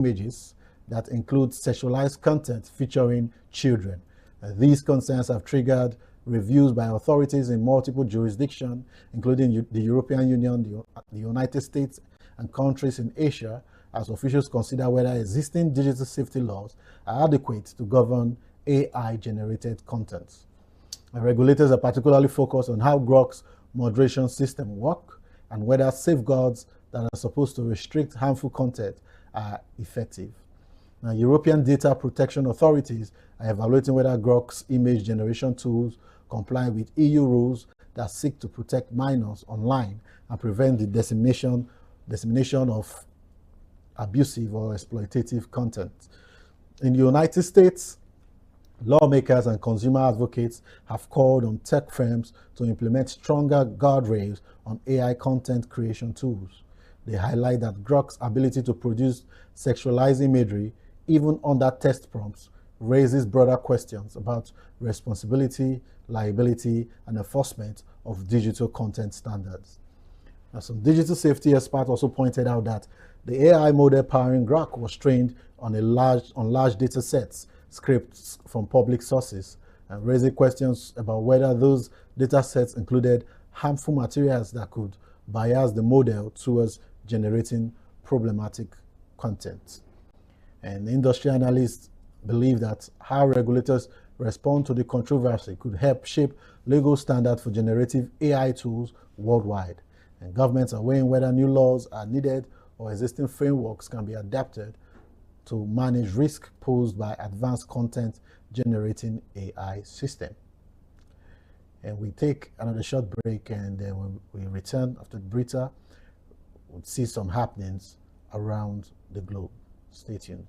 images that include sexualized content featuring children. These concerns have triggered reviews by authorities in multiple jurisdictions, including the European Union, the United States, and countries in Asia, as officials consider whether existing digital safety laws are adequate to govern AI-generated content. And regulators are particularly focused on how Grok's moderation system work and whether safeguards that are supposed to restrict harmful content are effective. Now, European data protection authorities are evaluating whether Grok's image generation tools comply with EU rules that seek to protect minors online and prevent the dissemination of abusive or exploitative content. In the United States, lawmakers and consumer advocates have called on tech firms to implement stronger guardrails on AI content creation tools. They highlight that Grok's ability to produce sexualized imagery, even under test prompts, raises broader questions about responsibility, liability, and enforcement of digital content standards. Now, some digital safety experts also pointed out that the AI model powering Grok was trained on large data sets, scripts from public sources, and raising questions about whether those data sets included harmful materials that could bias the model towards generating problematic content. And industry analysts believe that how regulators respond to the controversy could help shape legal standards for generative AI tools worldwide. And governments are weighing whether new laws are needed or existing frameworks can be adapted to manage risk posed by advanced content generating AI system. And we take another short break, and then when we return after the break, we'll see some happenings around the globe. Stay tuned.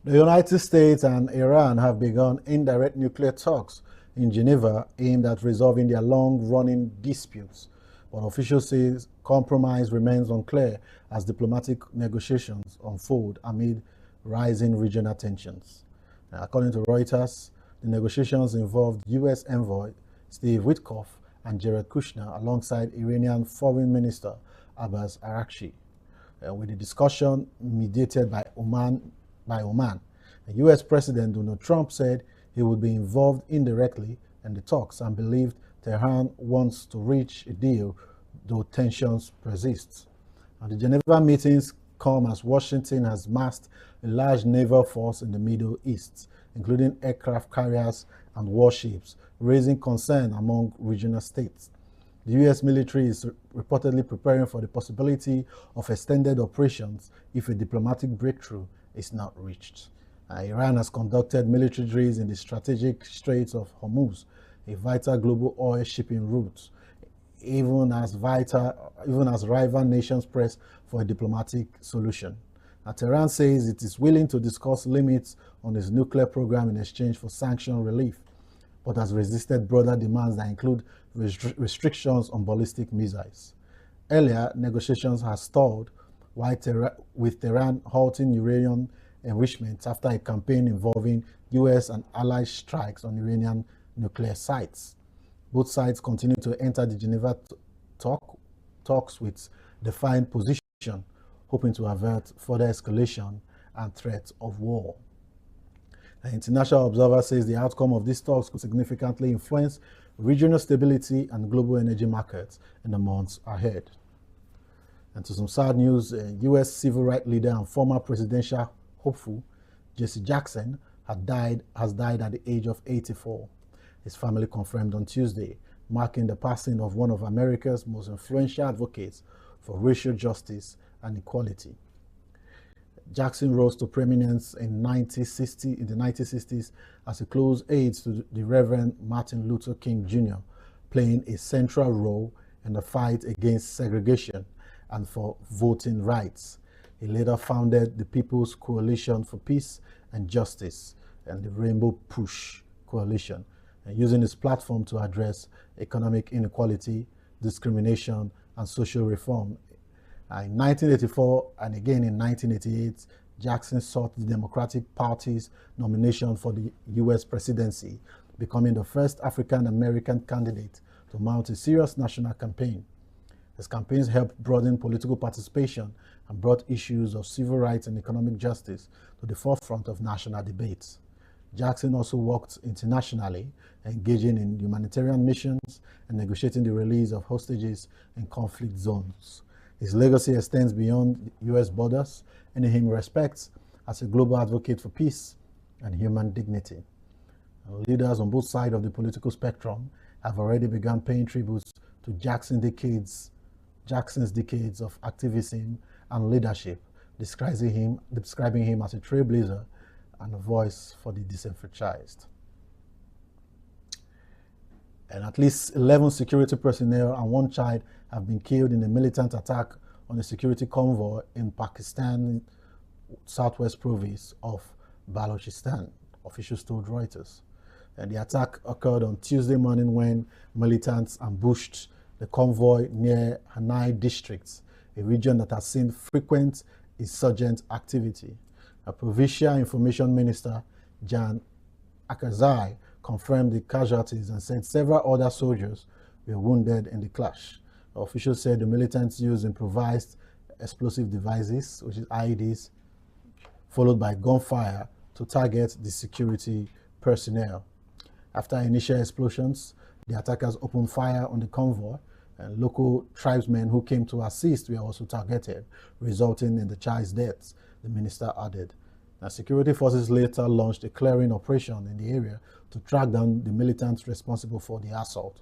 The United States and Iran have begun indirect nuclear talks in Geneva aimed at resolving their long-running disputes, but officials say compromise remains unclear as diplomatic negotiations unfold amid rising regional tensions. Now, according to Reuters, the negotiations involved U.S. envoy Steve Witkoff and Jared Kushner alongside Iranian Foreign Minister Abbas Araghchi, with the discussion mediated by Oman. The U.S. President Donald Trump said he would be involved indirectly in the talks and believed Tehran wants to reach a deal, though tensions persist. And the Geneva meetings come as Washington has massed a large naval force in the Middle East, including aircraft carriers and warships, raising concern among regional states. The U.S. military is reportedly preparing for the possibility of extended operations if a diplomatic breakthrough is not reached. Iran has conducted military drills in the strategic Straits of Hormuz, a vital global oil shipping route, even as rival nations press for a diplomatic solution. Tehran says it is willing to discuss limits on its nuclear program in exchange for sanction relief, but has resisted broader demands that include restrictions on ballistic missiles. Earlier, negotiations have stalled, with Tehran halting uranium enrichment after a campaign involving U.S. and allied strikes on Iranian nuclear sites. Both sides continue to enter the Geneva talks with defined position, hoping to avert further escalation and threat of war. An international observer says the outcome of these talks could significantly influence regional stability and global energy markets in the months ahead. And to some sad news, U.S. civil rights leader and former presidential hopeful Jesse Jackson has died at the age of 84. His family confirmed on Tuesday, marking the passing of one of America's most influential advocates for racial justice and equality. Jackson rose to prominence in the 1960s as a close aide to the Reverend Martin Luther King Jr., playing a central role in the fight against segregation and for voting rights. He later founded the People's Coalition for Peace and Justice and the Rainbow Push Coalition, and using his platform to address economic inequality, discrimination, and social reform. In 1984 and again in 1988, Jackson sought the Democratic Party's nomination for the U.S. presidency, becoming the first African-American candidate to mount a serious national campaign. His campaigns helped broaden political participation and brought issues of civil rights and economic justice to the forefront of national debates. Jackson also worked internationally, engaging in humanitarian missions and negotiating the release of hostages in conflict zones. His legacy extends beyond U.S. borders, earning him respect as a global advocate for peace and human dignity. Leaders on both sides of the political spectrum have already begun paying tributes to Jackson's decades of activism and leadership, describing him as a trailblazer and a voice for the disenfranchised. And at least 11 security personnel and one child have been killed in a militant attack on a security convoy in Pakistan's southwest province of Balochistan, officials told Reuters. And the attack occurred on Tuesday morning when militants ambushed the convoy near Hanai district, a region that has seen frequent insurgent activity. A provincial information minister, Jan Akazai, confirmed the casualties and said several other soldiers were wounded in the clash. Officials said the militants used improvised explosive devices, which is IEDs, followed by gunfire to target the security personnel. After initial explosions, the attackers opened fire on the convoy, and local tribesmen who came to assist were also targeted, resulting in the child's deaths, the minister added. Now, security forces later launched a clearing operation in the area to track down the militants responsible for the assault.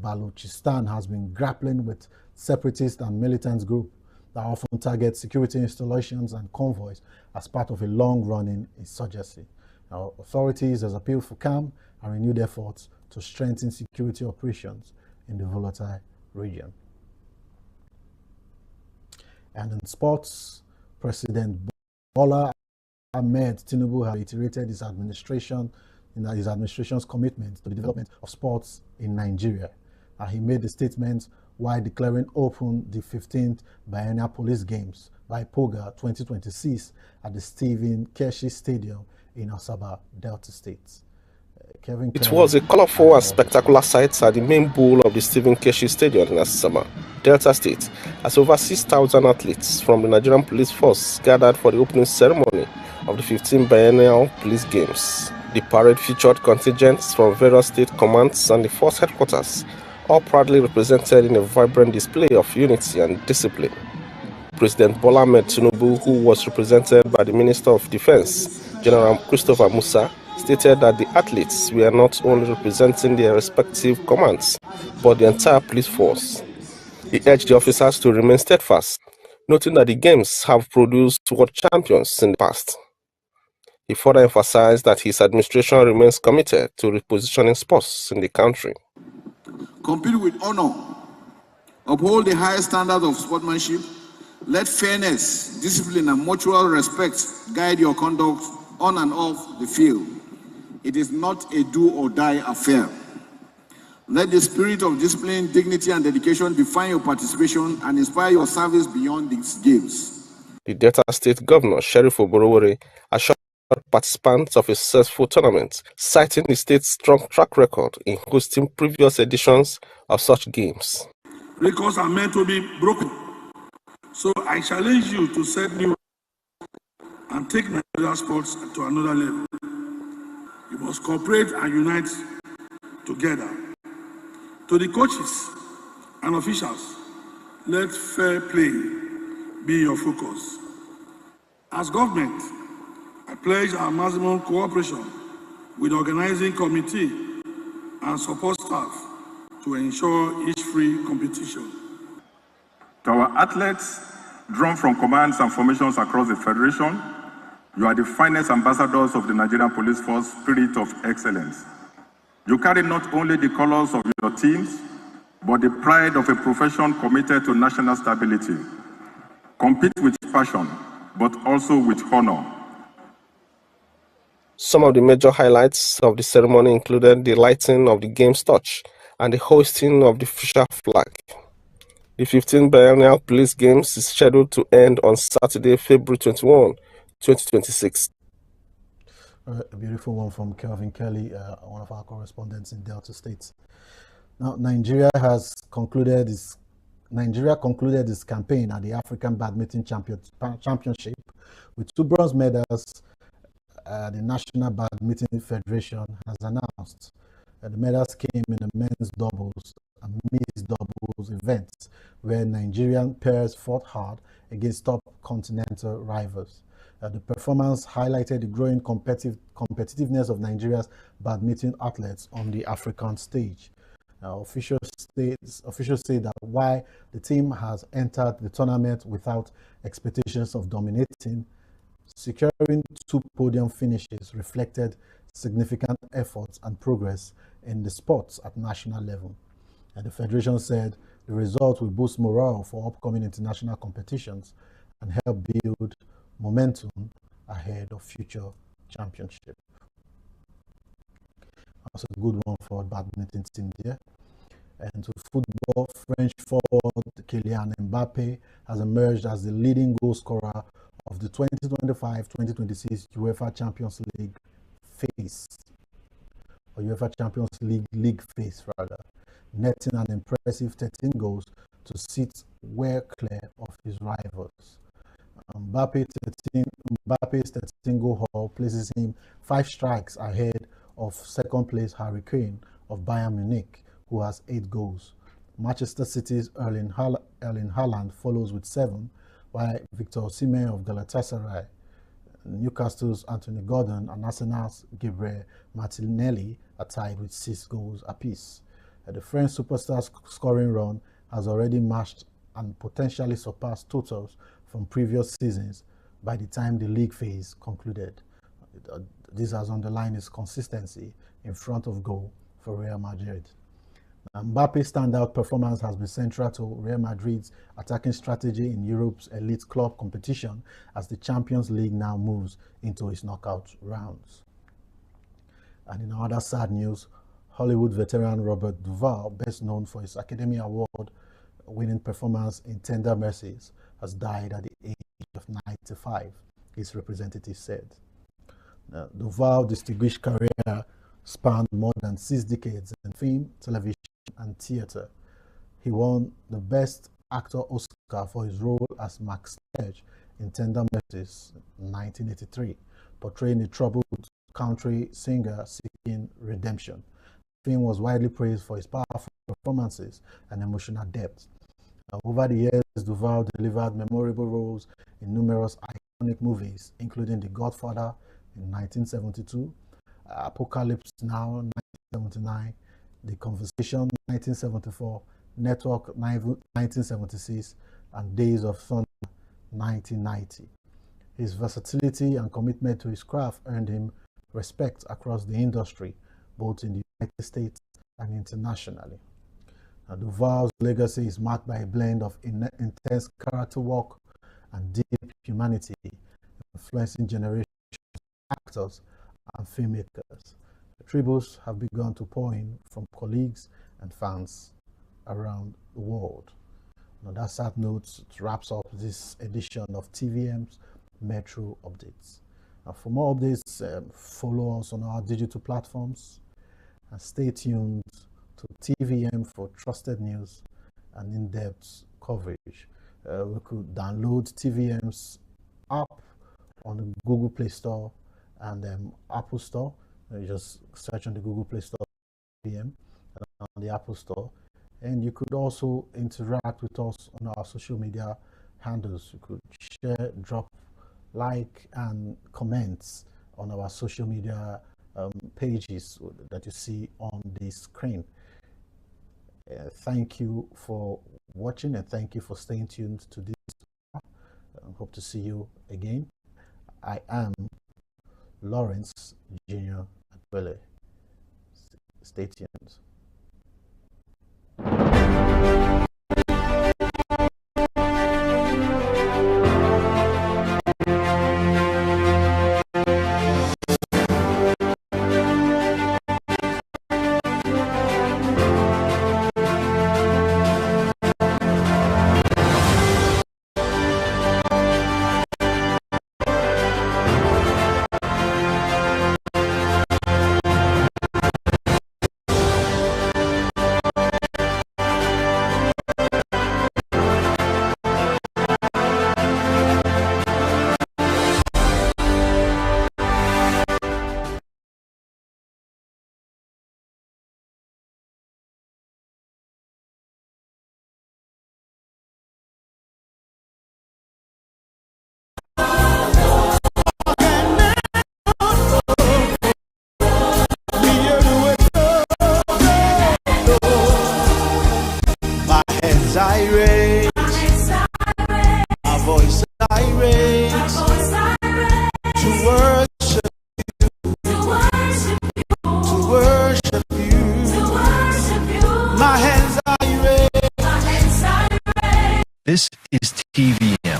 Balochistan has been grappling with separatist and militant groups that often target security installations and convoys as part of a long-running insurgency. Now, authorities have appealed for calm and renewed efforts to strengthen security operations in the volatile region. And in sports, President Bola Ahmed Tinubu has reiterated his administration's commitment to the development of sports in Nigeria. He made the statement while declaring open the 15th Biennial Police Games by POGA 2026 at the Stephen Keshi Stadium in Asaba, Delta State. It was a colorful and spectacular sight at the main bowl of the Stephen Keshi Stadium in Asaba, Delta State, as over 6,000 athletes from the Nigerian Police Force gathered for the opening ceremony of the 15th Biennial Police Games. The parade featured contingents from various state commands and the force headquarters, all proudly represented in a vibrant display of unity and discipline. President Bola Ahmed Tinubu, who was represented by the Minister of Defense, General Christopher Musa, stated that the athletes were not only representing their respective commands, but the entire police force. He urged the officers to remain steadfast, noting that the games have produced world champions in the past. He further emphasized that his administration remains committed to repositioning sports in the country. Compete with honor, uphold the highest standards of sportsmanship, let fairness, discipline, and mutual respect guide your conduct on and off the field. It is not a do-or-die affair. Let the spirit of discipline, dignity, and dedication define your participation and inspire your service beyond these games. The Delta State Governor, Sheriff Oborowore, assured participants of a successful tournament, citing the state's strong track record in hosting previous editions of such games. Records are meant to be broken. So I challenge you to set new and take Nigeria sports to another level. You must cooperate and unite together. To the coaches and officials, let fair play be your focus. As government, I pledge our maximum cooperation with the organizing committee and support staff to ensure each free competition. To our athletes, drawn from commands and formations across the Federation. You are the finest ambassadors of the Nigerian Police Force spirit of excellence. You carry not only the colors of your teams, but the pride of a profession committed to national stability. Compete with passion, but also with honor. Some of the major highlights of the ceremony included the lighting of the game's torch and the hoisting of the official flag. The 15th Biennial Police Games is scheduled to end on Saturday, February 21, 2026. A beautiful one from Kelvin Kelly, one of our correspondents in Delta State. Now, Nigeria concluded its campaign at the African Badminton Championship with 2 bronze medals. The National Badminton Federation has announced. The medals came in the men's doubles and mixed doubles events, where Nigerian pairs fought hard against top continental rivals. The performance highlighted the growing competitiveness of Nigeria's badminton athletes on the African stage. Officials say that while the team has entered the tournament without expectations of dominating, securing 2 podium finishes reflected significant efforts and progress in the sports at national level. And the Federation said the result will boost morale for upcoming international competitions and help build momentum ahead of future championships. That's a good one for badminton team there. And to football, French forward Kylian Mbappe has emerged as the leading goal scorer of the 2025-2026 UEFA Champions League phase, or UEFA Champions League phase rather, netting an impressive 13 goals to sit well clear of his rivals. Mbappe's 13-goal haul places him 5 strikes ahead of second-place Harry Kane of Bayern Munich, who has 8 goals. Manchester City's Erling Haaland follows with 7, while Victor Osimhen of Galatasaray, Newcastle's Anthony Gordon, and Arsenal's Gabriel Martinelli are tied with 6 goals apiece. The French superstar's scoring run has already matched and potentially surpassed totals from previous seasons by the time the league phase concluded. This has underlined his consistency in front of goal for Real Madrid. Mbappe's standout performance has been central to Real Madrid's attacking strategy in Europe's elite club competition as the Champions League now moves into its knockout rounds. And in other sad news, Hollywood veteran Robert Duvall, best known for his Academy Award-winning performance in Tender Mercies, has died at the age of 95, his representative said. Duvall's distinguished career spanned more than 6 decades in film, television, and theater. He won the Best Actor Oscar for his role as Max Sturge in Tender Mercies in 1983, portraying a troubled country singer seeking redemption. The film was widely praised for its powerful performances and emotional depth. Over the years, Duvall delivered memorable roles in numerous iconic movies, including The Godfather in 1972, Apocalypse Now 1979, The Conversation 1974, Network 1976, and Days of Thunder 1990. His versatility and commitment to his craft earned him respect across the industry, both in the United States and internationally. Duvall's legacy is marked by a blend of intense character work and deep humanity, influencing generations of actors and filmmakers. The tributes have begun to pour in from colleagues and fans around the world. On that sad note, it wraps up this edition of TVM's Metro Updates. For more updates, follow us on our digital platforms and stay tuned to TVM for trusted news and in-depth coverage. We could download TVM's app on the Google Play Store and Apple Store. You just search on the Google Play Store TVM and on the Apple Store. And you could also interact with us on our social media handles. You could share, drop, like, and comments on our social media pages that you see on the screen. Thank you for watching and thank you for staying tuned to this. Hope to see you again. I am Lawrence Jr. Akbele. Stay tuned. I raise, my voice I raise, to worship you, my hands I raise. This is TVM.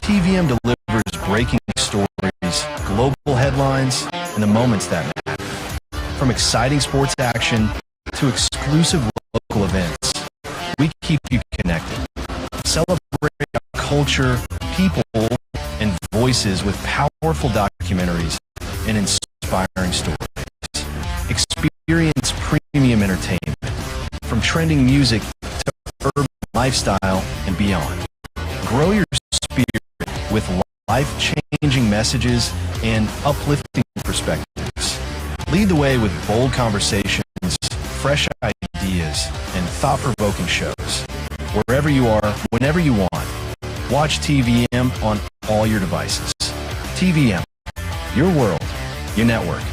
TVM delivers breaking stories, global headlines, and the moments that matter. From exciting sports action to exclusive local events, we keep you connected. Celebrate our culture, people, and voices with powerful documentaries and inspiring stories. Experience premium entertainment, from trending music to urban lifestyle and beyond. Grow your spirit with life-changing messages and uplifting perspectives. Lead the way with bold conversations, fresh ideas, and thought-provoking shows. Wherever you are, whenever you want. Watch TVM on all your devices. TVM, your world, your network.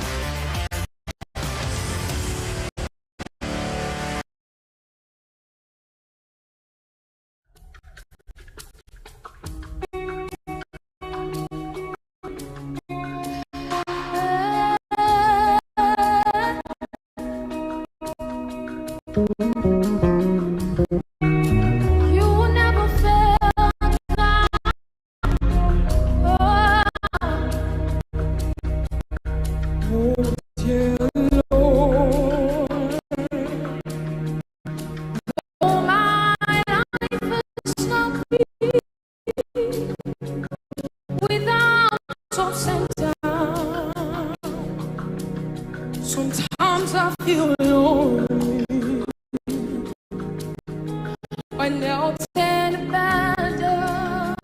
Sometimes I feel lonely when they'll turn abandoned.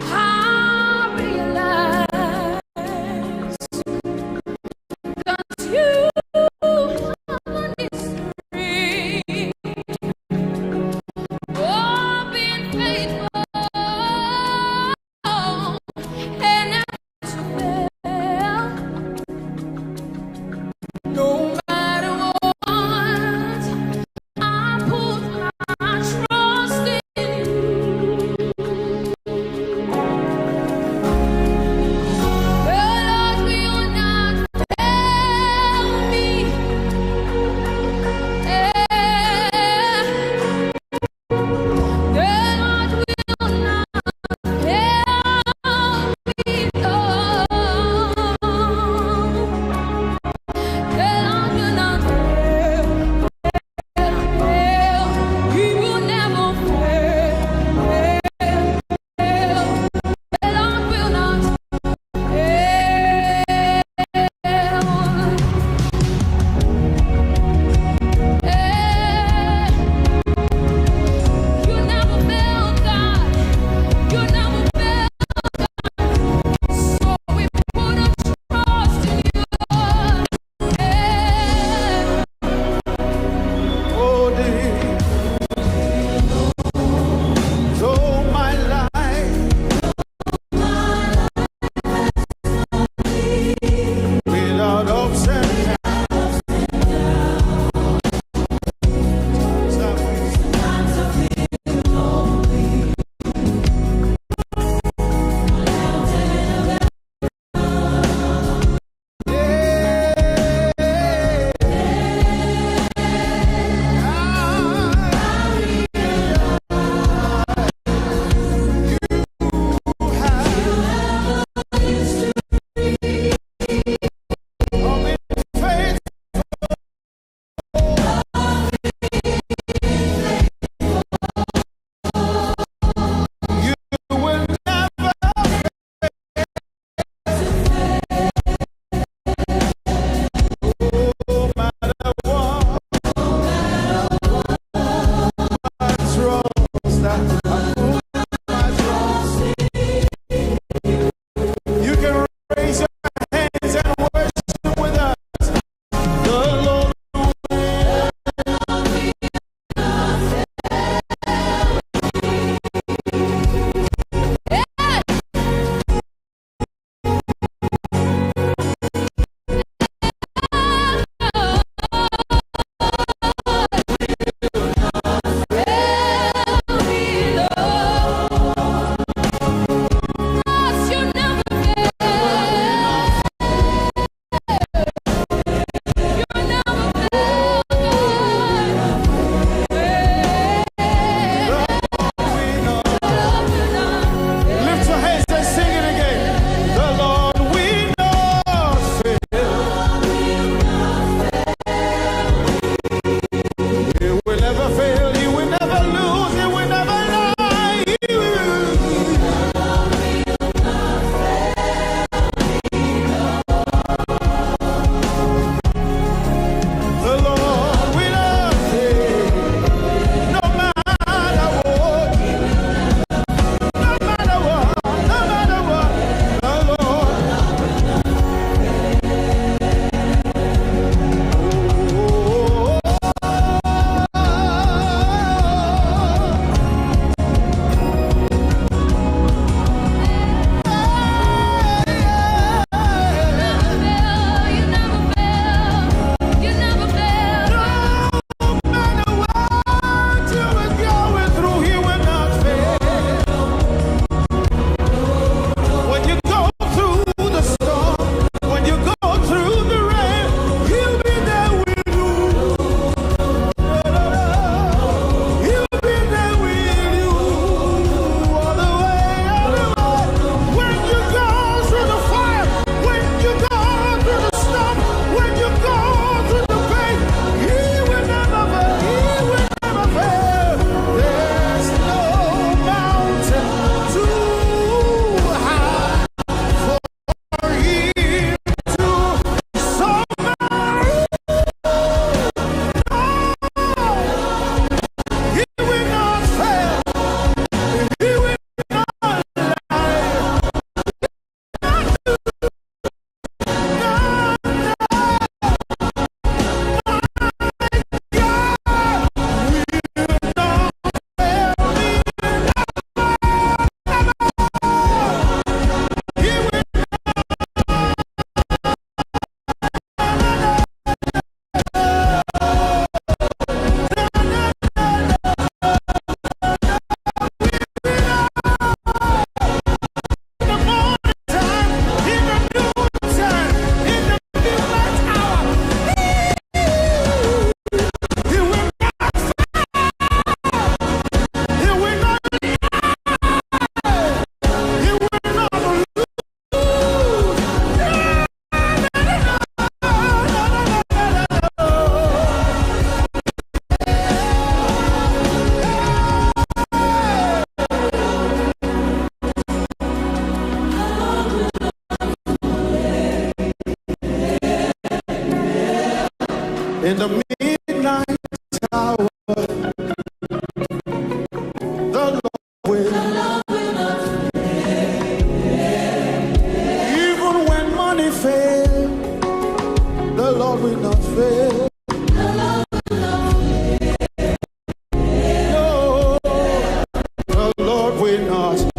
I realize that you is free. Oh, being faithful. And In the midnight hour, the Lord will. Even when money fails, the Lord will not fail. No, the Lord will not fail.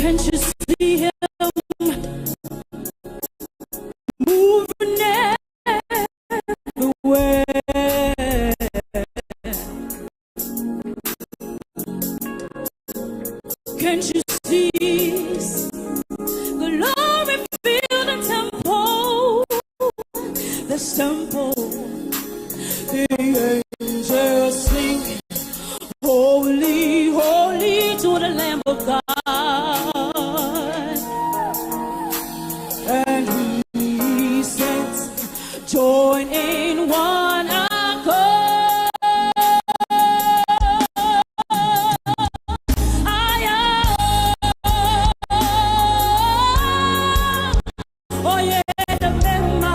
Can't you see him moving everywhere? Can't you see the glory fill the temple? The temple, the angels sing, holy, holy to the Lamb of God. And he says, join in one accord. Oh yeah, the member.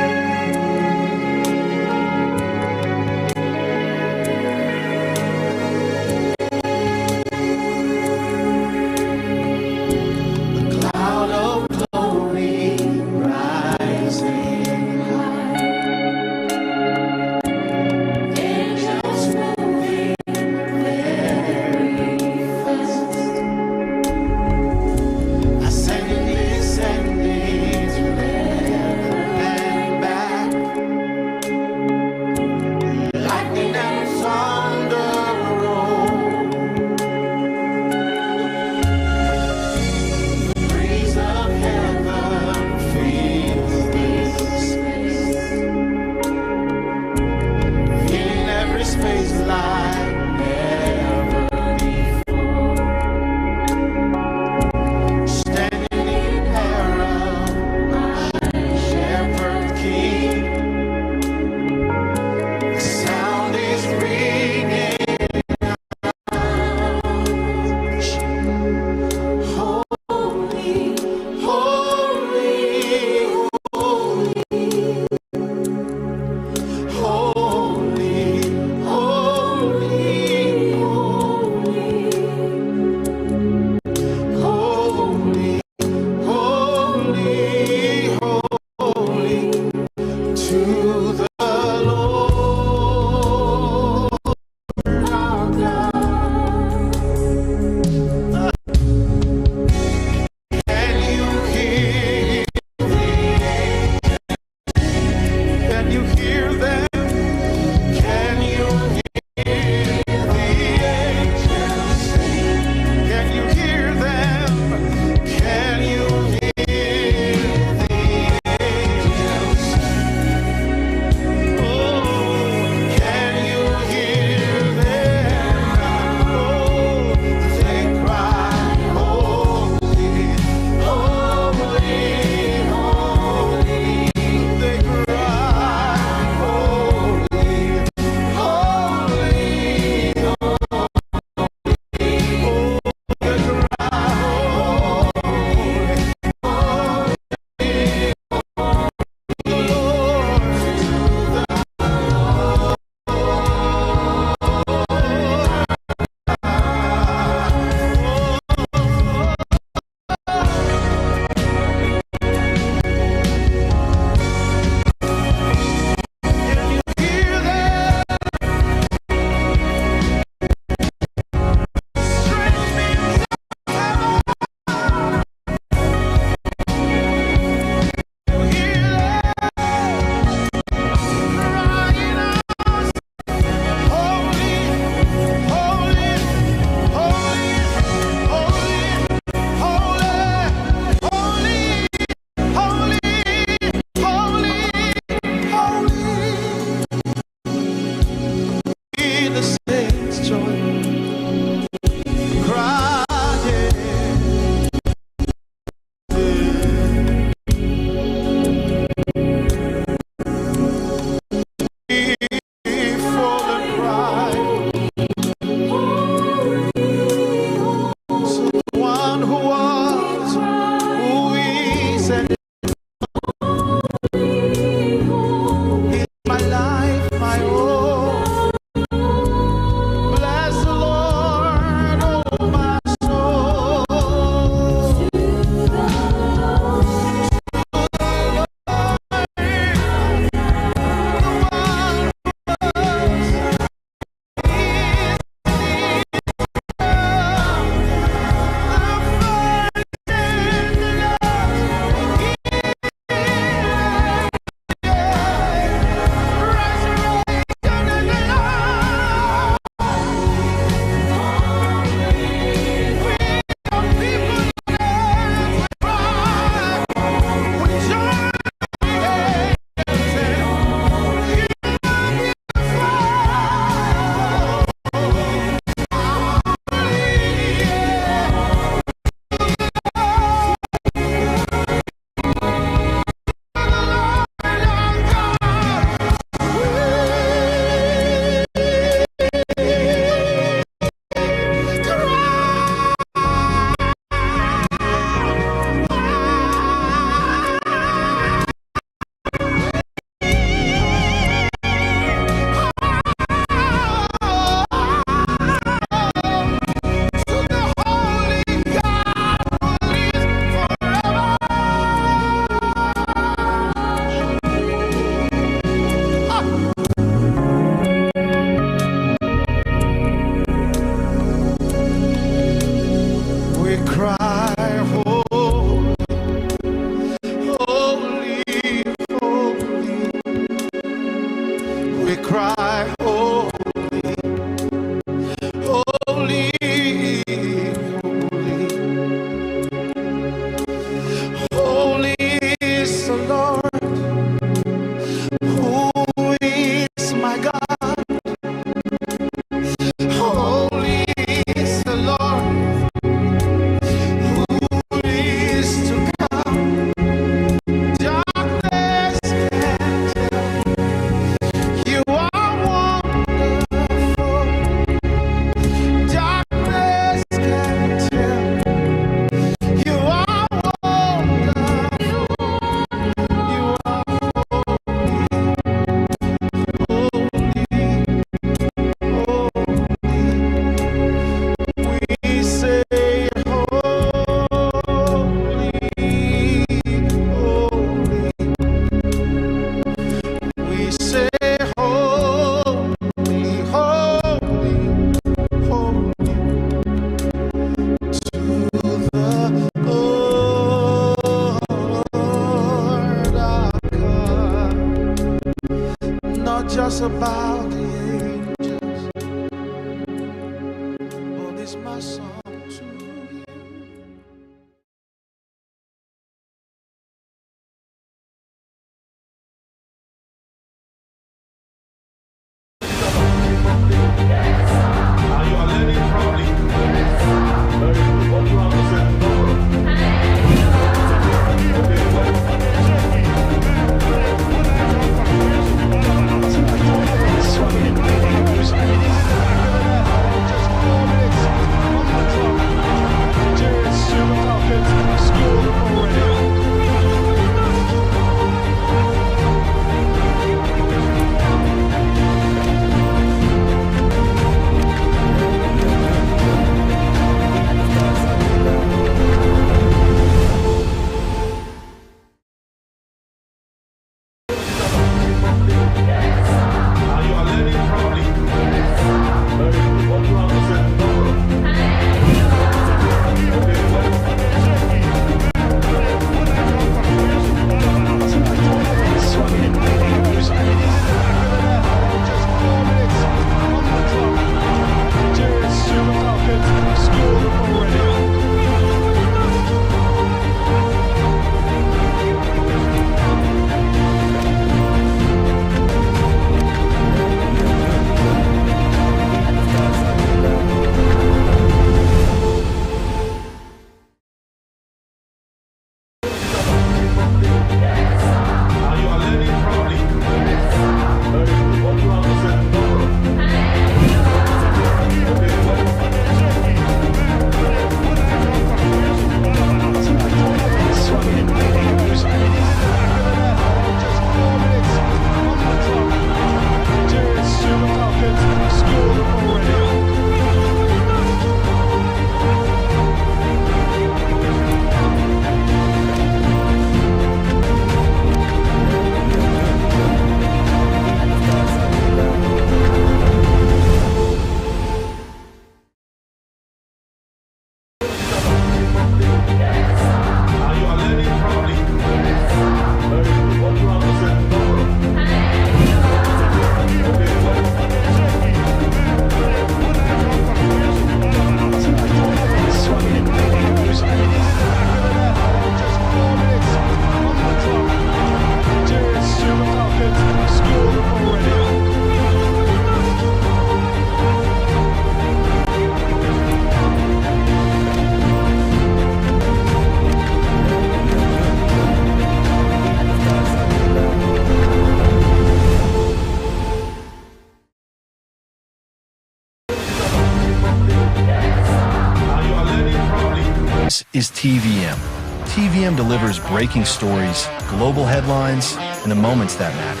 This is TVM. TVM delivers breaking stories, global headlines, and the moments that matter.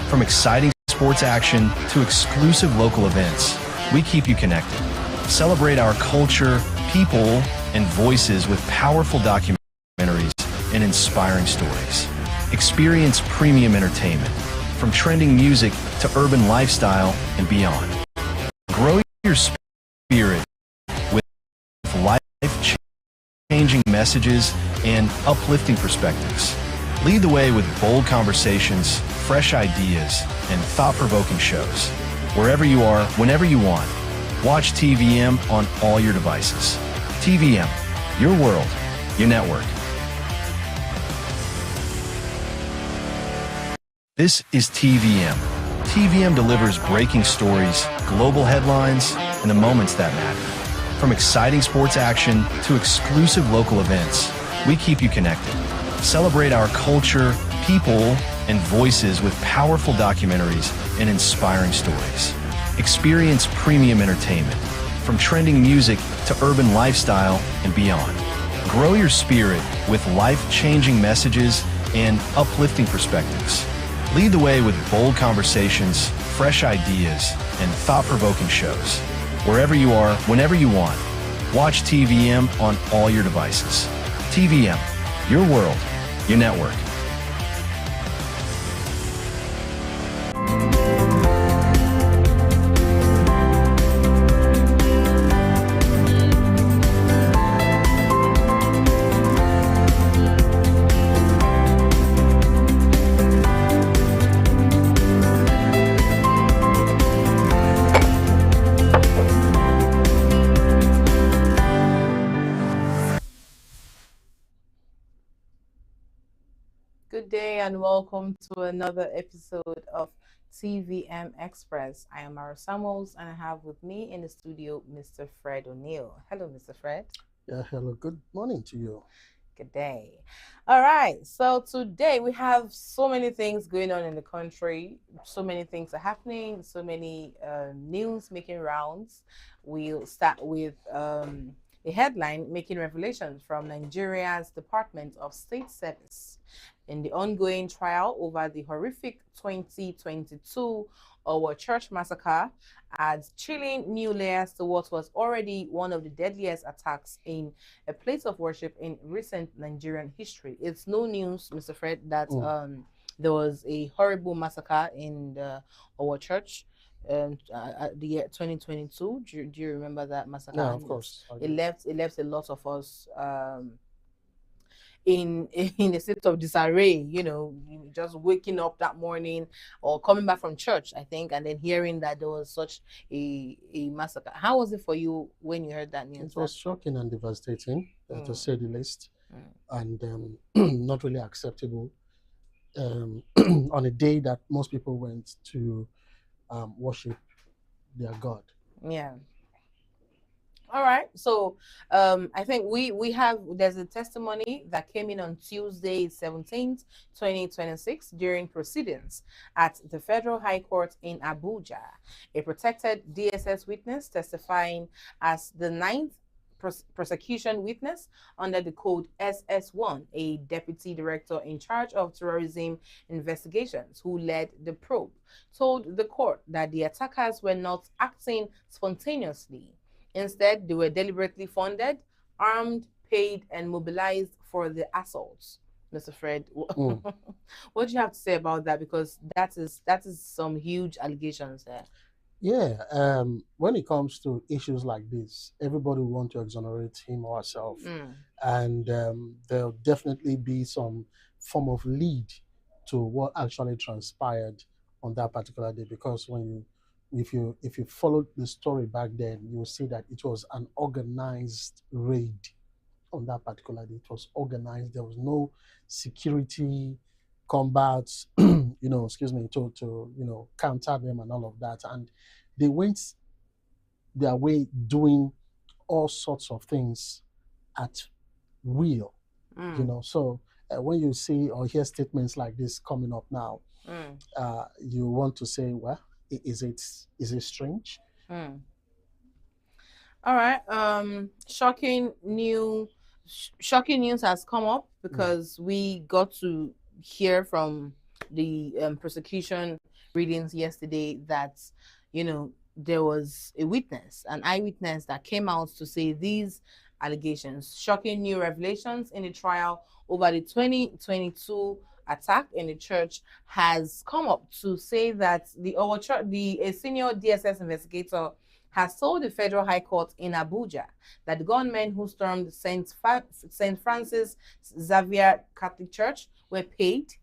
From exciting sports action to exclusive local events, we keep you connected. Celebrate our culture, people, and voices with powerful documentaries and inspiring stories. Experience premium entertainment, from trending music to urban lifestyle and beyond. Grow your spirit with life-changing messages and uplifting perspectives. Lead the way with bold conversations, fresh ideas, and thought-provoking shows. Wherever you are, whenever you want, watch TVM on all your devices. TVM, your world, your network. This is TVM. TVM delivers breaking stories, global headlines, and the moments that matter. From exciting sports action to exclusive local events, we keep you connected. Celebrate our culture, people, and voices with powerful documentaries and inspiring stories. Experience premium entertainment, from trending music to urban lifestyle and beyond. Grow your spirit with life-changing messages and uplifting perspectives. Lead the way with bold conversations, fresh ideas, and thought-provoking shows. Wherever you are, whenever you want, watch TVM on all your devices. TVM, your world, your network. Good day and welcome to another episode of TVM Express. I am Mara Samuels and I have with me in the studio Mr. Fred O'Neill. Hello, Mr. Fred. Yeah, hello. Good morning to you. Good day. All right. So today we have so many things going on in the country. So many things are happening. So many news making rounds. We'll start with a headline making revelations from Nigeria's Department of State Service in the ongoing trial over the horrific 2022 Owo Church massacre adds chilling new layers to what was already one of the deadliest attacks in a place of worship in recent Nigerian history. It's no news, Mr. Fred, that there was a horrible massacre in the Owo Church at the year 2022. Do you remember that massacre? Yeah, of course. It left a lot of us in a state of disarray, you know, just waking up that morning or coming back from church, I think, and then hearing that there was such a massacre. How was it for you when you heard that news? It was shocking and devastating, to say the least, and not really acceptable on a day that most people went to worship their God. Yeah. All right. So I think there's a testimony that came in on Tuesday, 17th, 2026 during proceedings at the Federal High Court in Abuja. A protected DSS witness testifying as the 9th prosecution witness under the code SS1, a deputy director in charge of terrorism investigations who led the probe, told the court that the attackers were not acting spontaneously. Instead, they were deliberately funded, armed, paid, and mobilized for the assaults. Mr. Fred, what do you have to say about that? Because that is some huge allegations there. Yeah, when it comes to issues like this, everybody will want to exonerate him or herself, and there'll definitely be some form of lead to what actually transpired on that particular day. Because if you followed the story back then, you will see that it was an organized raid on that particular day. It was organized. There was no security combats, to counter them and all of that. And they went their way doing all sorts of things at will, So when you see or hear statements like this coming up now, you want to say, well, is it strange? All right. Shocking new Shocking news has come up because we got to hear from the prosecution readings yesterday that, there was a witness, an eyewitness that came out to say these allegations. Shocking new revelations in the trial over the 2022 attack in the church has come up to say that a senior DSS investigator has told the Federal High Court in Abuja that the gunmen who stormed St. Francis Xavier Catholic Church were paid,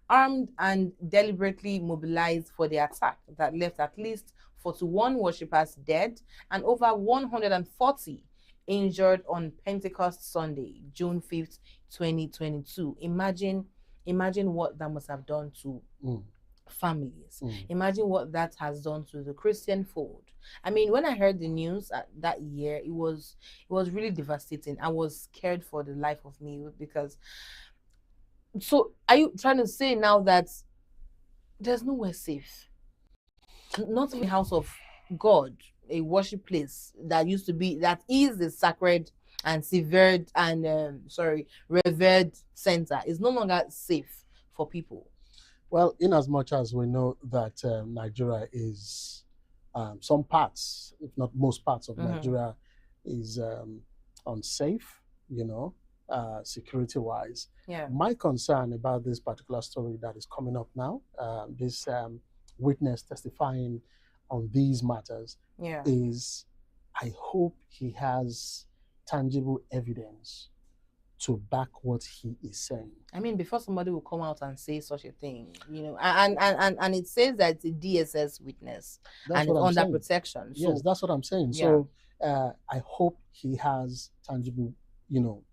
armed, and deliberately mobilized for the attack that left at least 41 worshippers dead and over 140 injured on Pentecost Sunday, June 5th, 2022. Imagine what that must have done to families. Imagine what that has done to the Christian fold. I mean, when I heard the news that year, it was really devastating. I was scared for the life of me because. So, are you trying to say now that there's nowhere safe? Not in the house of God, a worship place that is the sacred and severed and revered center is no longer safe for people. Well, in as much as we know that Nigeria is some parts, if not most parts of Nigeria, is unsafe, security-wise. Yeah. My concern about this particular story that is coming up now, this witness testifying on these matters, is I hope he has tangible evidence to back what he is saying. I mean, before somebody will come out and say such a thing, and it says that it's a DSS witness and it's under protection. So, yes, that's what I'm saying. Yeah. So I hope he has tangible,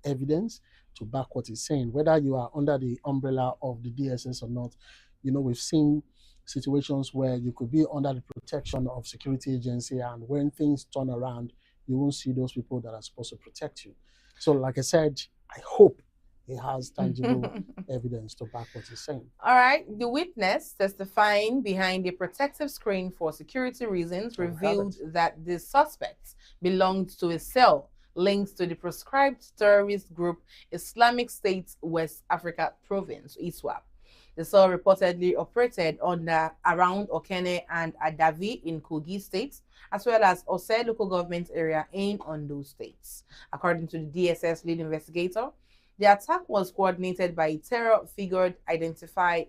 evidence to back what he's saying. Whether you are under the umbrella of the DSS or not, we've seen situations where you could be under the protection of security agency, and when things turn around, you won't see those people that are supposed to protect you. So, like I said, I hope he has tangible evidence to back what he's saying. All right. The witness testifying behind a protective screen for security reasons revealed that the suspects belonged to a cell linked to the proscribed terrorist group Islamic State West Africa Province, ISWAP. The cell reportedly operated around Okene and Adavi in Kogi State, as well as Ose local government area in Ondo States. According to the DSS lead investigator, the attack was coordinated by a terror figure identified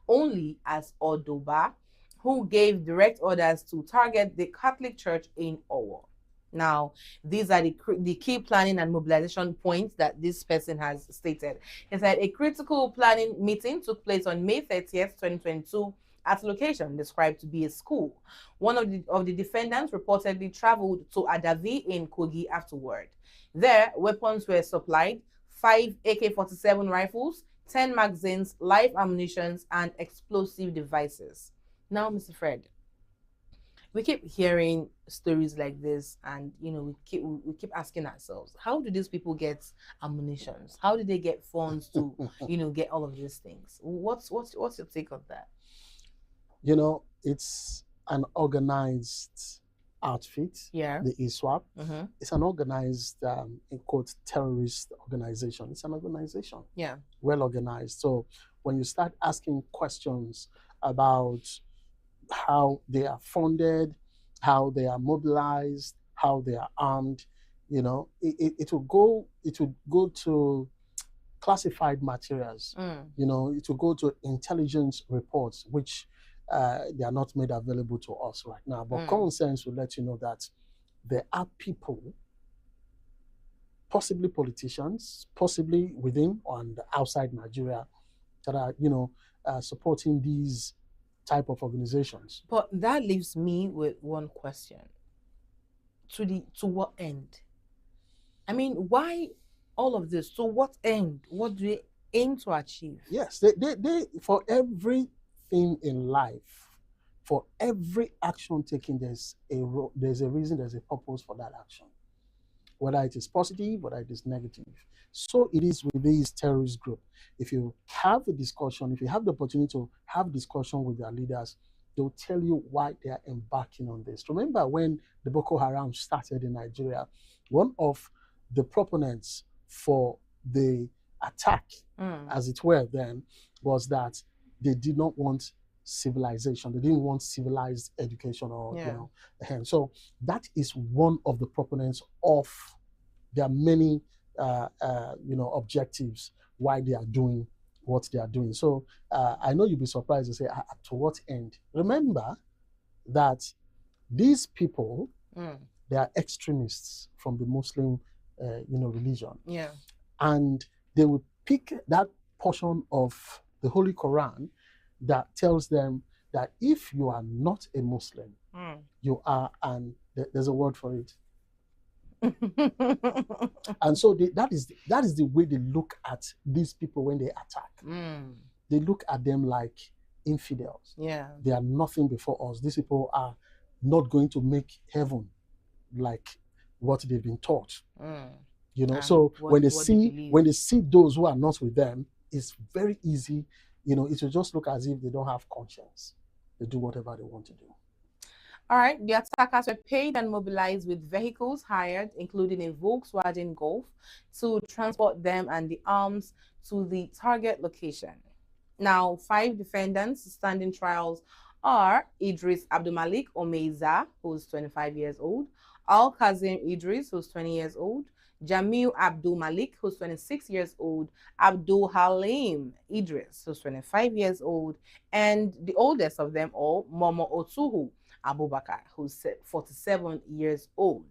only as Odoba, who gave direct orders to target the Catholic Church in Owo. Now, these are the key planning and mobilization points that this person has stated. He said a critical planning meeting took place on May 30th, 2022 at a location described to be a school. One of the defendants reportedly traveled to Adavi in Kogi afterward. There, weapons were supplied, 5 AK-47 rifles, 10 magazines, live ammunition, and explosive devices. Now, Mr. Fred, we keep hearing stories like this, and we keep asking ourselves, how do these people get ammunition? How do they get funds to get all of these things? What's your take on that? It's an organized outfit. Yeah. The ISWAP. It's an organized, in quote, terrorist organization. It's an organization. Yeah. Well organized. So when you start asking questions about how they are funded, how they are mobilized, how they are armed, it will go to classified materials. It will go to intelligence reports, which they are not made available to us right now. But common sense will let you know that there are people, possibly politicians, possibly within and outside Nigeria, that are supporting these type of organizations. But that leaves me with one question. To what end? I mean, why all of this? To what end? What do they aim to achieve? Yes, they for everything in life, for every action taken, there's a reason, there's a purpose for that action. Whether it is positive, whether it is negative. So it is with these terrorist group. If you have a discussion, if you have the opportunity to have discussion with their leaders, they'll tell you why they are embarking on this. Remember when the Boko Haram started in Nigeria, one of the proponents for the attack, as it were, then was that they did not want civilization. They didn't want civilized education, or and so that is one of the proponents of. There are many objectives why they are doing what they are doing. So I know you'll be surprised to say, to what end? Remember that these people, they are extremists from the Muslim religion. Yeah. And they will pick that portion of the Holy Quran that tells them that if you are not a Muslim, you are there's a word for it. And so that is the way they look at these people when they attack. They look at them like infidels. Yeah. They are nothing before us. These people are not going to make heaven like what they've been taught. So when they see those who are not with them, it's very easy. It will just look as if they don't have conscience. They do whatever they want to do. All right, the attackers were paid and mobilized with vehicles hired, including a Volkswagen Golf, to transport them and the arms to the target location. Now, 5 defendants standing trials are Idris Abdulmalik Omeiza, who's 25 years old, Al Kazim Idris, who's 20 years old, Jamil Abdul Malik, who's 26 years old, Abdul Halim Idris, who's 25 years old, and the oldest of them all, Momo Otuhu Abubakar, who's 47 years old.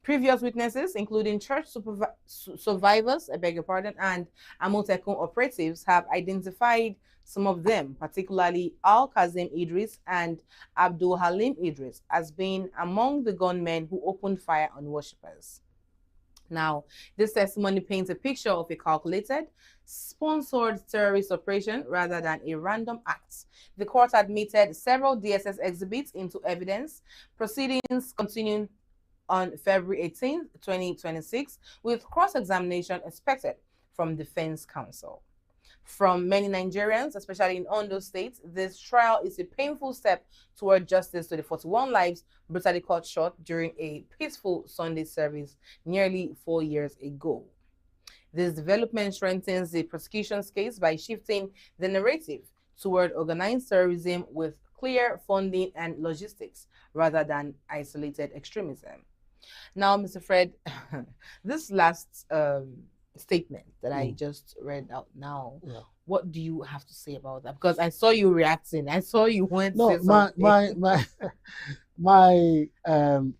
Previous witnesses, including church survivors, I beg your pardon, and Amotekun operatives, have identified some of them, particularly Al Kazim Idris and Abdul Halim Idris, as being among the gunmen who opened fire on worshippers. Now, this testimony paints a picture of a calculated, sponsored terrorist operation rather than a random act. The court admitted several DSS exhibits into evidence. Proceedings continuing on February 18, 2026, with cross-examination expected from Defense Counsel. From many Nigerians, especially in Ondo State, this trial is a painful step toward justice to the 41 lives brutally cut short during a peaceful Sunday service nearly 4 years ago. This development strengthens the prosecution's case by shifting the narrative toward organized terrorism with clear funding and logistics rather than isolated extremism. Now, Mr. Fred, this last statement that I just read out now, what do you have to say about that? Because I saw you reacting. I saw you went. No, my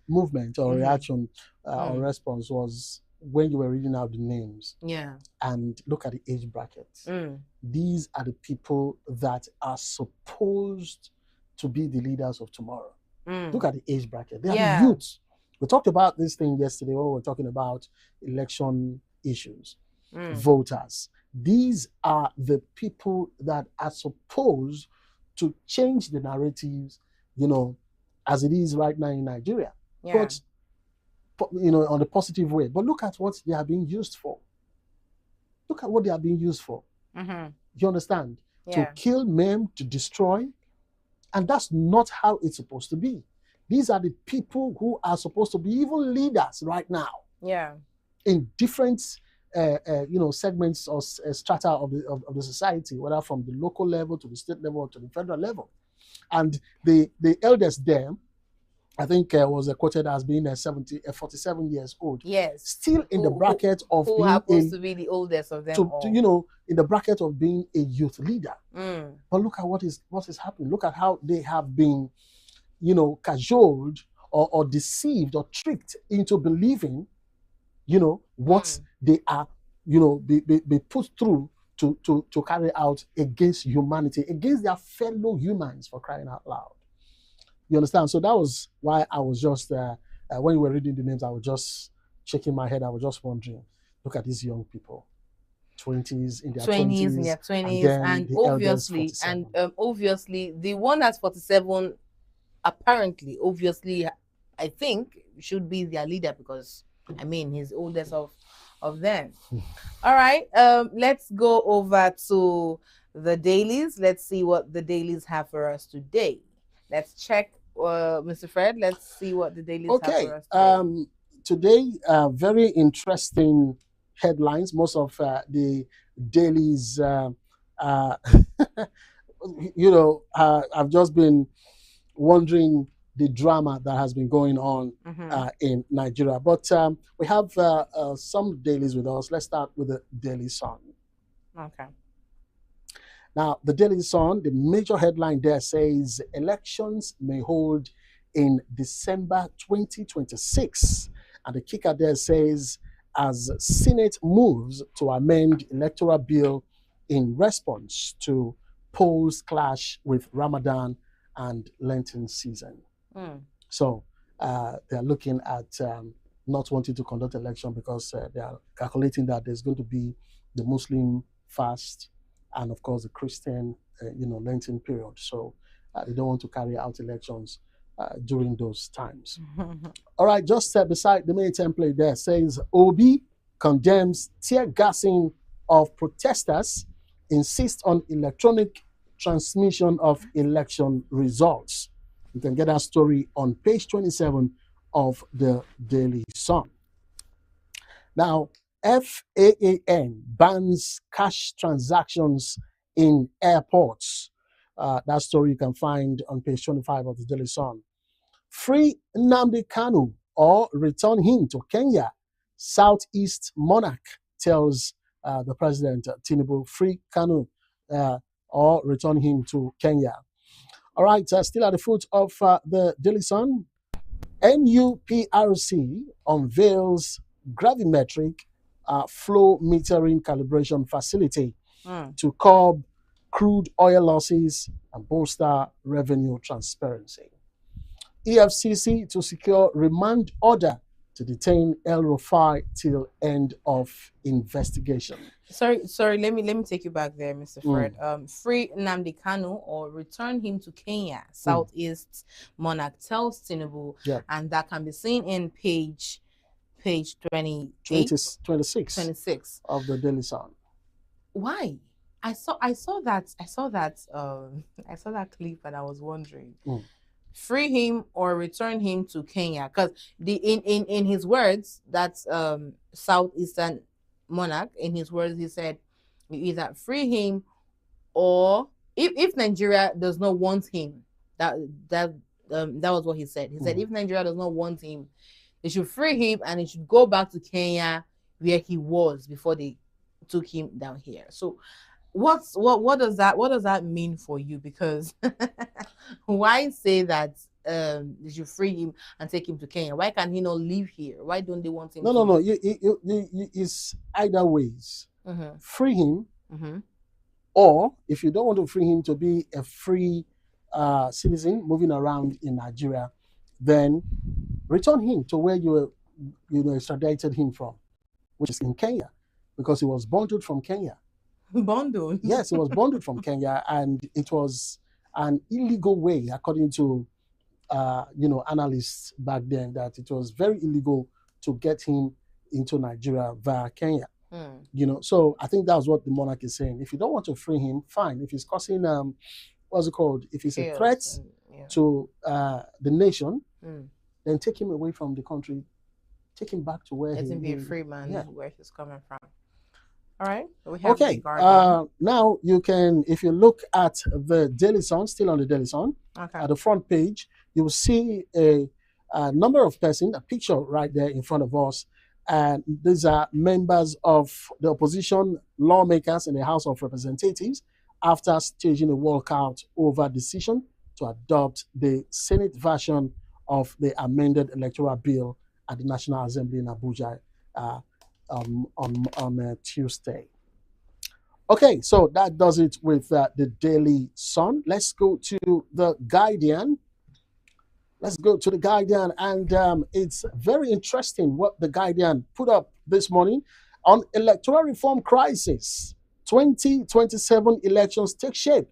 movement or reaction or response was when you were reading out the names. Yeah. And look at the age brackets. These are the people that are supposed to be the leaders of tomorrow. Look at the age bracket. They are the youths. We talked about this thing yesterday when we were talking about election issues, voters. These are the people that are supposed to change the narratives, as it is right now in Nigeria. But, on the positive way. But look at what they are being used for. Look at what they are being used for. You understand? To kill, maim, to destroy. And that's not how it's supposed to be. These are the people who are supposed to be even leaders right now. Yeah. In different, segments or strata of the society, whether from the local level to the state level or to the federal level. And the eldest there, I think was quoted as being 47 years old. Yes. Still in the bracket of who being happens to be the oldest of them all. In the bracket of being a youth leader. But look at what is happening. Look at how they have been, cajoled or deceived or tricked into believing, what they are, be put through to carry out against humanity, against their fellow humans, for crying out loud. You understand? So that was why I was just, when you were reading the names, I was just shaking my head. I was just wondering, look at these young people, 20s, in their 20s. And obviously, the one that's 47, apparently, obviously, I think should be their leader because, he's oldest of them. All right, let's go over to the dailies. Let's see what the dailies have for us today. Let's check, Mr. Fred. Let's see what the dailies have for us today. today, very interesting headlines. Most of the dailies, I've just been wondering the drama that has been going on in Nigeria. But we have some dailies with us. Let's start with the Daily Sun. Okay. Now, the Daily Sun, the major headline there says elections may hold in December 2026. And the kicker there says, as Senate moves to amend electoral bill in response to polls clash with Ramadan and Lenten season. So they're looking at not wanting to conduct election because they are calculating that there's going to be the Muslim fast and, of course, the Christian, Lenten period. So they don't want to carry out elections during those times. All right, just beside the main template there says Obi condemns tear gassing of protesters, insists on electronic transmission of election results. You can get that story on page 27 of the Daily Sun. Now, FAAN bans cash transactions in airports. That story you can find on page 25 of the Daily Sun. Free Nnamdi Kanu or return him to Kenya. Southeast monarch tells the president, Tinubu, free Kanu or return him to Kenya. All right, still at the foot of the Daily Sun, NUPRC unveils gravimetric flow metering calibration facility to curb crude oil losses and bolster revenue transparency. EFCC to secure remand order to detain El Rufai till end of investigation. Sorry. Let me take you back there, Mr. Fred. Free Nnamdi Kanu or return him to Kenya. Southeast monarch tells Tinubu, and that can be seen in page 26 of the Daily Sun. Why? I saw that clip and I was wondering. Free him or return him to Kenya, because in his words, that's Southeastern monarch, in his words he said you either free him or if Nigeria does not want him, that was what he said. He said if Nigeria does not want him, they should free him and he should go back to Kenya where he was before they took him down here. So what does that mean for you? Because why say that they should free him and take him to Kenya? Why can't he not live here? Why don't they want him? No. It's either ways. Free him, or if you don't want to free him to be a free citizen moving around in Nigeria, then return him to where you extradited him from, which is in Kenya, because he was bundled from Kenya. Bundled? Yes, it was bundled from Kenya, and it was an illegal way, according to analysts back then, that it was very illegal to get him into Nigeria via Kenya. So I think that's what the monarch is saying. If you don't want to free him, fine. If he's causing what's it called? If he's a threat to the nation, then take him away from the country, take him back to where let him be a free man, where he's coming from. All right. So we have now you can, if you look at the Daily Sun, still on the Daily Sun, at the front page, you will see a number of persons, a picture right there in front of us. And these are members of the opposition lawmakers in the House of Representatives after staging a walkout over decision to adopt the Senate version of the amended electoral bill at the National Assembly in Abuja on Tuesday. Okay, so that does it with the Daily Sun. Let's go to the Guardian. And it's very interesting what the Guardian put up this morning on electoral reform crisis. 2027 elections take shape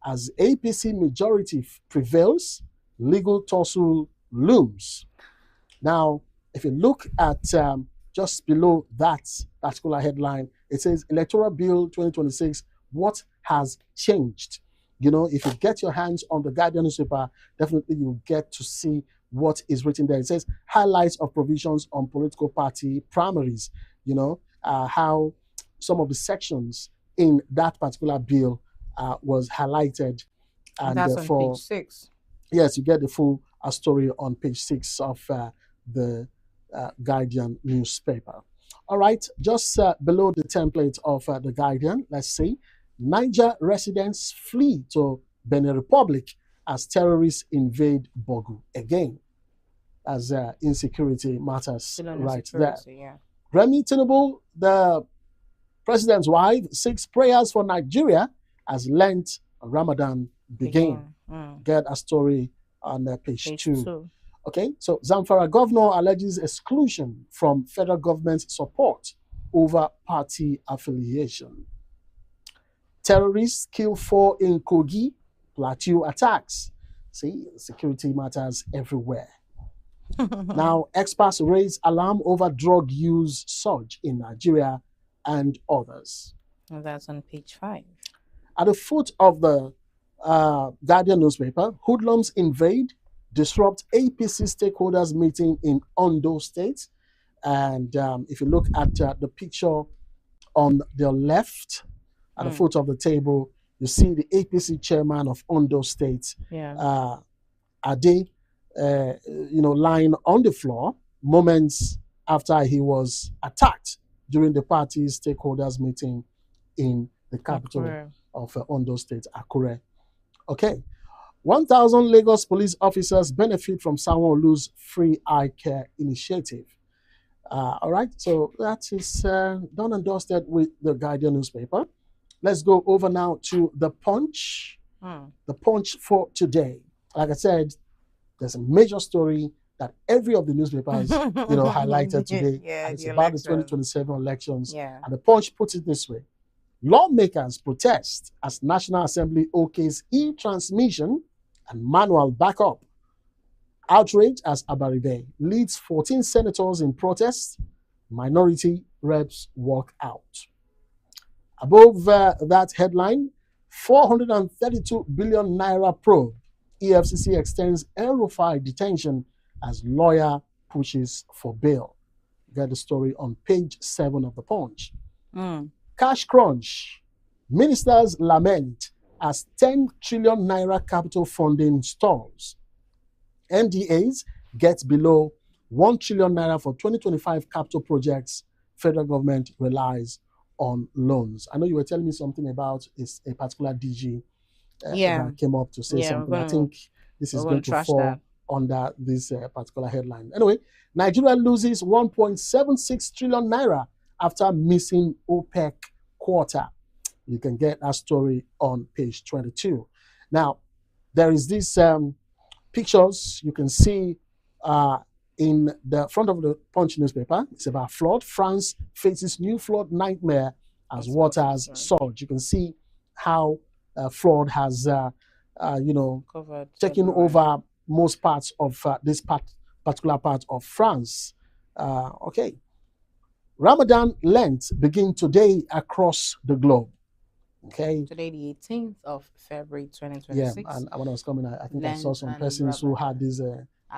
as APC majority prevails, legal tussle looms. Now, if you look at just below that particular headline, it says Electoral Bill 2026, what has changed? If you get your hands on the Guardian newspaper, definitely you'll get to see what is written there. It says highlights of provisions on political party primaries. You know, how some of the sections in that particular bill was highlighted. And that's on page 6. Yes, you get the full story on page 6 of the Guardian newspaper. All right, just below the template of the Guardian, let's see. Niger residents flee to Benin Republic as terrorists invade Bogu again, as insecurity matters right there. Yeah. Remi Tinubu, the president's wife, seeks prayers for Nigeria as Lent and Ramadan begin. Get a story on page 2. Okay, so Zamfara governor alleges exclusion from federal government support over party affiliation. Terrorists kill 4 in Kogi, Plateau attacks. See, security matters everywhere. Now, experts raise alarm over drug use surge in Nigeria and others. And that's on page 5. At the foot of the Guardian newspaper, hoodlums invade, disrupt APC stakeholders meeting in Ondo State. And if you look at the picture on the left, at the foot of the table, you see the APC chairman of Ondo State, Ade, lying on the floor moments after he was attacked during the party's stakeholders meeting in the capital of Ondo State, Akure. Okay. 1,000 Lagos police officers benefit from Sanwo-Olu's free eye care initiative. All right, so that is done and dusted with the Guardian newspaper. Let's go over now to the Punch. The Punch for today. Like I said, there's a major story that every of the newspapers, highlighted today. And it's about the 2027 elections. And the Punch puts it this way. Lawmakers protest as National Assembly okays e-transmission and manual backup. Outrage as Abaribe leads 14 senators in protest. Minority reps walk out. Above that headline, 432 billion naira probe. EFCC extends El-Rufai detention as lawyer pushes for bail. Get the story on page 7 of the Punch. Cash crunch. Ministers lament as 10 trillion naira capital funding stalls. MDAs get below 1 trillion naira for 2025 capital projects. Federal government relies on loans. I know you were telling me something about a particular DG that came up to say something. I think this is going to fall under this particular headline. Anyway, Nigeria loses 1.76 trillion naira after missing OPEC quota. You can get that story on page 22. Now, there is this pictures you can see in the front of the Punch newspaper. It's about flood. France faces new flood nightmare as waters surge. You can see how flood has, taken over most parts of this particular part of France. Okay. Ramadan Lent begin today across the globe. Okay. Today, the 18th of February, 2026. Yeah, and when I was coming, I think I saw some persons who had this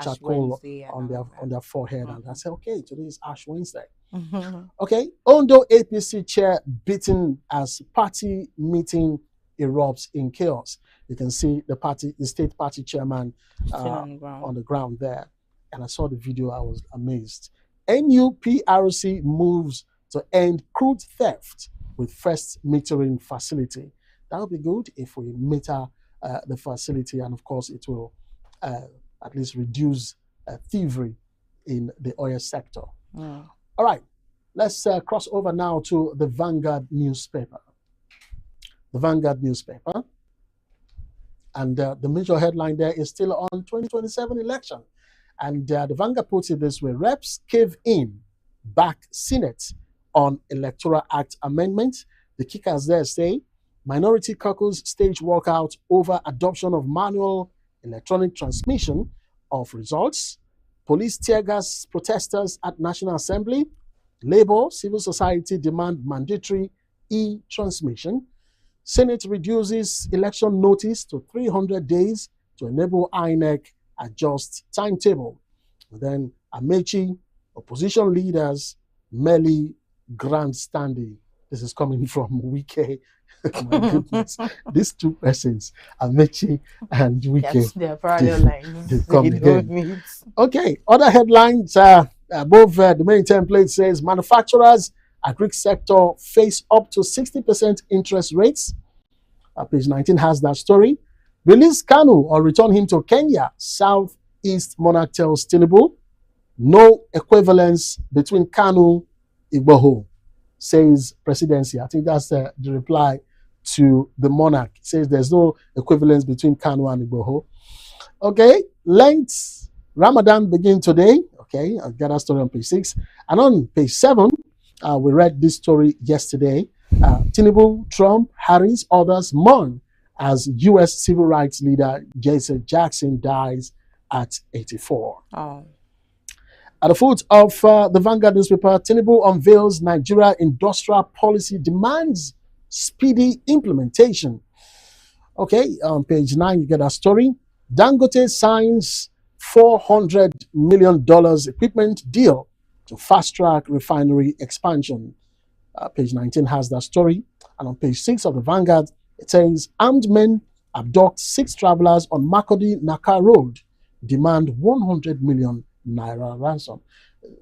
charcoal on their forehead, and I said, okay, today is Ash Wednesday. Okay, Ondo APC chair beaten as party meeting erupts in chaos. You can see the state party chairman on the ground there, and I saw the video. I was amazed. NUPRC moves to end crude theft with first metering facility. That would be good if we meter the facility, and of course it will at least reduce thievery in the oil sector. All right, let's cross over now to the Vanguard newspaper. The Vanguard newspaper. And the major headline there is still on 2027 election. And the Vanguard puts it this way: reps cave in, back Senate on Electoral Act amendment. The kickers there say minority caucus stage walkout over adoption of manual electronic transmission of results. Police tear gas protesters at National Assembly. Labour, civil society demand mandatory e-transmission. Senate reduces election notice to 300 days to enable INEC adjust timetable. And then Amechi, opposition leaders merely grandstanding. This is coming from Wike. My goodness, these two persons, Amechi and Wike, Yes, they're parallel lines. they come They don't again. meet. Okay, other headlines above the main template says manufacturers, agri sector face up to 60% interest rates. Page 19 has that story. Release Kanu or return him to Kenya. Southeast Monarch tells Tinubu. No equivalence between Kanu Igboho, says presidency. I think that's the reply to the monarch. It says there's no equivalence between Kanu and Igboho. Okay, Lent, Ramadan begin today. Okay, I'll get that story on page 6. And on page 7, we read this story yesterday. Tinubu, Trump, Harris, others mourn as U.S. civil rights leader Jesse Jackson dies at 84. Oh. At the foot of the Vanguard newspaper, Tinubu unveils Nigeria industrial policy demands speedy implementation. Okay, on page 9, you get a story. Dangote signs $400 million equipment deal to fast-track refinery expansion. Page 19 has that story. And on page 6 of the Vanguard, it says, armed men abduct 6 travelers on Makodi-Naka Road, demand 100 million naira ransom.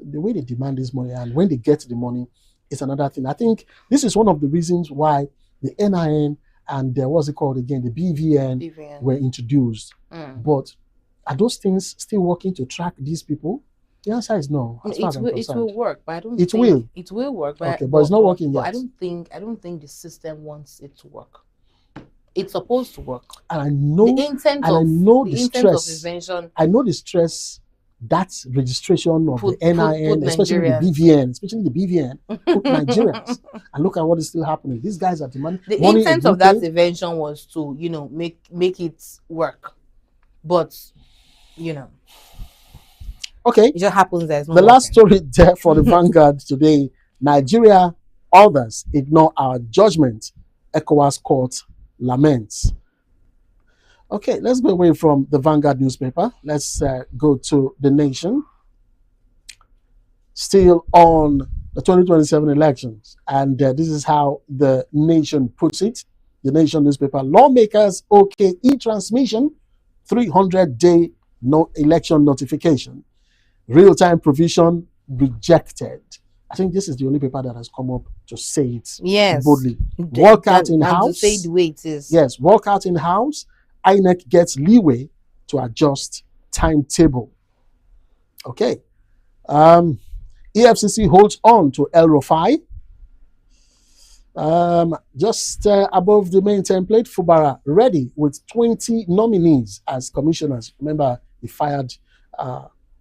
The way they demand this money and when they get the money is another thing. I think this is one of the reasons why the NIN and what's it called again, the BVN. Were introduced. But are those things still working to track these people? The answer is no. It will work, but I don't it think will. It will work, but, okay, but it's not working but yet. I don't think the system wants it to work. It's supposed to work. And I know the intent and of I know the the intent of stress. invention. I know the stress that registration of the NIN, especially the BVN, put Nigerians. And look at what is still happening. These guys are demanding. The intent of that invention was to, make it work. But, okay. It just happens there's no the last story there for the Vanguard today. Nigeria, others ignore our judgment. ECOWAS court laments. Okay, let's go away from the Vanguard newspaper. Let's go to The Nation. Still on the 2027 elections. And this is how The Nation puts it. The Nation newspaper. Lawmakers okay e-transmission, 300-day no election notification. Real-time provision rejected. I think this is the only paper that has come up to say it boldly. Walkout in house. To say the way it is. Yes, walkout in house. INEC gets leeway to adjust timetable. Okay. EFCC holds on to El Rufai. Just above the main template, Fubara ready with 20 nominees as commissioners. Remember, he fired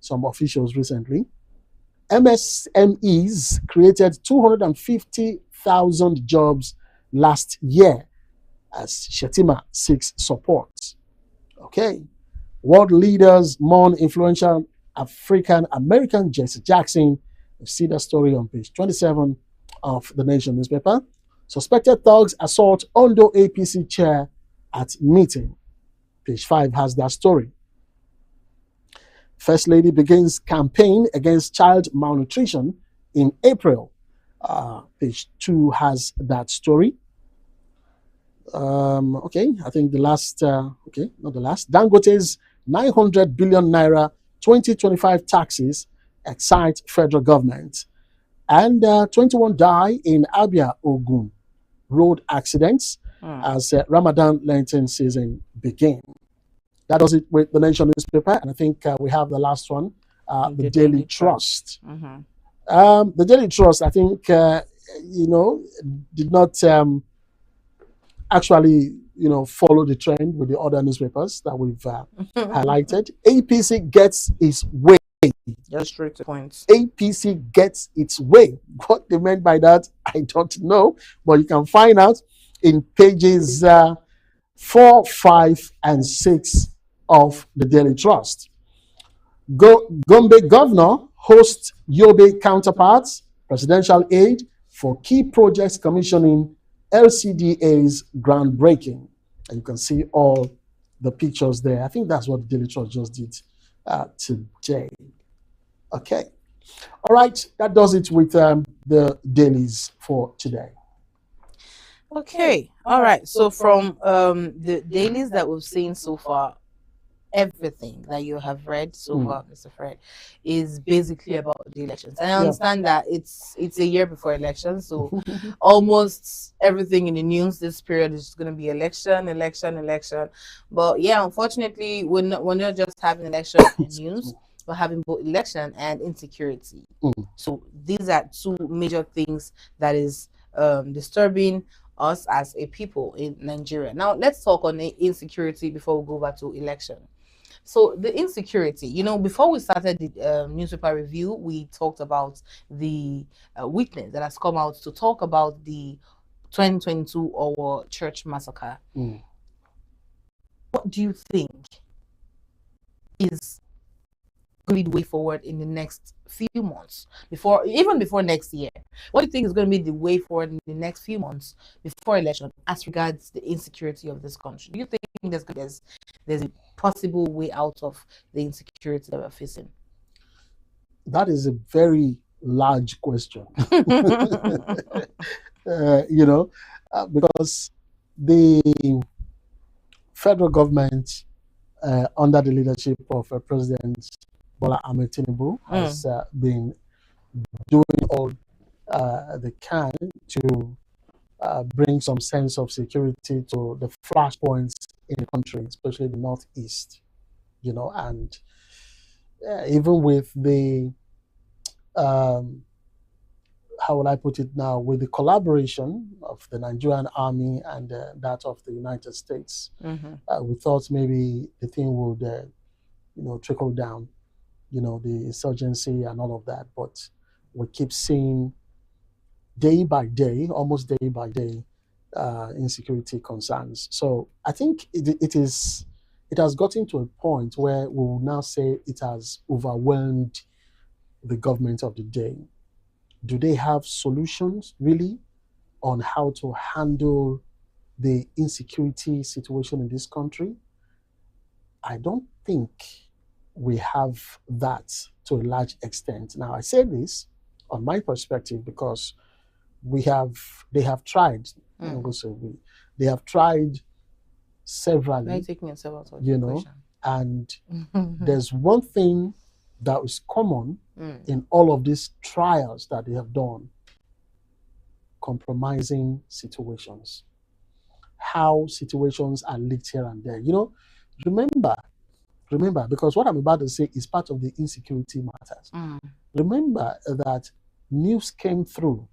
some officials recently. MSMEs created 250,000 jobs last year as Shetima seeks support. Okay. World leaders mourn influential African-American Jesse Jackson. You see that story on page 27 of The Nation newspaper. Suspected thugs assault Ondo APC chair at meeting. Page 5 has that story. First Lady begins campaign against child malnutrition in April. Page 2 has that story. Okay, I think the last, okay, not the last. Dangote's 900 billion naira 2025 taxes excite federal government. And 21 die in Abia, Ogun road accidents as Ramadan Lenten season begin. That does it with The Nation newspaper. And I think we have the last one, the Daily Trust. The Daily Trust, I think, did not actually, follow the trend with the other newspapers that we've highlighted. APC gets its way. Just straight to points. APC gets its way. What they meant by that, I don't know. But you can find out in pages 4, 5, and 6 of the Daily Trust. Gombe governor hosts Yobe counterparts, presidential aid for key projects commissioning LCDA's groundbreaking. And you can see all the pictures there. I think that's what the Daily Trust just did today. Okay. All right. That does it with the dailies for today. Okay. All right. So from the dailies that we've seen so far, everything that you have read so far, Mr. Fred, is basically about the elections. And I understand that it's a year before elections, so almost everything in the news this period is just going to be election. But yeah, unfortunately, we're not just having election news. We're having both election and insecurity. So these are two major things that is disturbing us as a people in Nigeria. Now let's talk on the insecurity before we go back to election. So the insecurity, before we started the newspaper review, we talked about the witness that has come out to talk about the 2022 Owo church massacre. What do you think is going to be the way forward in the next few months, even before next year? What do you think is going to be the way forward in the next few months before election as regards the insecurity of this country? Do you think there's a possible way out of the insecurity that we're facing? That is a very large question. Because the federal government, under the leadership of President Bola Ahmed Tinubu, has been doing all they can to bring some sense of security to the flashpoints in the country, especially the Northeast, and even with the, how will I put it now, with the collaboration of the Nigerian army and that of the United States, we thought maybe the thing would, trickle down, the insurgency and all of that. But we keep seeing day by day, almost day by day, insecurity concerns. So I think it has gotten to a point where we will now say it has overwhelmed the government of the day. Do they have solutions really on how to handle the insecurity situation in this country? I don't think we have that to a large extent. Now, I say this on my perspective because they have tried. They have tried severally. Taking yourself out of the equation. And there's one thing that is common in all of these trials that they have done: compromising situations. How situations are leaked here and there. Remember, because what I'm about to say is part of the insecurity matters. Remember that news came through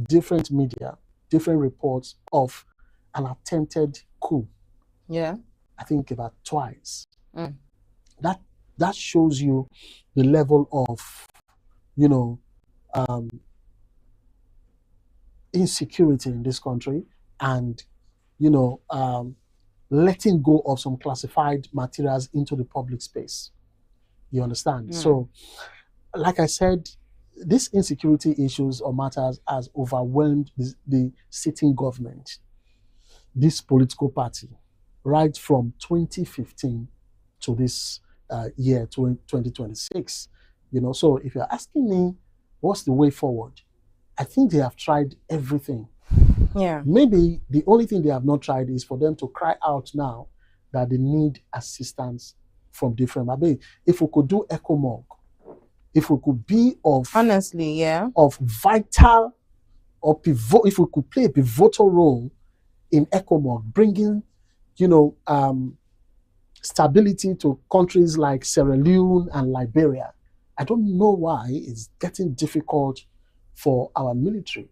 different media, different reports of an attempted coup. Yeah. I think about twice. That shows you the level of, insecurity in this country, and, letting go of some classified materials into the public space. You understand? So, like I said, these insecurity issues or matters has overwhelmed the sitting government, this political party, right from 2015 to this year 2026. So if you're asking me what's the way forward, I think they have tried everything. Yeah. Maybe the only thing they have not tried is for them to cry out now that they need assistance from different. I mean, if we could do ECOMOG, if we could be of vital or pivot, if we could play a pivotal role in ECOMOG, bringing, stability to countries like Sierra Leone and Liberia, I don't know why it's getting difficult for our military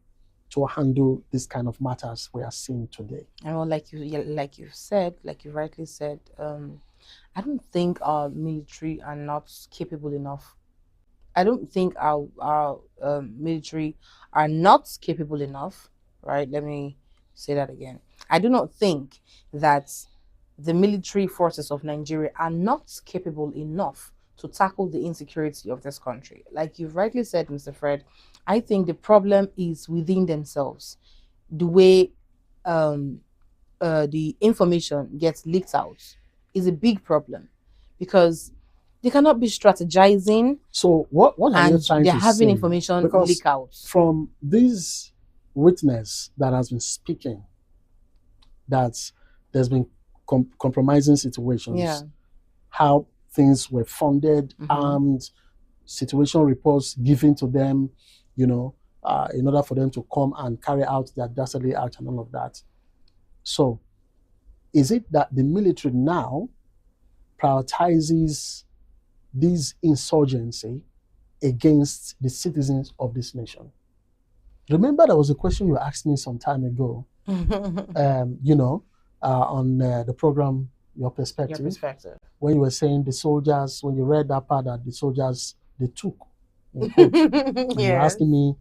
to handle this kind of matters we are seeing today. And well, like you rightly said, I don't think our military are not capable enough. I don't think our military are not capable enough, right? Let me say that again. I do not think that the military forces of Nigeria are not capable enough to tackle the insecurity of this country. Like you've rightly said, Mr. Fred, I think the problem is within themselves. The way the information gets leaked out is a big problem, because they cannot be strategizing. So what are you and trying they're to having say? information Because leak out. from this witness that has been speaking, that there's been compromising situations, Yeah. how things were funded, Mhm. armed, situation reports given to them, in order for them to come and carry out their dastardly act and all of that. So, is it that the military now prioritizes this insurgency against the citizens of this nation? Remember, there was a question you asked me some time ago, on the program, Your Perspective, when you were saying the soldiers, when you read that part that the soldiers, they took. And you're asking me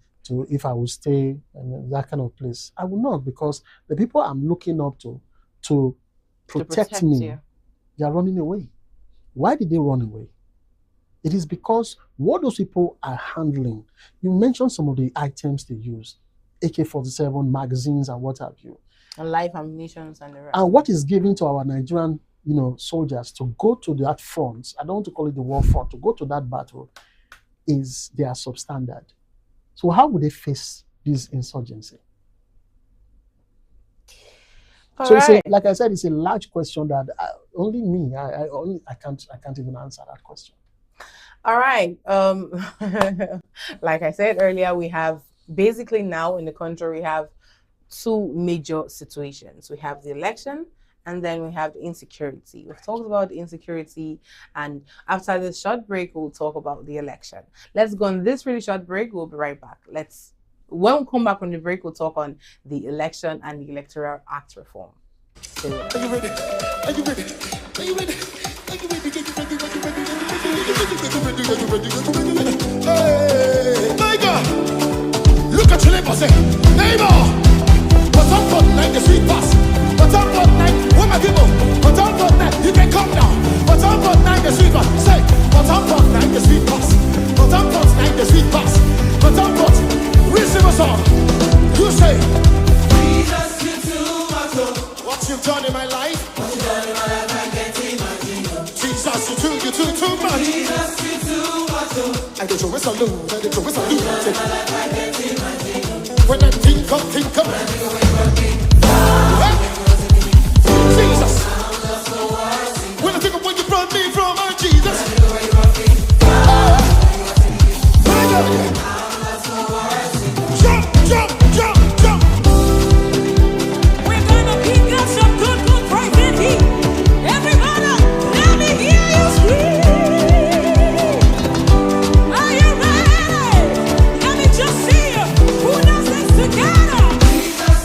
if I would stay in that kind of place. I will not, because the people I'm looking up to protect me, you. they are running away. Why did they run away? It is because what those people are handling, you mentioned some of the items they use, AK-47 magazines and what have you. And live ammunition and the rest. And what is given to our Nigerian, soldiers to go to that front, I don't want to call it the war front, to go to that battle, is they are substandard. So how would they face this insurgency? So it's like I said, it's a large question that only me, I can't even answer that question. All right. Like I said earlier, we have basically now in the country, we have two major situations. We have the election, and then we have the insecurity. We've talked about the insecurity, and after this short break, we'll talk about the election. Let's go on this really short break. We'll be right back. When we come back from the break, we'll talk on the election and the Electoral Act reform. Are you ready? Are you ready? Are you ready? Are you ready? Hey, my God! Look at your neighbor, say, neighbor! What's up for tonight? The sweet pass. What's up for tonight? Where my people? What's up for tonight? You can come down. What's up for tonight? The sweet pass. Say, what's up for tonight? The sweet pass. What's up for tonight? The sweet pass. What's up for? Receive a song. You say, Jesus, you too much. What you've done in my life? What you've done in my life, I can't imagine. Jesus, you too much. Jesus, you too much. I don't know what's a lose, I don't know what's a lose. What you've done in my life, I can't imagine. When I think of Jesus. When I think of where you brought me from, oh Jesus. Jump. We're gonna give God some good praise in here. Everybody, let me hear you scream. Are you ready? Let me just see you. Who does this together? Jesus,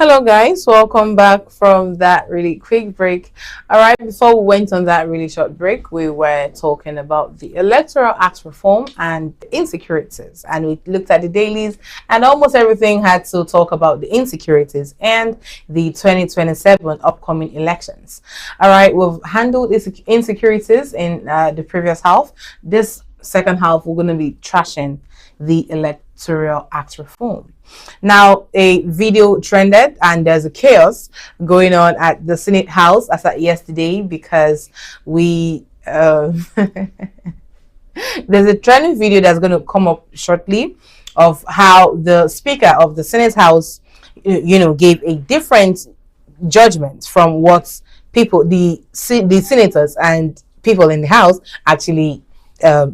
Hello guys, welcome back from that really quick break. All right, before we went on that really short break, we were talking about the Electoral Act reform and insecurities, and we looked at the dailies, and almost everything had to talk about the insecurities and the 2027 upcoming elections. All right, we've handled insecurities in the previous half. This second half, we're going to be trashing the Electoral Act reform. Now, a video trended and there's a chaos going on at the Senate House as at yesterday because we there's a trending video that's going to come up shortly of how the Speaker of the Senate House, gave a different judgment from what people, the senators and people in the House actually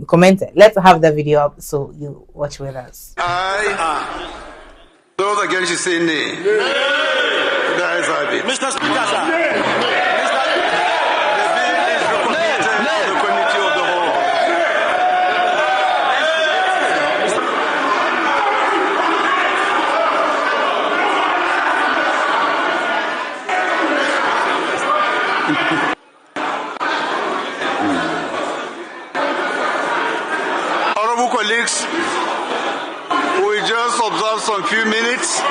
commented. Let's have the video up so you watch with us. Those against you say nay. The ayes have it. Mr. Speaker, sir. The bill is recommended to the committee of the whole. Honorable colleagues, we just observe some few minutes.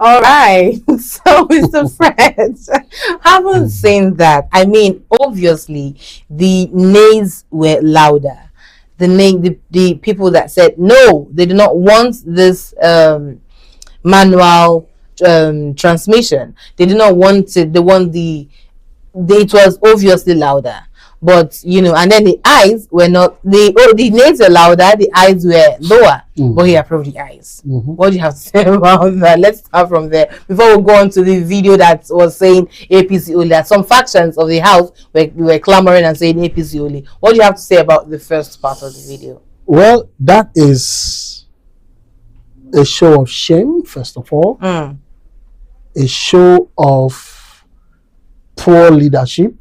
All right, so Mr. Fred, haven't seen that. I mean, obviously, the nays were louder. The people that said no, they do not want this manual transmission. They do not want it. They want it was obviously louder. But and then the eyes were not the nays were louder, the eyes were lower, but he approved the eyes. What do you have to say about that? Let's start from there before we go on to the video that was saying APC only. That some factions of the House were clamoring and saying APC only. What do you have to say about the first part of the video? Well, that is a show of shame, first of all. A show of poor leadership.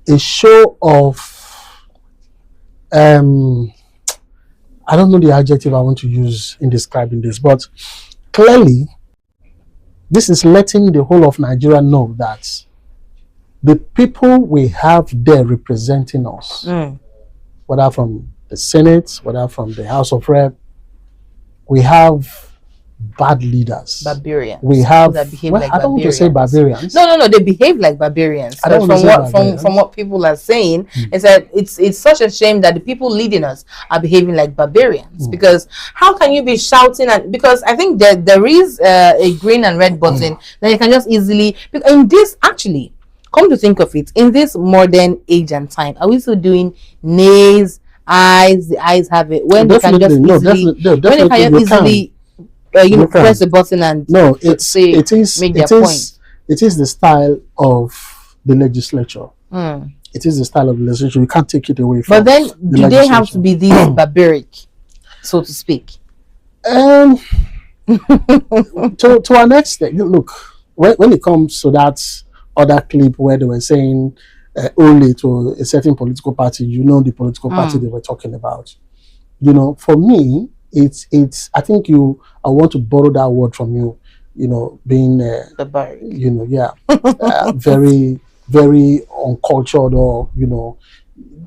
A show of I don't know the adjective I want to use in describing this, but clearly this is letting the whole of Nigeria know that the people we have there representing us, whether from the Senate, whether from the House of Rep, we have bad leaders. Barbarians. We have that behave well, like I don't want to say barbarians. No, they behave like barbarians. I don't But want to say barbarians. from what people are saying, is that it's such a shame that the people leading us are behaving like barbarians. Because how can you be shouting at? Because I think that there is a green and red button that you can just easily. In this actually, come to think of it, in this modern age and time, are we still doing nays, eyes? The eyes have it when they can just easily. Press the button and it is make their point. It is the style of the legislature. It is the style of the legislature. You can't take it away from. But then, do they have to be this barbaric, so to speak? To an extent, look, when it comes to that other clip where they were saying only to a certain political party, the political party they were talking about. For me. It's I think I want to borrow that word from you, being barbaric. Very, very uncultured, or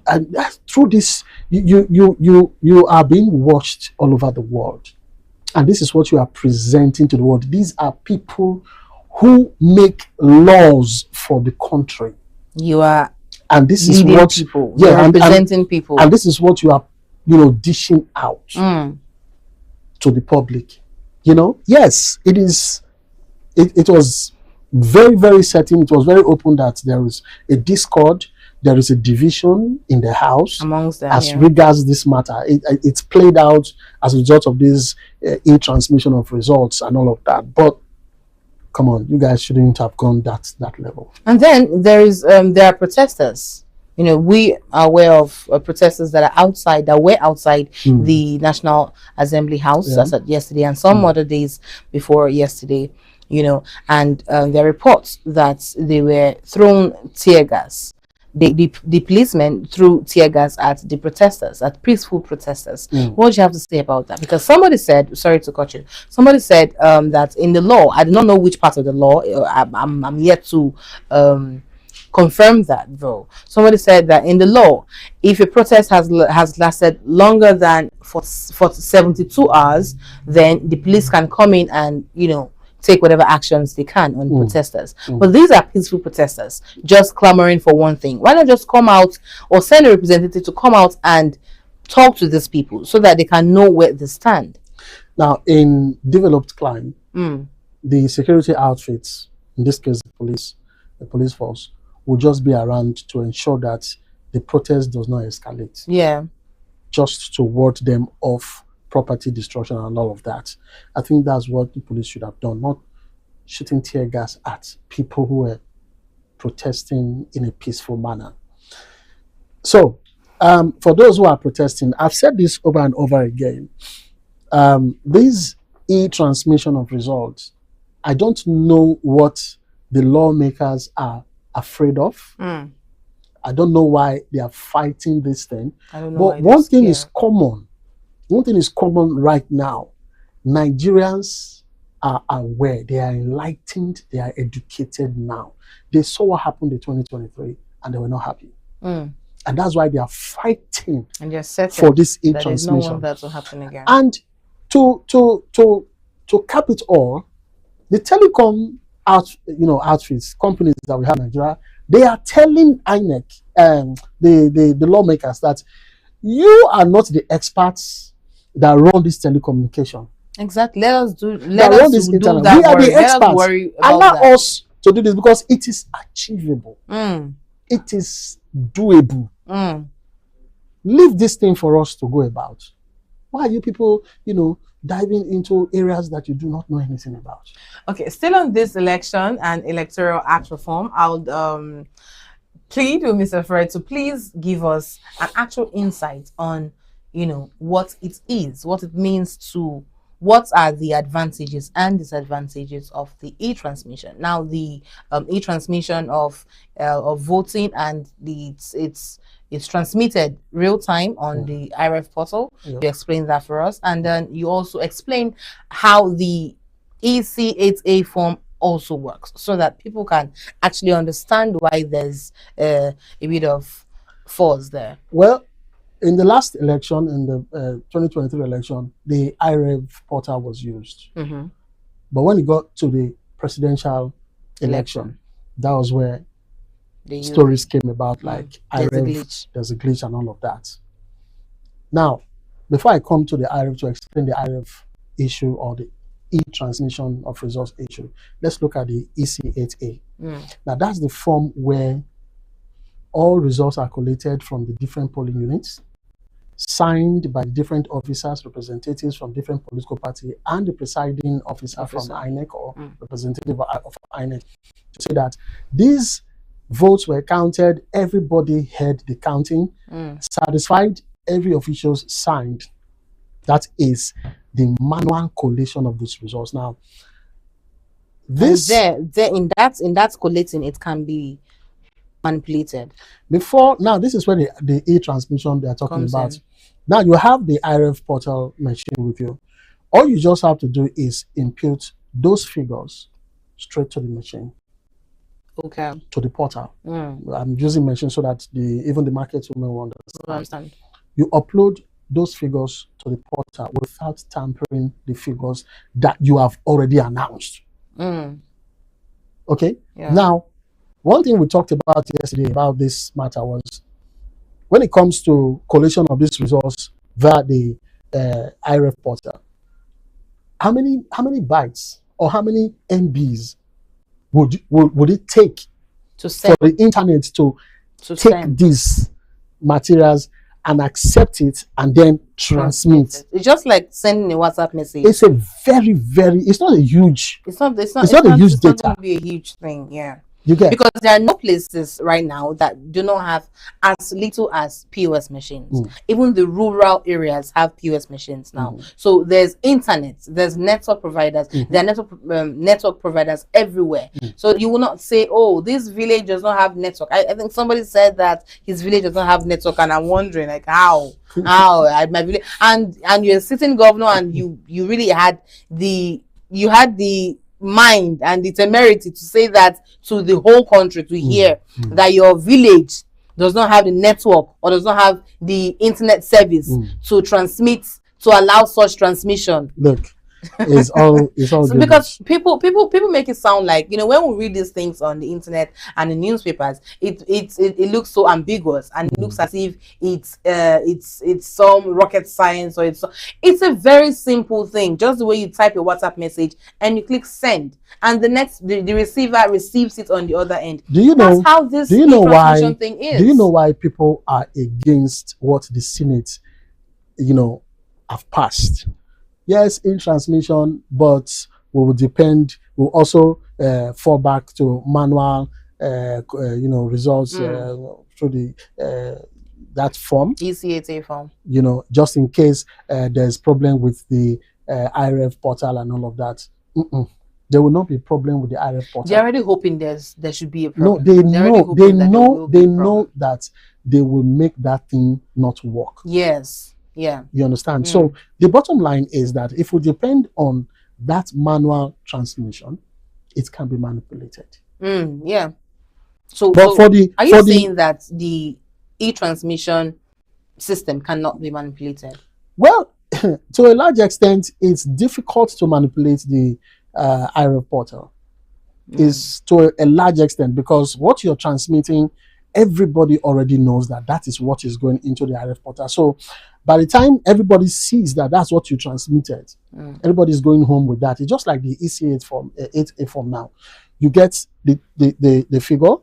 and through this you are being watched all over the world, and this is what you are presenting to the world. These are people who make laws for the country. You are, and this is what people. You're representing people, and this is what you are dishing out to the public. Yes, it is. It was very, very certain, it was very open that there is a discord, there is a division in the house amongst them, as yeah. regards this matter. It's played out as a result of this e-transmission of results and all of that. But come on, you guys shouldn't have gone that level. And then there are protesters. You know, we are aware of protesters that are outside, that were outside the National Assembly House as at yesterday and some other days before yesterday, you know, and there are reports that they were thrown tear gas. The policemen threw tear gas at the protesters, at peaceful protesters. What do you have to say about that? Because somebody said, sorry to cut you, somebody said that in the law, I do not know which part of the law, I'm yet to confirm that though. Somebody said that in the law, if a protest has lasted longer than for 72 hours, then the police can come in and, you know, take whatever actions they can on protesters. But these are peaceful protesters just clamoring for one thing. Why not just come out or send a representative to come out and talk to these people so that they can know where they stand? Now, in developed crime, the security outfits, in this case the police force, will just be around to ensure that the protest does not escalate. Yeah. Just to ward them off property destruction and all of that. I think that's what the police should have done, not shooting tear gas at people who were protesting in a peaceful manner. So, for those who are protesting, I've said this over and over again. This e-transmission of results, I don't know what the lawmakers are afraid of. I don't know why they are fighting this thing. I don't know. But one thing is common. One thing is common right now. Nigerians are aware. They are enlightened. They are educated now. They saw what happened in 2023 and they were not happy. And that's why they are fighting and they're certain for this that there's no e-transmission. one that will happen again. And to cap it all, the telecom outfits, companies that we have in Nigeria, they are telling INEC, the lawmakers, that you are not the experts that run this telecommunication. Exactly. Let us do We are the experts. Allow us to do this because it is achievable. It is doable. Leave this thing for us to go about. Why are you people, diving into areas that you do not know anything about? Okay, still on this election and electoral act reform, I'll plead with Mr. Fred to please give us an actual insight on what it is, what it means to, what are the advantages and disadvantages of the e-transmission. Now, the e-transmission of voting, and it's transmitted real time on the IREF portal. You explain that for us, and then you also explain how the EC8A form also works, so that people can actually understand why there's a bit of force there. Well, in the last election, in the 2023 election, the IREV portal was used. But when it got to the presidential election, that was where stories came about, like IREV, there's a glitch and all of that. Now, before I come to the IREV to explain the IREV issue or the e-transmission of results issue, let's look at the EC8A. Now, that's the form where all results are collated from the different polling units, signed by different officers, representatives from different political parties, and the presiding officer from INEC or representative of INEC, to say that these votes were counted, everybody heard the counting, satisfied, every official signed. That is the manual collation of these results. Now, this in that collating, it can be manipulated. Now, this is where the e-transmission they are talking about. Now, you have the IREF portal machine with you. All you just have to do is input those figures straight to the machine. Okay. To the portal. I'm using machine so that even the market women will understand. You upload those figures to the portal without tampering the figures that you have already announced. Okay? Yeah. Now, one thing we talked about yesterday about this matter was when it comes to collation of these results via the IREF portal, how many bytes or how many MBs would it take To for send, the internet to to take send. these materials and accept it and then transmit? It's just like sending a WhatsApp message. It's a very, it's not a huge, It's not it's not a huge it's not data. going to be a huge thing, yeah. You get? Because there are no places right now that do not have as little as POS machines. Even the rural areas have POS machines now. So there's internet, there's network providers, there are network providers everywhere. So you will not say, oh, this village does not have network. I think somebody said that his village does not have network, and I'm wondering like how at my village, and you're a sitting governor, and you really had the mind and the temerity to say that to the whole country to hear that your village does not have the network or does not have the internet service to transmit, to allow such transmission. Look, it's all So good. because people make it sound like, you know, when we read these things on the internet and the newspapers, it looks so ambiguous, and it looks as if it's some rocket science, or it's a very simple thing. Just the way you type a WhatsApp message and you click send, and the receiver receives it on the other end. Do you know? That's how this do you know why? e-transmission thing is. Do you know why people are against what the Senate, have passed? Yes, in transmission, but we will depend. We'll also fall back to manual, results through the that form. ECATA form. Just in case there's problem with the IRF portal and all of that. There will not be problem with the IRF portal. They're already hoping there should be a No, problem. they They're already hoping that there will be a problem. know that they will make that thing not work. Yes. Yeah. You understand? So the bottom line is that if we depend on that manual transmission, it can be manipulated. Yeah. So, But are you saying that the e-transmission system cannot be manipulated? Well, to a large extent, it's difficult to manipulate the IRF portal. Is to a large extent, because what you're transmitting, everybody already knows that is what is going into the IRF portal. So by the time everybody sees that that's what you transmitted, everybody's going home with that. It's just like the EC8 form, 8A form now. You get the figure.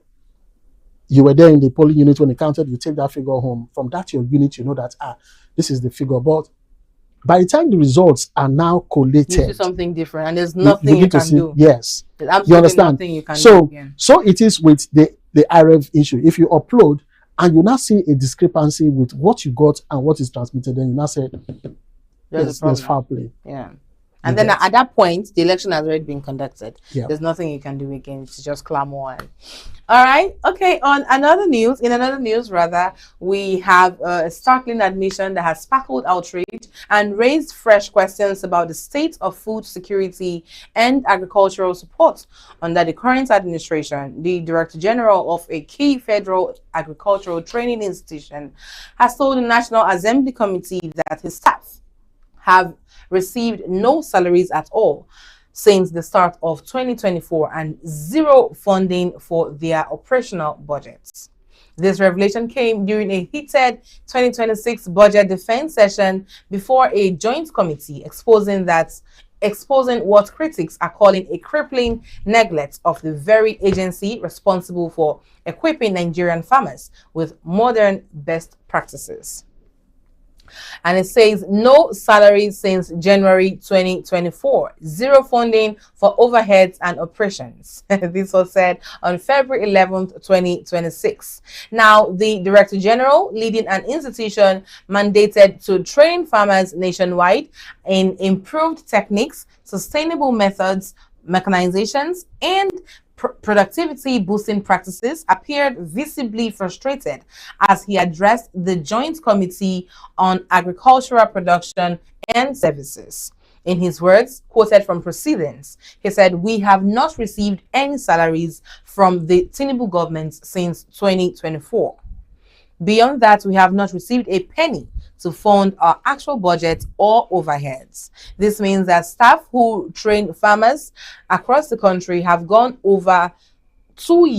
You were there in the polling unit when they counted, you take that figure home. From that, your unit, you know that, this is the figure. But by the time the results are now collated, You see something different, and there's nothing you can do. Yes. There's absolutely You understand? nothing you can So, do. Yeah. so it is with the IRF issue. If you upload and you now see a discrepancy with what you got and what is transmitted, then you now say there's foul play. Yeah. And then at that point, the election has already been conducted. Yeah. There's nothing you can do again. It's just clamor. All right. Okay. In another news, we have a startling admission that has sparkled outrage and raised fresh questions about the state of food security and agricultural support under the current administration. The Director General of a key federal agricultural training institution has told the National Assembly Committee that his staff have received no salaries at all since the start of 2024 and zero funding for their operational budgets. This revelation came during a heated 2026 budget defense session before a joint committee exposing what critics are calling a crippling neglect of the very agency responsible for equipping Nigerian farmers with modern best practices. And it says no salaries since January 2024, zero funding for overheads and operations. This was said on February 11th, 2026. Now, the Director General leading an institution mandated to train farmers nationwide in improved techniques, sustainable methods, mechanizations, and productivity boosting practices appeared visibly frustrated as he addressed the Joint Committee on Agricultural Production and Services. In his words, quoted from proceedings, he said, "We have not received any salaries from the Tinubu government since 2024. Beyond that, we have not received a penny to fund our actual budget or overheads." This means that staff who train farmers across the country have gone over 2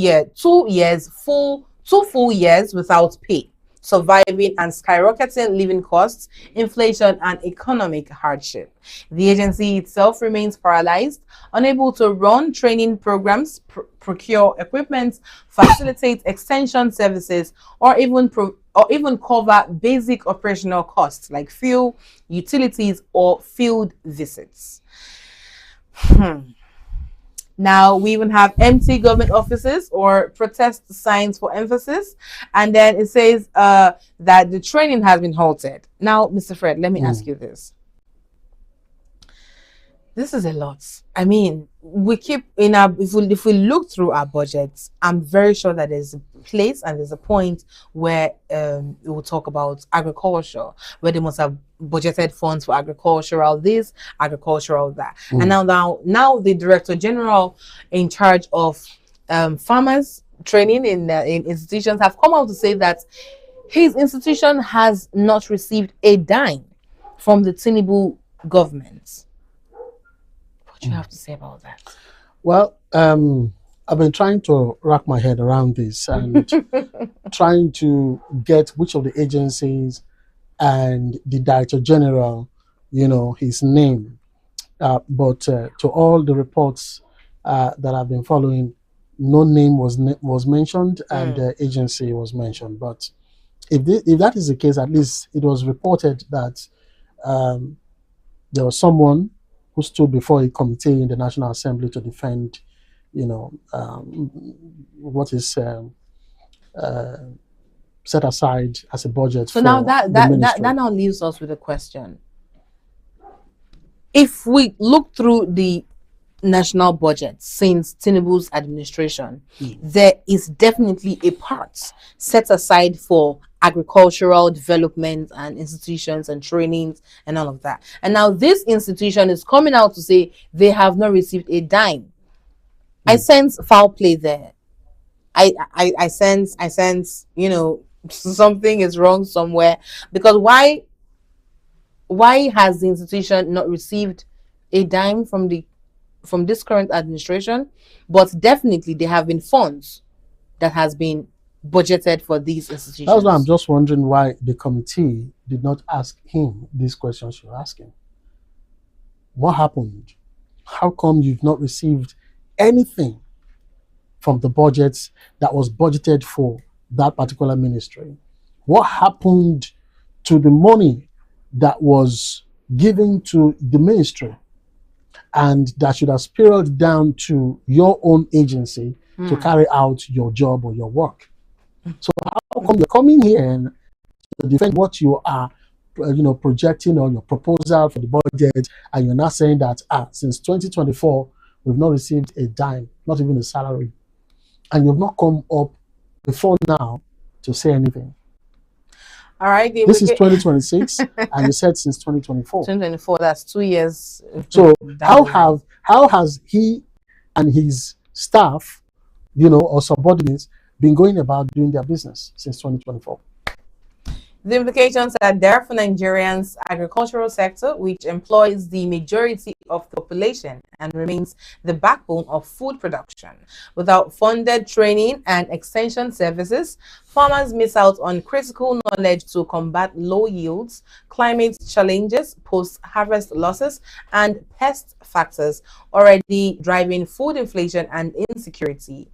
full years without pay. surviving and skyrocketing living costs, inflation, and economic hardship. The agency itself remains paralyzed, unable to run training programs, procure equipment, facilitate extension services, or even cover basic operational costs like fuel, utilities, or field visits. Now, we even have empty government offices or protest signs for emphasis. And then it says that the training has been halted. Now, Mr. Fred, let me ask you this. This is a lot. I mean, we keep in our, if we look through our budgets, I'm very sure that there's a place and there's a point where we will talk about agriculture, where they must have budgeted funds for agricultural this, agricultural that. And now the Director General in charge of farmers training in institutions have come out to say that his institution has not received a dime from the Tinubu government. What do you have to say about that? Well, I've been trying to wrap my head around this and trying to get which of the agencies and the Director General, his name. But to all the reports that I've been following, no name was mentioned and the agency was mentioned. But if that is the case, at least it was reported that there was someone who stood before a committee in the National Assembly to defend, what is set aside as a budget. So for now that ministry. now leaves us with a question. If we look through the national budget since Tinubu's administration, there is definitely a part set aside for agricultural development and institutions and trainings and all of that. And now this institution is coming out to say they have not received a dime. I sense foul play there. I sense something is wrong somewhere, because why has the institution not received a dime from this current administration? But definitely there have been funds that has been budgeted for these institutions. That's why I'm just wondering why the committee did not ask him these questions you're asking. What happened? How come you've not received anything from the budgets that was budgeted for that particular ministry? What happened to the money that was given to the ministry and that should have spiraled down to your own agency to carry out your job or your work? So how come you're coming here to defend what you are projecting on your proposal for the budget, and you're not saying that since 2024 we've not received a dime, not even a salary, and you've not come up before now to say anything? All right. This is 2026, and you said since 2024. 2024, that's 2 years. So how has he and his staff, or subordinates, been going about doing their business since 2024? The implications are there for Nigerians' agricultural sector, which employs the majority of the population and remains the backbone of food production. Without funded training and extension services, farmers miss out on critical knowledge to combat low yields, climate challenges, post-harvest losses, and pest factors already driving food inflation and insecurity.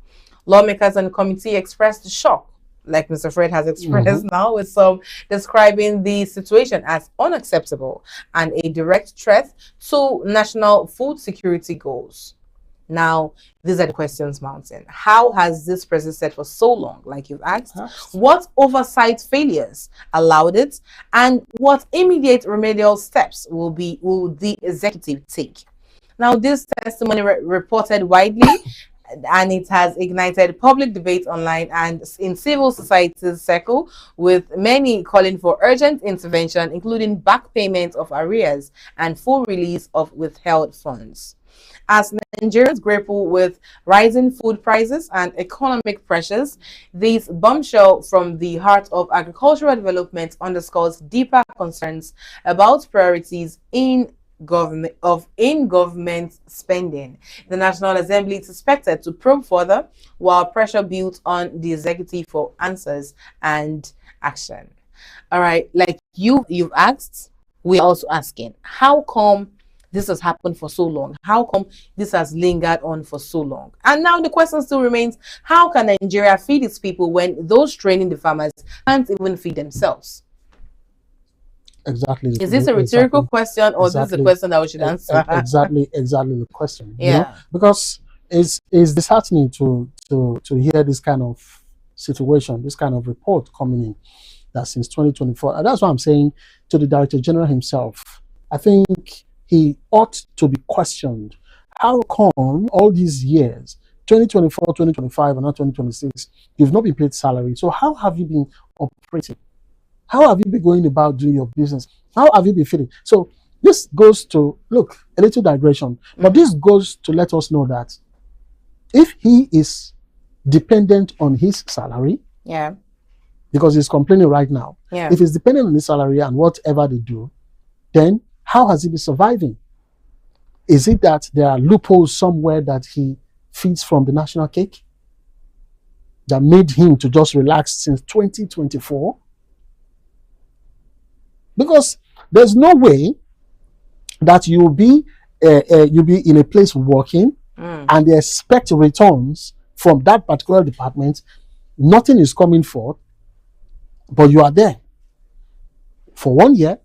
Lawmakers and committee expressed shock, like Mr. Fred has expressed now, with some describing the situation as unacceptable and a direct threat to national food security goals. Now, these are the questions mounting. How has this persisted for so long, like you've asked? What oversight failures allowed it? And what immediate remedial steps will the executive take? Now, this testimony reported widely, and it has ignited public debate online and in civil society's circle, with many calling for urgent intervention, including back payment of arrears and full release of withheld funds. As Nigerians grapple with rising food prices and economic pressures, this bombshell from the heart of agricultural development underscores deeper concerns about priorities in in-government spending. The National Assembly is expected to probe further while pressure builds on the executive for answers and action. All right, like you've asked, we're also asking, how come this has happened for so long? How come this has lingered on for so long? And now the question still remains, how can Nigeria feed its people when those training the farmers can't even feed themselves? Exactly. Is this a rhetorical question, or is this a question that we should answer? Exactly the question. Yeah. You know? Because it's disheartening to hear this kind of situation, this kind of report coming in, that since 2024, and that's why I'm saying to the Director General himself, I think he ought to be questioned. How come all these years, 2024, 2025, and now 2026, you've not been paid salary? So how have you been operating? How have you been going about doing your business? How have you been feeling? So this goes to, look, a little digression, but this goes to let us know that if he is dependent on his salary, Yeah. because he's complaining right now, Yeah. if he's dependent on his salary and whatever they do, then how has he been surviving? Is it that there are loopholes somewhere that he feeds from the national cake that made him to just relax since 2024? Because there's no way that you'll be in a place working and they expect returns from that particular department. Nothing is coming forth, but you are there for 1 year,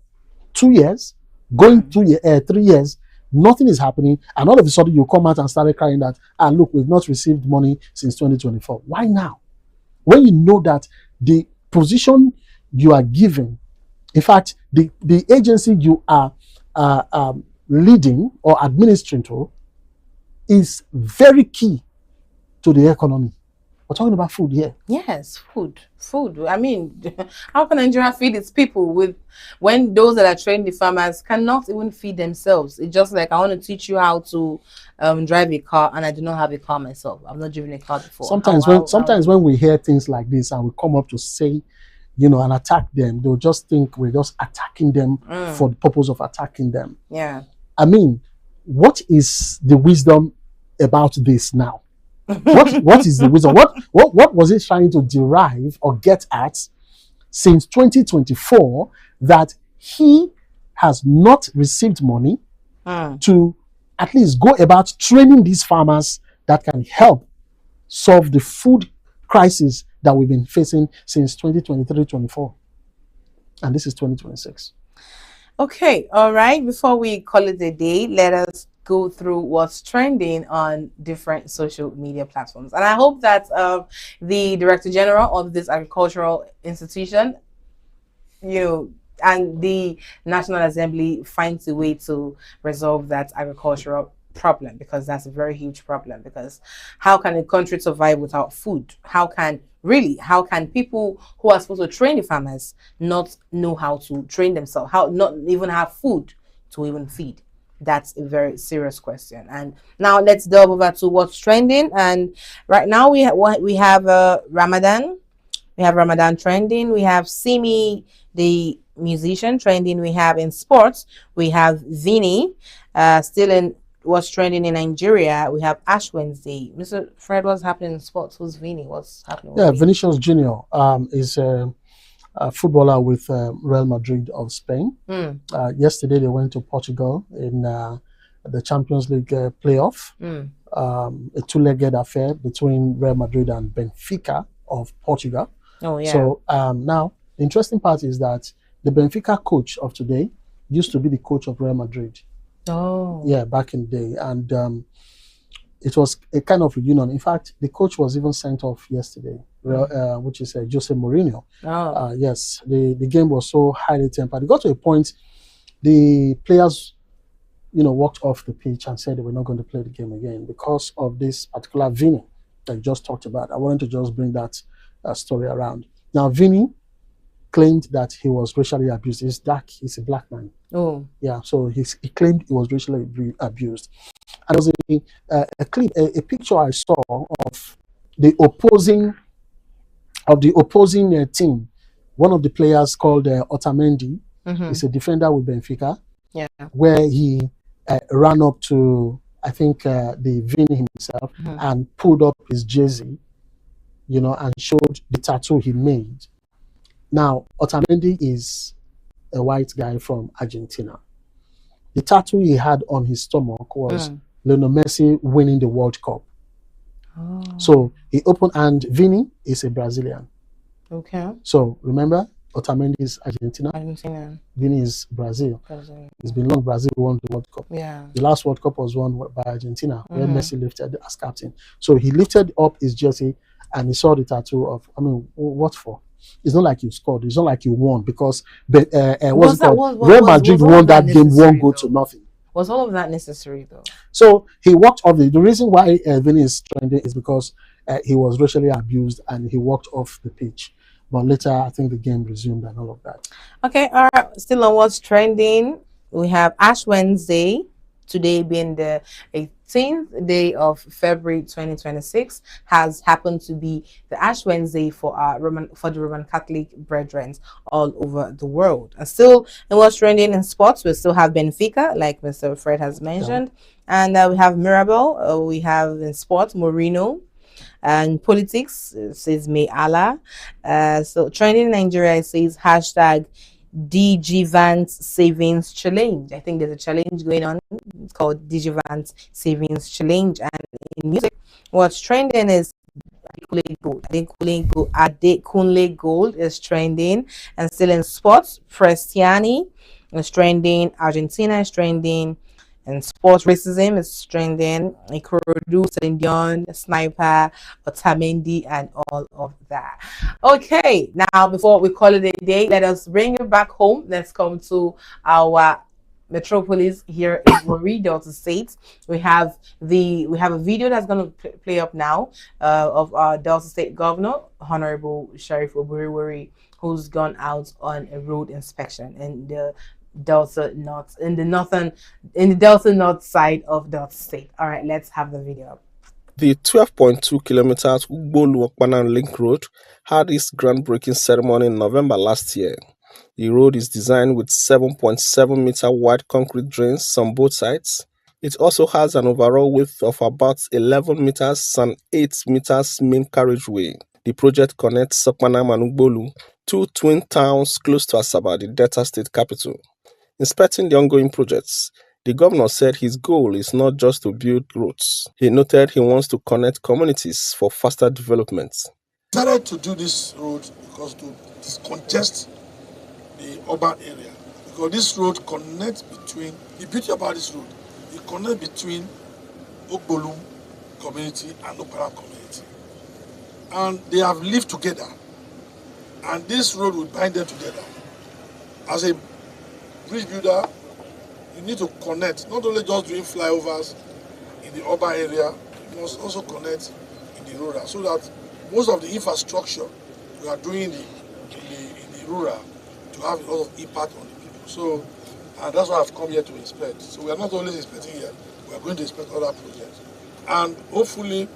2 years, going 3 years, nothing is happening, and all of a sudden you come out and start crying that, look, we've not received money since 2024. Why now? When you know that the position you are given, in fact, the agency you are leading or administering to is very key to the economy. We're talking about food here. Yes, food. I mean, how can Nigeria feed its people when those that are training the farmers cannot even feed themselves? It's just like, I want to teach you how to drive a car, and I do not have a car myself. I've not driven a car before. Sometimes when we hear things like this and we come up to say, and attack them, they'll just think we're just attacking them for the purpose of attacking them. Yeah. I mean, what is the wisdom about this now? What is the wisdom? What was it trying to derive or get at since 2024 that he has not received money to at least go about training these farmers that can help solve the food crisis that we've been facing since 2023-24, and this is 2026. Okay, all right. Before we call it a day, let us go through what's trending on different social media platforms. And I hope that the Director General of this agricultural institution, and the National Assembly finds a way to resolve that agricultural problem, because that's a very huge problem. Because how can a country survive without food? How can people who are supposed to train the farmers not know how to train themselves, how not even have food to even feed? That's a very serious question. And now let's delve over to what's trending. And right now we have Ramadan. We have Ramadan trending. We have Simi, the musician, trending. We have in sports, we have Vini, still in what's trending in Nigeria. We have Ash Wednesday. Mr. Fred, what's happening in sports? Who's Vini? What's happening? Yeah, Vinicius Junior is a footballer with Real Madrid of Spain. Yesterday they went to Portugal in the Champions League playoff, a two-legged affair between Real Madrid and Benfica of Portugal. Oh yeah. So now the interesting part is that the Benfica coach of today used to be the coach of Real Madrid. Oh. Yeah, back in the day, and it was a kind of reunion. In fact, the coach was even sent off yesterday, which is Jose Mourinho. Oh. Yes, the game was so highly tempered. It got to a point, the players, walked off the pitch and said they were not going to play the game again because of this particular Vini that you just talked about. I wanted to just bring that story around. Now, Vini claimed that he was racially abused. He's dark. He's a black man. Oh. Yeah, so he claimed he was racially abused. And there was a clip, a picture I saw of the opposing team. One of the players called Otamendi is a defender with Benfica. Yeah. where he ran up to, I think, the Vini himself and pulled up his jersey, and showed the tattoo he made. Now, Otamendi is a white guy from Argentina. The tattoo he had on his stomach was Lionel Messi winning the World Cup. Oh. So he opened, and Vini is a Brazilian. Okay. So remember, Otamendi is Argentina. Argentina. Vini is Brazil. Brazil. It's been long Brazil won the World Cup. Yeah. The last World Cup was won by Argentina, where Messi lifted as captain. So he lifted up his jersey and he saw the tattoo of, what for? It's not like you scored. It's not like you won because Real Madrid won that game 1-0. Was all of that necessary though? So he walked off. The reason why Vini is trending is because he was racially abused and he walked off the pitch. But later, I think the game resumed and all of that. Okay, all right. Still on what's trending, we have Ash Wednesday. Today being the 18th day of February 2026 has happened to be the Ash Wednesday for the Roman Catholic brethren all over the world. And still in what's trending in sports, we still have Benfica, like Mr. Fred has mentioned, and we have Mirabel. We have in sports Mourinho. And politics says May Allah. So trending in Nigeria says hashtag DGVANT Savings Challenge. I think there's a challenge going on. It's called DGVANT Savings Challenge. And in music, what's trending is Adekunle Gold is trending. And still in sports, Prestiani is trending. Argentina is trending. And sports racism is trending. Ikorodu, Celine Dion, Sniper, Otamendi, and all of that. Okay, now before we call it a day, let us bring it back home. Let's come to our metropolis here in Warri, Delta State. We have a video that's going to play up now of our Delta State Governor, Honorable Sheriff Oburiwari, who's gone out on a road inspection in the Delta North, in the Delta North side of Delta State. All right, let's have the video. The 12.2 kilometers Ugbolu-Okpana Link Road had its groundbreaking ceremony in November last year. The road is designed with 7.7 meter wide concrete drains on both sides. It also has an overall width of about 11 meters and 8 meters main carriageway. The project connects Okpana and Ugbolu, two twin towns close to Asaba, the Delta State capital. Inspecting the ongoing projects, the governor said his goal is not just to build roads. He noted he wants to connect communities for faster development. We decided to do this road because to decongest the urban area. Because this road connects between, the beauty about this road, it connects between Ugbolu community and Okpana community. And they have lived together. And this road will bind them together. As a bridge builder, you need to connect, not only just doing flyovers in the urban area, you must also connect in the rural, so that most of the infrastructure we are doing in the rural to have a lot of impact on the people. So, and that's why I've come here to inspect. So we are not only inspecting here, we are going to inspect other projects. And hopefully,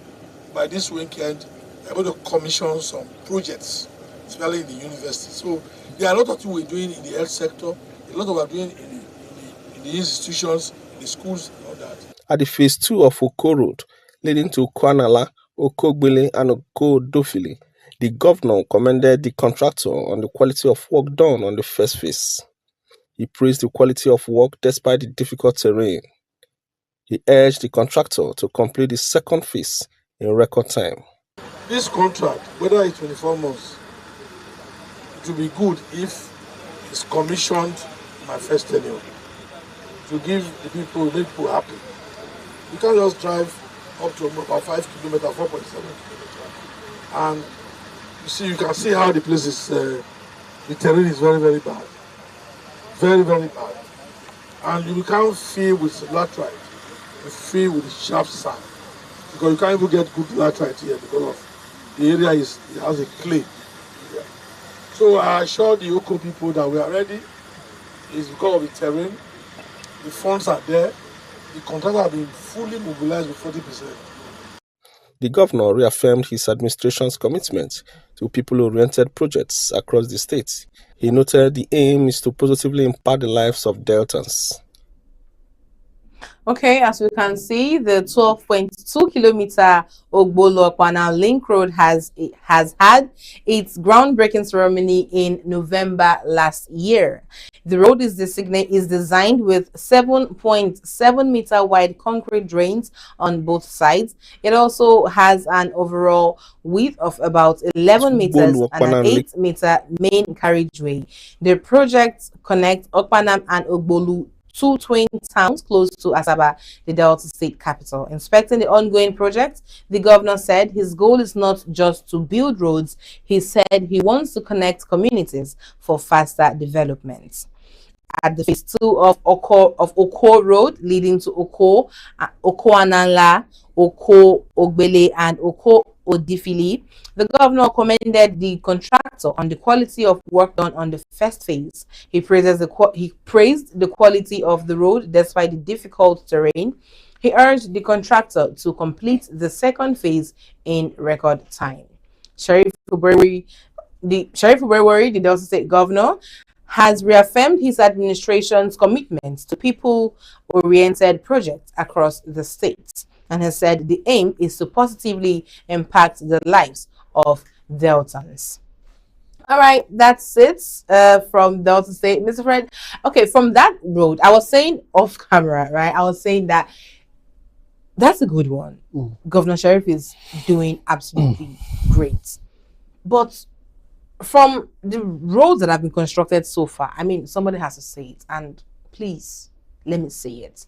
by this weekend, we're able to commission some projects, especially in the university. So there are a lot of things we're doing in the health sector, a lot of we're doing in the institutions, in the schools, and all that. At the phase 2 of Oko Road, leading to Kwanala, Okogbele, and Okodofili, the governor commended the contractor on the quality of work done on the first phase. He praised the quality of work despite the difficult terrain. He urged the contractor to complete the second phase in record time. This contract, whether it's 24 months, it will be good if it's commissioned my first tenure to give the people, make people happy. You can't just drive up to about 5 kilometers, 4.7 kilometers. And you see, you can see how the place is, the terrain is very, very bad. Very, very bad. And you can't fill with laterite, you fill with sharp sand. Because you can't even get good laterite here because of the area it has a clay. Yeah. So I assured the Oko people that we are ready. It's because of the terrain, the funds are there, the contractor have been fully mobilized with 40%. The governor reaffirmed his administration's commitment to people-oriented projects across the state. He noted the aim is to positively impact the lives of Deltans. Okay, as we can see, the 12.2 kilometer Ogbolo-Okpana Link Road has had its groundbreaking ceremony in November last year. The road is designed with 7.7 meter wide concrete drains on both sides. It also has an overall width of about 11 meters and an 8-meter main carriageway. The project connects Okpanam and Ogbolu, two twin towns close to Asaba, the Delta State capital. Inspecting the ongoing project, the governor said his goal is not just to build roads. He said he wants to connect communities for faster development. At the phase 2 of Oko Road leading to Oko Anala, Oko Ogbele, and Oko Odifili, the governor commended the contractor on the quality of work done on the first phase. He praised the quality of the road despite the difficult terrain. He urged the contractor to complete the second phase in record time. Sheriff February, the Delta State governor, has reaffirmed his administration's commitment to people-oriented projects across the state, and has said the aim is to positively impact the lives of Deltans. All right, that's it from Delta State. Mr. Fred, okay, from that road, I was saying off camera, right? I was saying that that's a good one. Governor Sheriff is doing absolutely great. But from the roads that have been constructed so far, I mean, somebody has to say it, and please let me say it.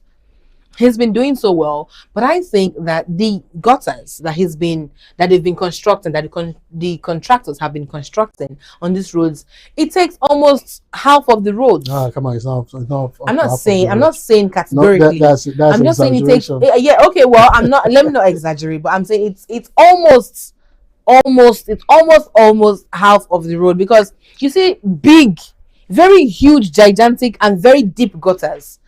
He's been doing so well, but I think that the gutters that they've been constructing, that the contractors have been constructing on these roads, it takes almost half of the roads. Come on, it's not. I'm not saying categorically. That's I'm just saying it takes. Yeah, okay. Well, I'm not. Let me not exaggerate, but I'm saying it's almost half of the road, because you see big, very huge, gigantic, and very deep gutters,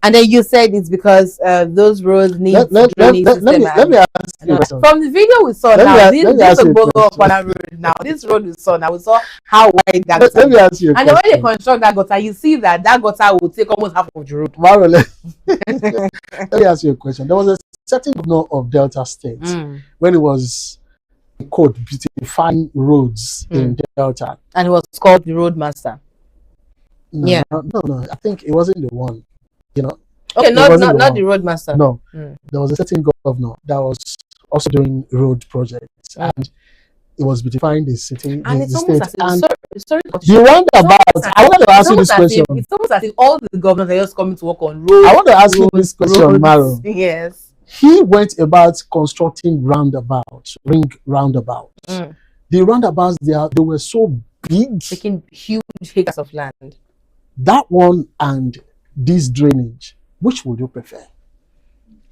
and then you said it's because those roads need drainage system. Let me ask you from the video we saw now. This road we saw now, we saw how wide that gutter. Let me ask you a and then when they construct that gutter, you see that gutter will take almost half of the road. Let me ask you a question. There was a certain governor of Delta State when it was code beautifying roads in Delta, and it was called the Road Master. No, I think it wasn't the one. Okay, not the Road Master. No, there was a certain governor that was also doing road projects, and it was beautifying the city, and the state. The roundabout. I want to ask you this question. It's almost as if all the governors are just coming to work on roads. I want to ask you this question, Maro. Yes. He went about constructing ring roundabouts. The roundabouts, they were so big, taking huge acres of land. That one and this drainage, which would you prefer?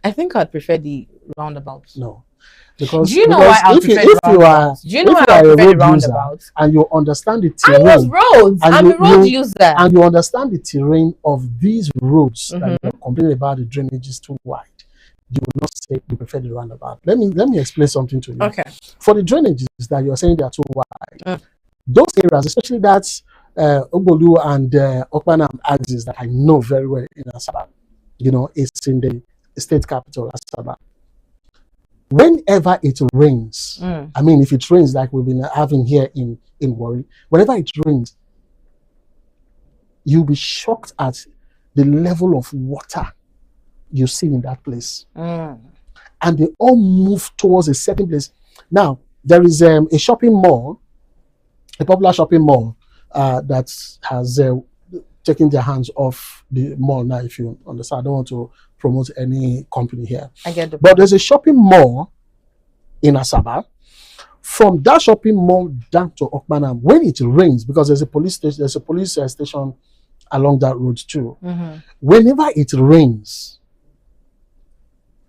I think I'd prefer the roundabouts. No, because do you know why I prefer the roundabouts? Do you know why I prefer the roundabouts? And you understand the terrain. I use roads. I'm a road user. And you understand the terrain of these roads that you're complaining about the drainage is too wide. You will not say you prefer the roundabout. Let me explain something to you. Okay. For the drainages that you're saying they are too wide, those areas, especially that Ogbolu and Okpanam axis that I know very well in Asaba, it's in the state capital, Asaba. Whenever it rains, I mean, if it rains like we've been having here in Warri, whenever it rains, you'll be shocked at the level of water you see in that place. And they all move towards a certain place. Now, there is a shopping mall, a popular shopping mall that has taken their hands off the mall now, if you understand. I don't want to promote any company here. I get it. But there's a shopping mall in Asaba. From that shopping mall down to Okpanam, when it rains, because there's a police station along that road too. Whenever it rains,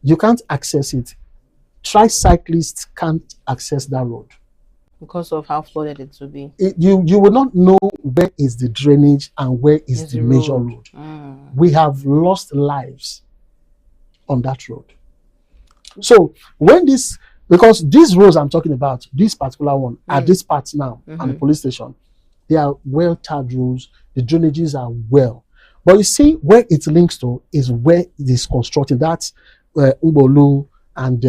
you can't access it. Tricyclists can't access that road because of how flooded it will be. You will not know where is the drainage and where is the major road. We have lost lives on that road. So when because these roads I'm talking about, this particular one, at this part now, and the police station, they are well-tarred roads. The drainages are well. But you see, where it links to is where it is constructed. That's Ubolu and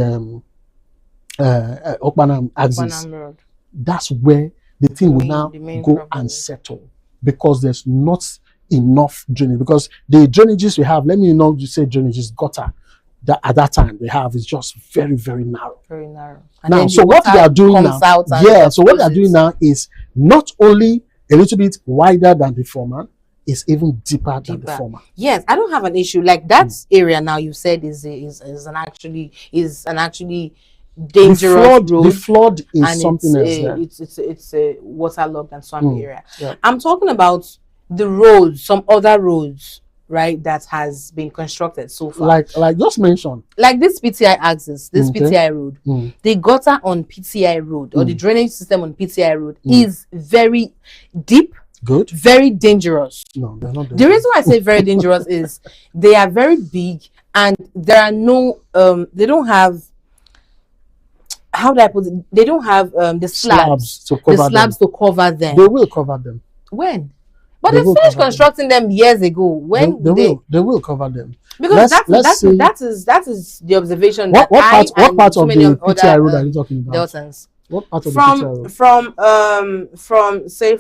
Okpanam axis. Okpanam Road. That's where the thing will now main go problem and is. settle, because there's not enough drainage. Because the drainages we have, let me know, you say drainages, gutter, that at that time they have is just very, very narrow. Very narrow. And Now, then so the what they water are doing now, comes out and yeah, so what they are exposes. doing now is not only a little bit wider than the former, it's even deeper than the Deeper. former. Yes, I don't have an issue like that area now. You said is an actually dangerous road. The flood is and something else it's there. it's a waterlogged and swampy area. Yeah. I'm talking about the roads, some other roads, right, that has been constructed so far. Like just mentioned. Like this PTI axis, this Okay. PTI road, the gutter on PTI road or the drainage system on PTI road is very deep, Good. very dangerous. No, they're not. The reason why I say very dangerous is they are very big and there are no they don't have, how do I put it? They don't have the slabs to cover to cover them. They will cover them. When? But They they will finished cover them. constructing them years ago. When They will cover them. because Let's see. that is the observation What that part so of many the other, PTI road are you talking about? Deltans. What part of the PTI road?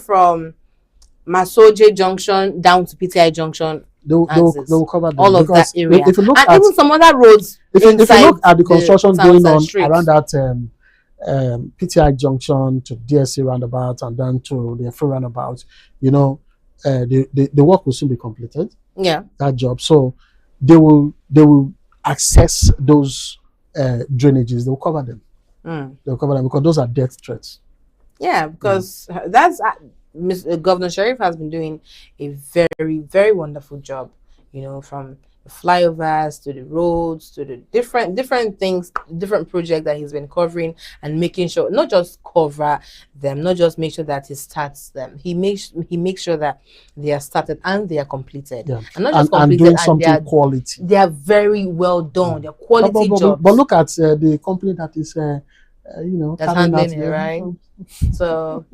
from Masoje Junction down to PTI Junction. They will cover them. All of that Because area. If you look and at, even some other roads. if you inside look at the construction towns going and on streets. around that PTI junction to DSC roundabout and then to the full roundabout, you know, the work will soon be completed. Yeah. That job. So they will access those drainages. They will cover them. They'll cover them because those are death threats. Yeah, because that's Governor Sharif has been doing a very, very wonderful job, you know, from the flyovers to the roads to the different things, different projects that he's been covering and making sure not just cover them, not just make sure that he starts them. He makes sure that they are started and they are completed. Yeah. And not just and completed, doing and something quality. they are very well done. They're quality jobs. But look at the company that is you know, That's carrying handling out it, the- right? So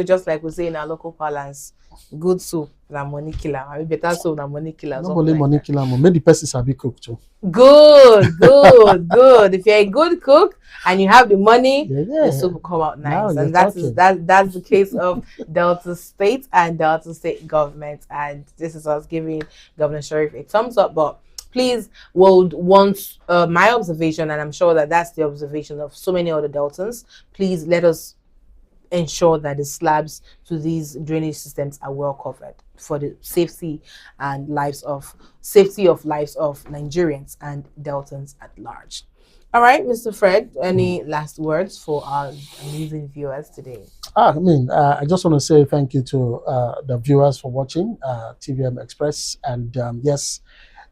just like we say in our local parlance, good soup na money killer. I mean, better soup na money killer. Not something only like money that. killer, but maybe the person sabi cook too. Good. If you're a good cook and you have the money, the soup will come out Now nice. you're And that's talking. that's the case of Delta State and Delta State government. And this is us giving Governor Sharif a thumbs up. But please, would want my observation, and I'm sure that that's the observation of so many other Deltans. Please let us ensure that the slabs to these drainage systems are well covered for the safety of lives of Nigerians and Deltans at large. All right, Mr. Fred, any last words for our amazing viewers today? I mean, I just want to say thank you to the viewers for watching TVM Express. And yes,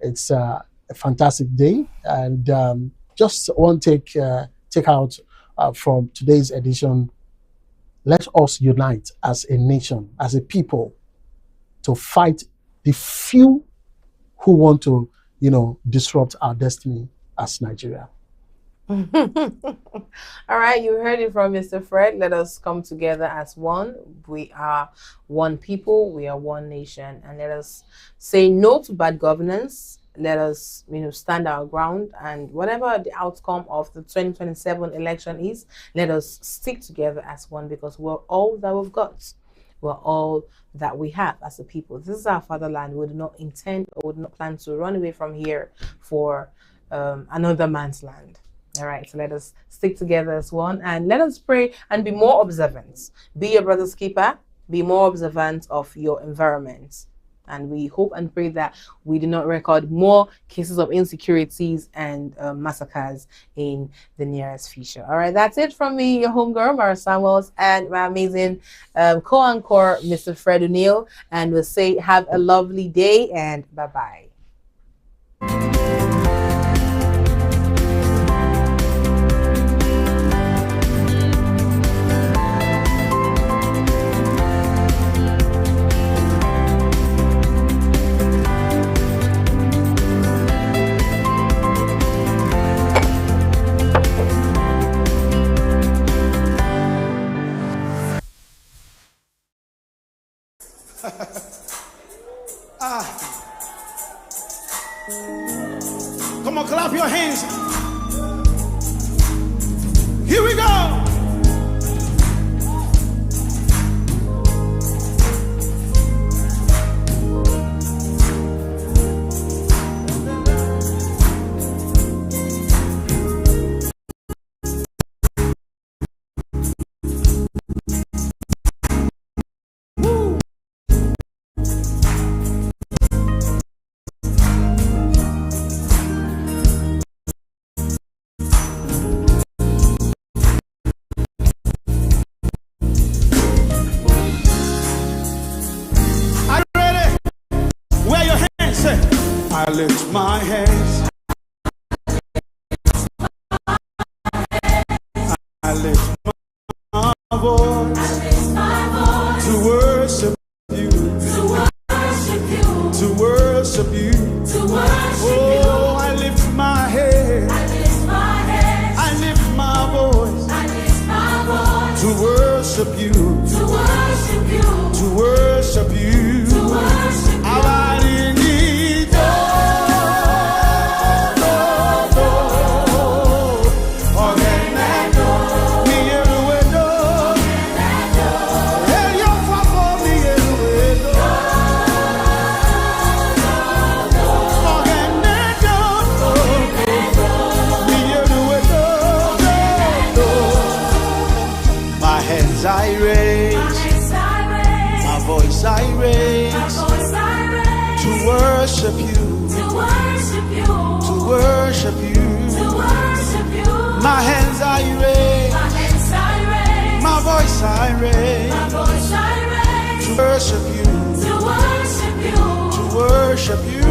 it's a fantastic day. And just want to take out from today's edition, let us unite as a nation, as a people, to fight the few who want to, you know, disrupt our destiny as Nigeria. All right, you heard it from Mr. Fred. Let us come together as one. We are one people, we are one nation, and let us say no to bad governance. Let us, you know, stand our ground, and whatever the outcome of the 2027 election is, let us stick together as one, because we're all that we've got. We're all that we have as a people. This is our fatherland. We do not intend or would not plan to run away from here for another man's land. All right, so let us stick together as one, and let us pray and be more observant. Be your brother's keeper. Be more observant of your environment. And we hope and pray that we do not record more cases of insecurities and massacres in the nearest future. All right, that's it from me, your homegirl, Mara Samuels, and my amazing co-anchor, Mr. Fred O'Neill. And we'll say have a lovely day and bye-bye. Ah. Come on, clap your hands. Here we go. I lift my hands. I lift my voice to worship you. To worship you. Oh, I lift my head. I lift my voice to worship you. To worship you. I raise, my voice I raise, to worship you, to worship you. My hands I raise, my voice I raise, to worship you, to worship you.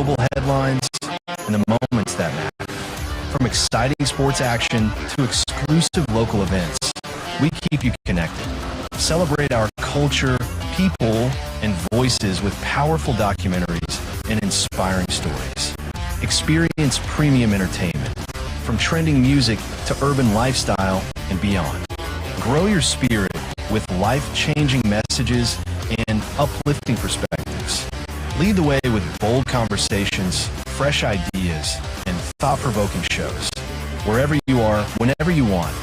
global headlines, and the moments that matter. From exciting sports action to exclusive local events, we keep you connected. Celebrate our culture, people, and voices with powerful documentaries and inspiring stories. Experience premium entertainment, from trending music to urban lifestyle and beyond. Grow your spirit with life-changing messages and uplifting perspectives. Lead the way with bold conversations, fresh ideas, and thought-provoking shows. Wherever you are, whenever you want.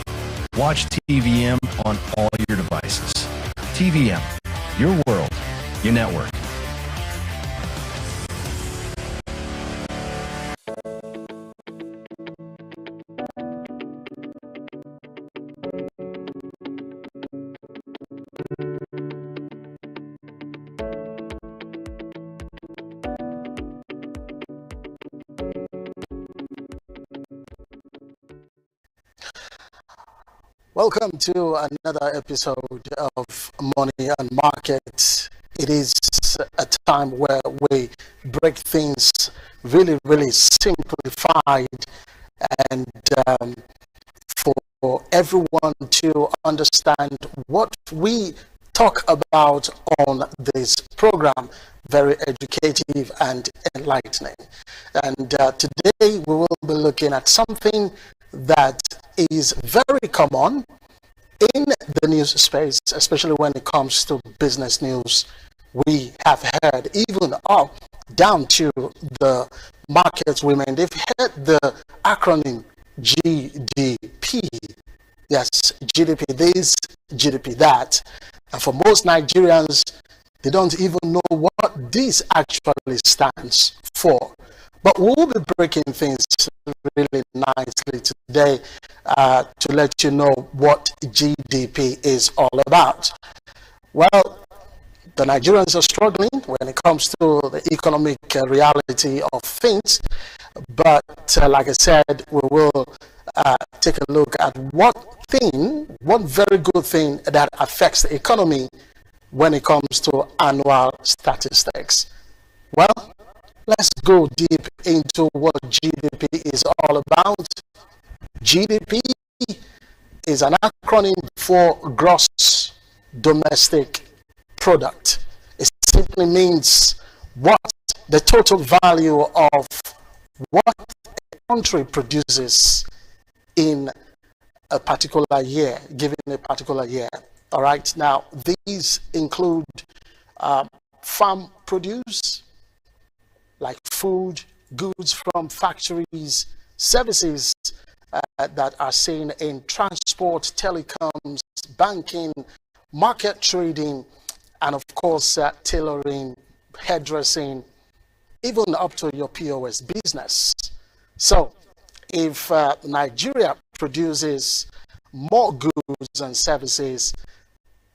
Watch TVM on all your devices. TVM, your world, your network. Welcome to another episode of Money and Market. It is a time where we break things really, really simplified and for everyone to understand what we talk about on this program, very educative and enlightening. And today we will be looking at something that is very common in the news space, especially when it comes to business news. We have heard even up down to the market women, they've heard the acronym GDP. Yes, GDP this, GDP that. And for most Nigerians, they don't even know what this actually stands for. But we'll be breaking things really nicely today to let you know what GDP is all about. Well, the Nigerians are struggling when it comes to the economic reality of things. But like I said, we will take a look at one very good thing that affects the economy when it comes to annual statistics. Well, let's go deep into what GDP is all about. GDP is an acronym for Gross Domestic Product. It simply means what the total value of what a country produces in a particular year, given a particular year. All right, now these include farm produce, like food, goods from factories, services that are seen in transport, telecoms, banking, market trading, and of course tailoring, hairdressing, even up to your POS business. So if Nigeria produces more goods and services,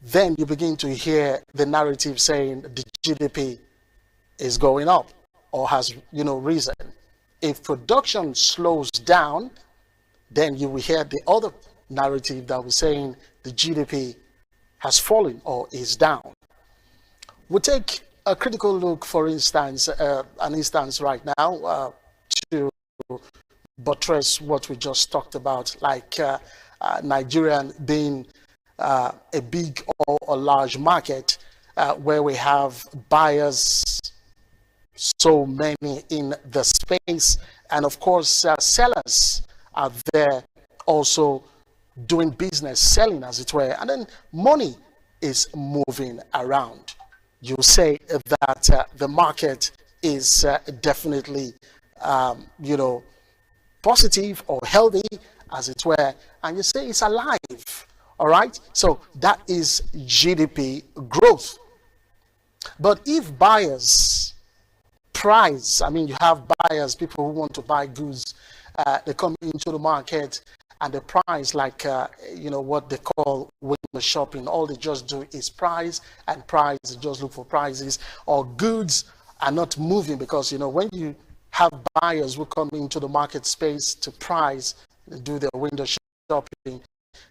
then you begin to hear the narrative saying the GDP is going up or has risen. If production slows down, then you will hear the other narrative that was saying the GDP has fallen or is down. We'll take a critical look, for instance, an instance right now to buttress what we just talked about, like Nigeria being a big or a large market where we have buyers, so many in the space, and of course sellers are there also doing business, selling as it were, and then money is moving around. You say that the market is definitely positive or healthy as it were, and you say it's alive. All right, so that is GDP growth. But if buyers price, you have buyers, people who want to buy goods, they come into the market and the price, like what they call window shopping, all they just do is price and price, they just look for prices, or goods are not moving because when you have buyers who come into the market space to price, they do their window shopping,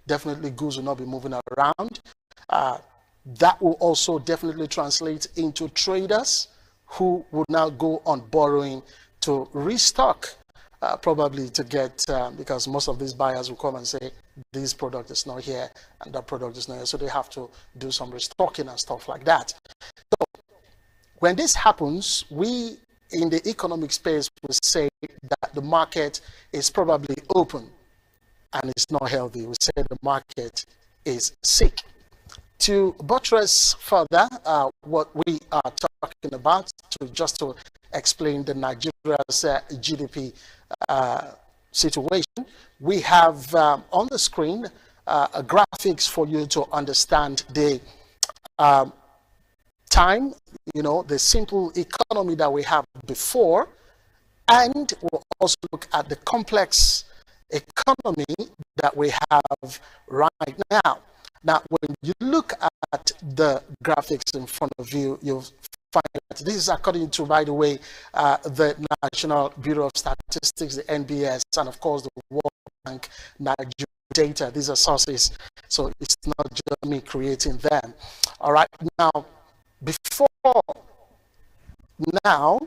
definitely goods will not be moving around. That will also definitely translate into traders who would now go on borrowing to restock, probably to get, because most of these buyers will come and say, this product is not here and that product is not here. So they have to do some restocking and stuff like that. So when this happens, we in the economic space will say that the market is probably open and it's not healthy. We say the market is sick. To buttress further what we are talking about, to explain the Nigeria's GDP situation, we have on the screen graphics for you to understand the time, the simple economy that we have before, and we'll also look at the complex economy that we have right now. Now, when you look at the graphics in front of you, you'll find that this is according to, by the way, the National Bureau of Statistics, the NBS, and of course the World Bank Nigeria data. These are sources, so it's not just me creating them. All right, now, before now,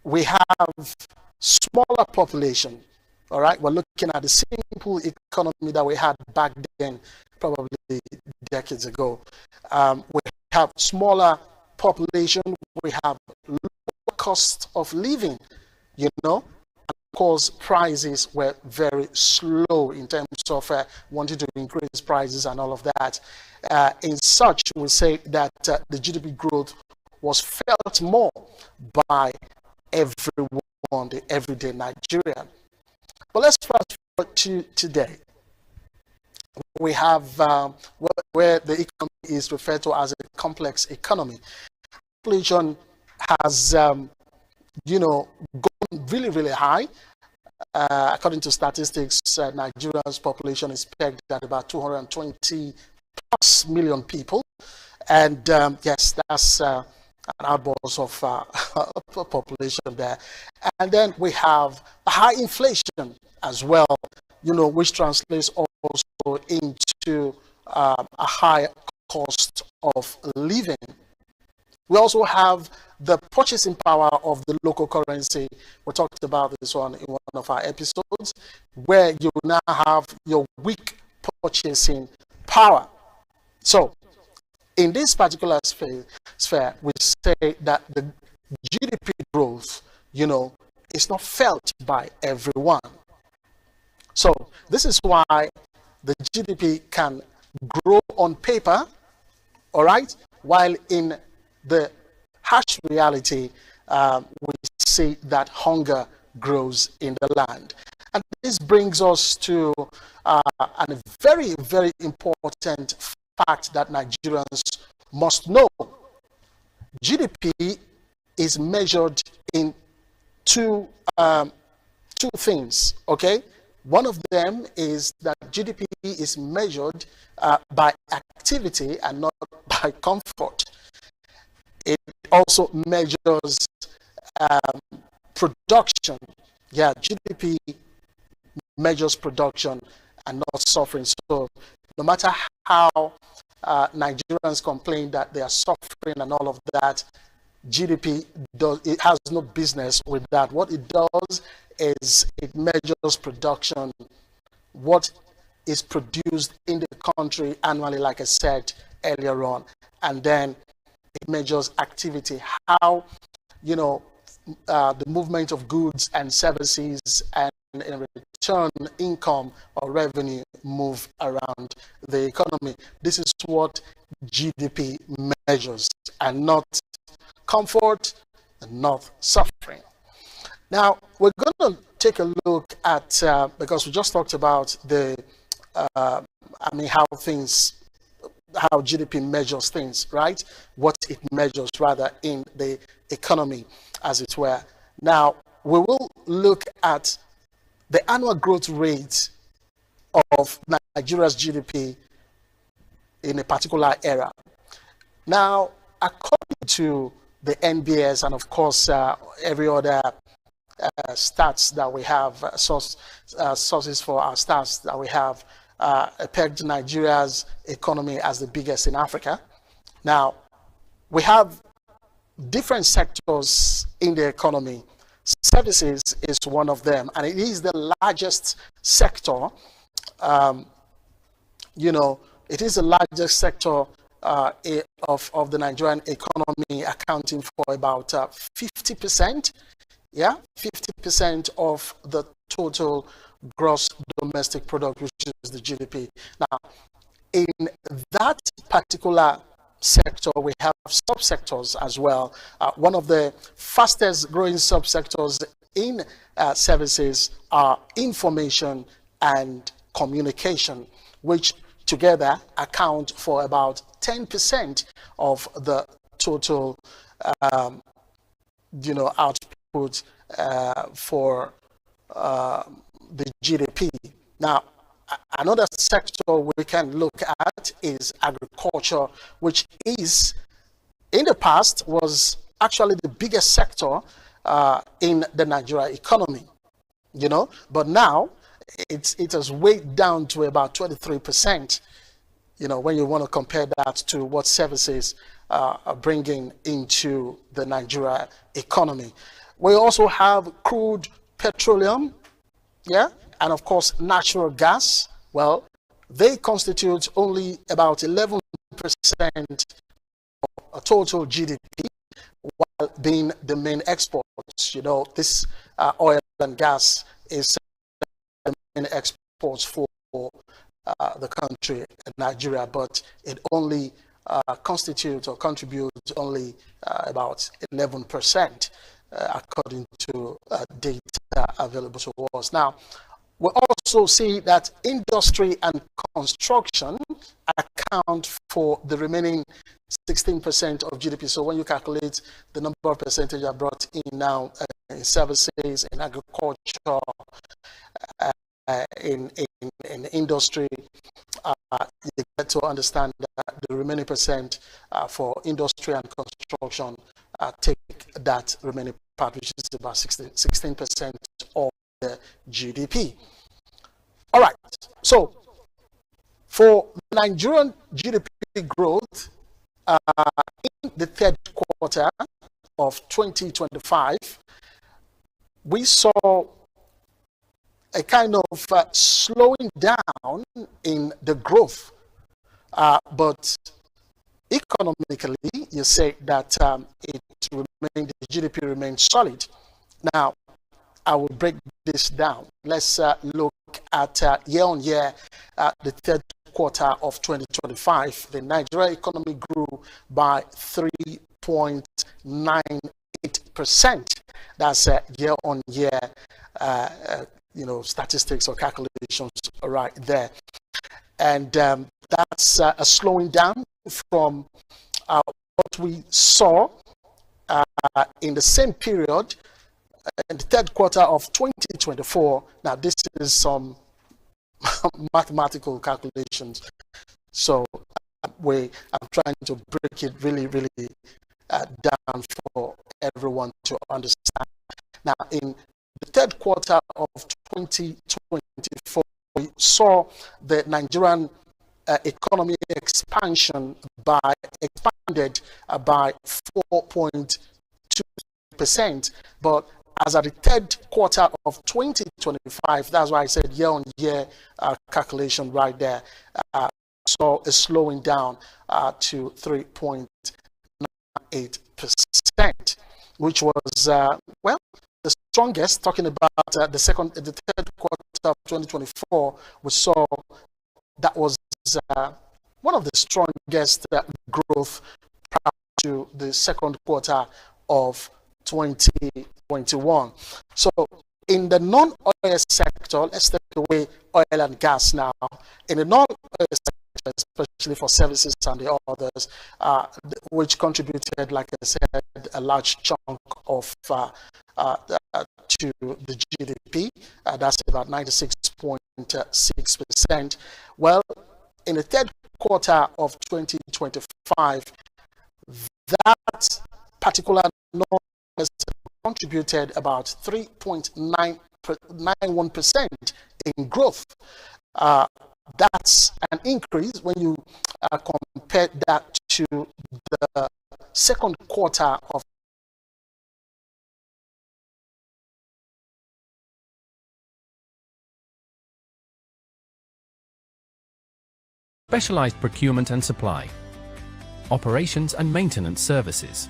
we have smaller population. All right, we're looking at the simple economy that we had back then, probably decades ago. We have smaller population, we have low cost of living, and of course, prices were very slow in terms of wanting to increase prices and all of that. In such, we say that the GDP growth was felt more by everyone, the everyday Nigerian. But let's fast forward to today. We have where the economy is referred to as a complex economy. Inflation has, gone really, really high. According to statistics, Nigeria's population is pegged at about 220 plus million people. And yes, that's an outburst of population there. And then we have a high inflation as well, which translates also into a high cost of living. We also have the purchasing power of the local currency. We talked about this one in one of our episodes, where you now have your weak purchasing power. So, in this particular sphere, we say that the GDP growth, is not felt by everyone. So, this is why the GDP can grow on paper, all right, while in the harsh reality, we see that hunger grows in the land. And this brings us to a very, very important fact that Nigerians must know. GDP is measured in two things, okay? One of them is that GDP is measured by activity and not by comfort. It also measures production. Yeah, GDP measures production and not suffering. So no matter how Nigerians complain that they are suffering and all of that, GDP it has no business with that. What it does is it measures production, what is produced in the country annually, like I said earlier on, and then it measures activity, how the movement of goods and services, and in return income or revenue move around the economy. This is what GDP measures, and not comfort and not suffering. Now we're going to take a look at because we just talked about the how GDP measures things, right? What it measures rather in the economy, as it were. Now we will look at the annual growth rate of Nigeria's GDP in a particular era. Now, according to the NBS and of course every other stats that we have, sources for our stats that we have, pegged Nigeria's economy as the biggest in Africa. Now, we have different sectors in the economy. Services is one of them, and it is the largest sector. It is the largest sector of the Nigerian economy, accounting for about 50%. Yeah, 50% of the total gross domestic product, which is the GDP. Now, in that particular sector, we have subsectors as well. One of the fastest growing subsectors in services are information and communication, which together account for about 10% of the total output for the GDP. Now, another sector we can look at is agriculture, which is, in the past, was actually the biggest sector in the Nigeria economy, but now it has weighed down to about 23%, when you want to compare that to what services are bringing into the Nigeria economy. We also have crude petroleum, and of course natural gas. Well, they constitute only about 11% of total GDP, while being the main exports. This oil and gas is the main exports for the country, Nigeria, but it only constitutes or contributes only about 11%, according to data available to us. Now, we also see that industry and construction account for the remaining 16% of GDP. So when you calculate the number of percentage I brought in now in services, in agriculture, in industry, you get to understand that the remaining percent for industry and construction take that remaining part, which is about 16% of the GDP. All right, so for Nigerian GDP growth in the third quarter of 2025, we saw a kind of slowing down in the growth, but economically, you say that the GDP remains solid. Now, I will break this down. Let's look at year-on-year, the third quarter of 2025. The Nigeria economy grew by 3.98%. That's year-on-year, statistics or calculations right there. And that's a slowing down from what we saw in the same period in the third quarter of 2024. Now, this is some mathematical calculations, so I'm trying to break it really down for everyone to understand. Now, in the third quarter of 2024, we saw the Nigerian economy expanded by 4.2%, but as at the third quarter of 2025, that's why I said year-on-year calculation right there, saw a slowing down to 3.98%, which was the strongest. Talking about the third quarter of 2024, we saw that was one of the strongest growth prior to the second quarter of 2021. So in the non-oil sector, let's take away oil and gas now. In the non-oil sector, especially for services and the others, which contributed, like I said, a large chunk of to the GDP, that's about 96.6%. Well, in the third quarter of 2025, that particular non-oil contributed about 3.91% in growth. That's an increase when you compare that to the second quarter of specialized procurement and supply, operations and maintenance services,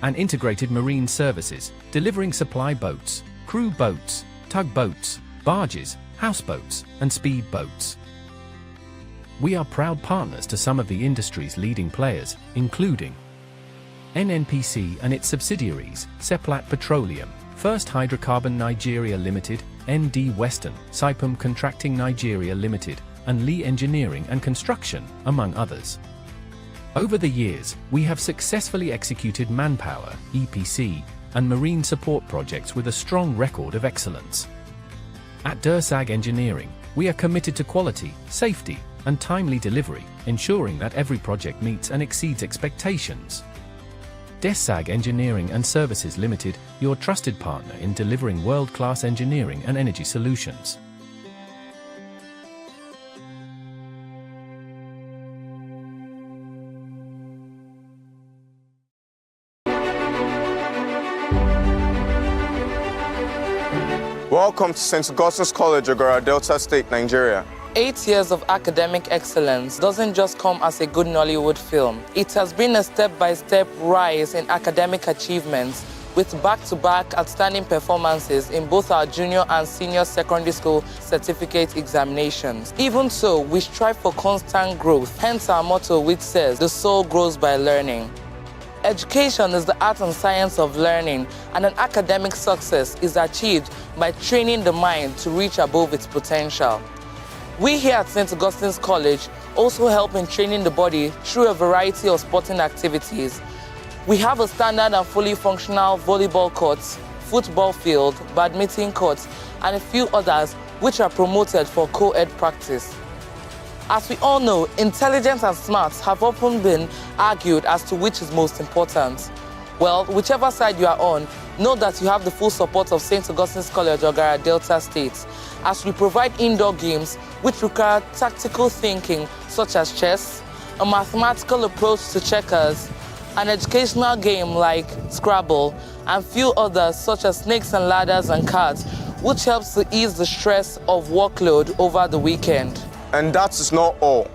and integrated marine services, delivering supply boats, crew boats, tugboats, barges, houseboats, and speed boats. We are proud partners to some of the industry's leading players, including NNPC and its subsidiaries, Seplat Petroleum, First Hydrocarbon Nigeria Limited, ND Western, Saipem Contracting Nigeria Limited, and Lee Engineering and Construction, among others. Over the years, we have successfully executed manpower, EPC, and marine support projects with a strong record of excellence. At Dersag Engineering, we are committed to quality, safety, and timely delivery, ensuring that every project meets and exceeds expectations. Dersag Engineering and Services Limited, your trusted partner in delivering world-class engineering and energy solutions. Welcome to St. Augustine's College, Ogara, Delta State, Nigeria. 8 years of academic excellence doesn't just come as a good Nollywood film. It has been a step-by-step rise in academic achievements with back-to-back outstanding performances in both our junior and senior secondary school certificate examinations. Even so, we strive for constant growth, hence our motto which says, "The soul grows by learning." Education is the art and science of learning, and an academic success is achieved by training the mind to reach above its potential. We here at St. Augustine's College also help in training the body through a variety of sporting activities. We have a standard and fully functional volleyball court, football field, badminton court, and a few others which are promoted for co-ed practice. As we all know, intelligence and smarts have often been argued as to which is most important. Well, whichever side you are on, know that you have the full support of St. Augustine's College, Ogara, Delta State, as we provide indoor games which require tactical thinking, such as chess, a mathematical approach to checkers, an educational game like Scrabble, and few others such as snakes and ladders and cards, which helps to ease the stress of workload over the weekend. And that is not all.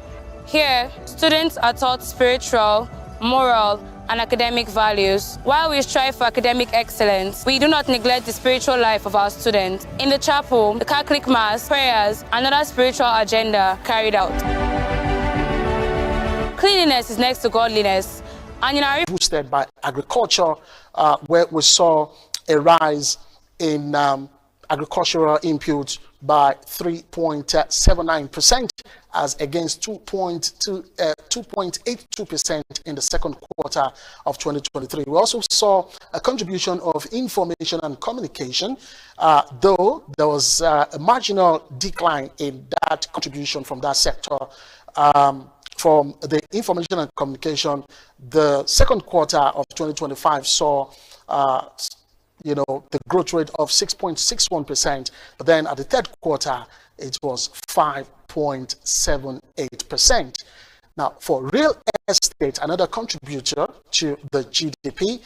Here, students are taught spiritual, moral, and academic values. While we strive for academic excellence, we do not neglect the spiritual life of our students. In the chapel, the Catholic Mass, prayers, and other spiritual agenda carried out. Cleanliness is next to godliness. And in our boosted by agriculture, where we saw a rise in agricultural inputs by 3.79% as against 2.82% in the second quarter of 2023. We also saw a contribution of information and communication, though there was a marginal decline in that contribution from that sector. From the information and communication, the second quarter of 2025 saw the growth rate of 6.61%, but then at the third quarter, it was 5.78%. Now, for real estate, another contributor to the GDP,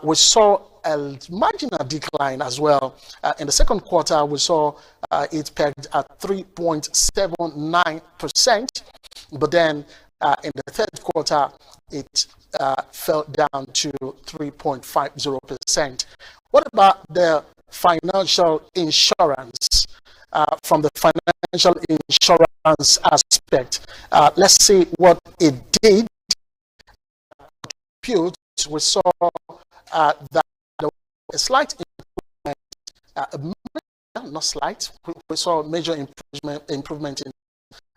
we saw a marginal decline as well. In the second quarter, we saw it pegged at 3.79%, but then in the third quarter, it fell down to 3.50%. What about the financial insurance? From the financial insurance aspect, let's see what it did. We saw that there was a slight improvement, not slight, we saw a major improvement in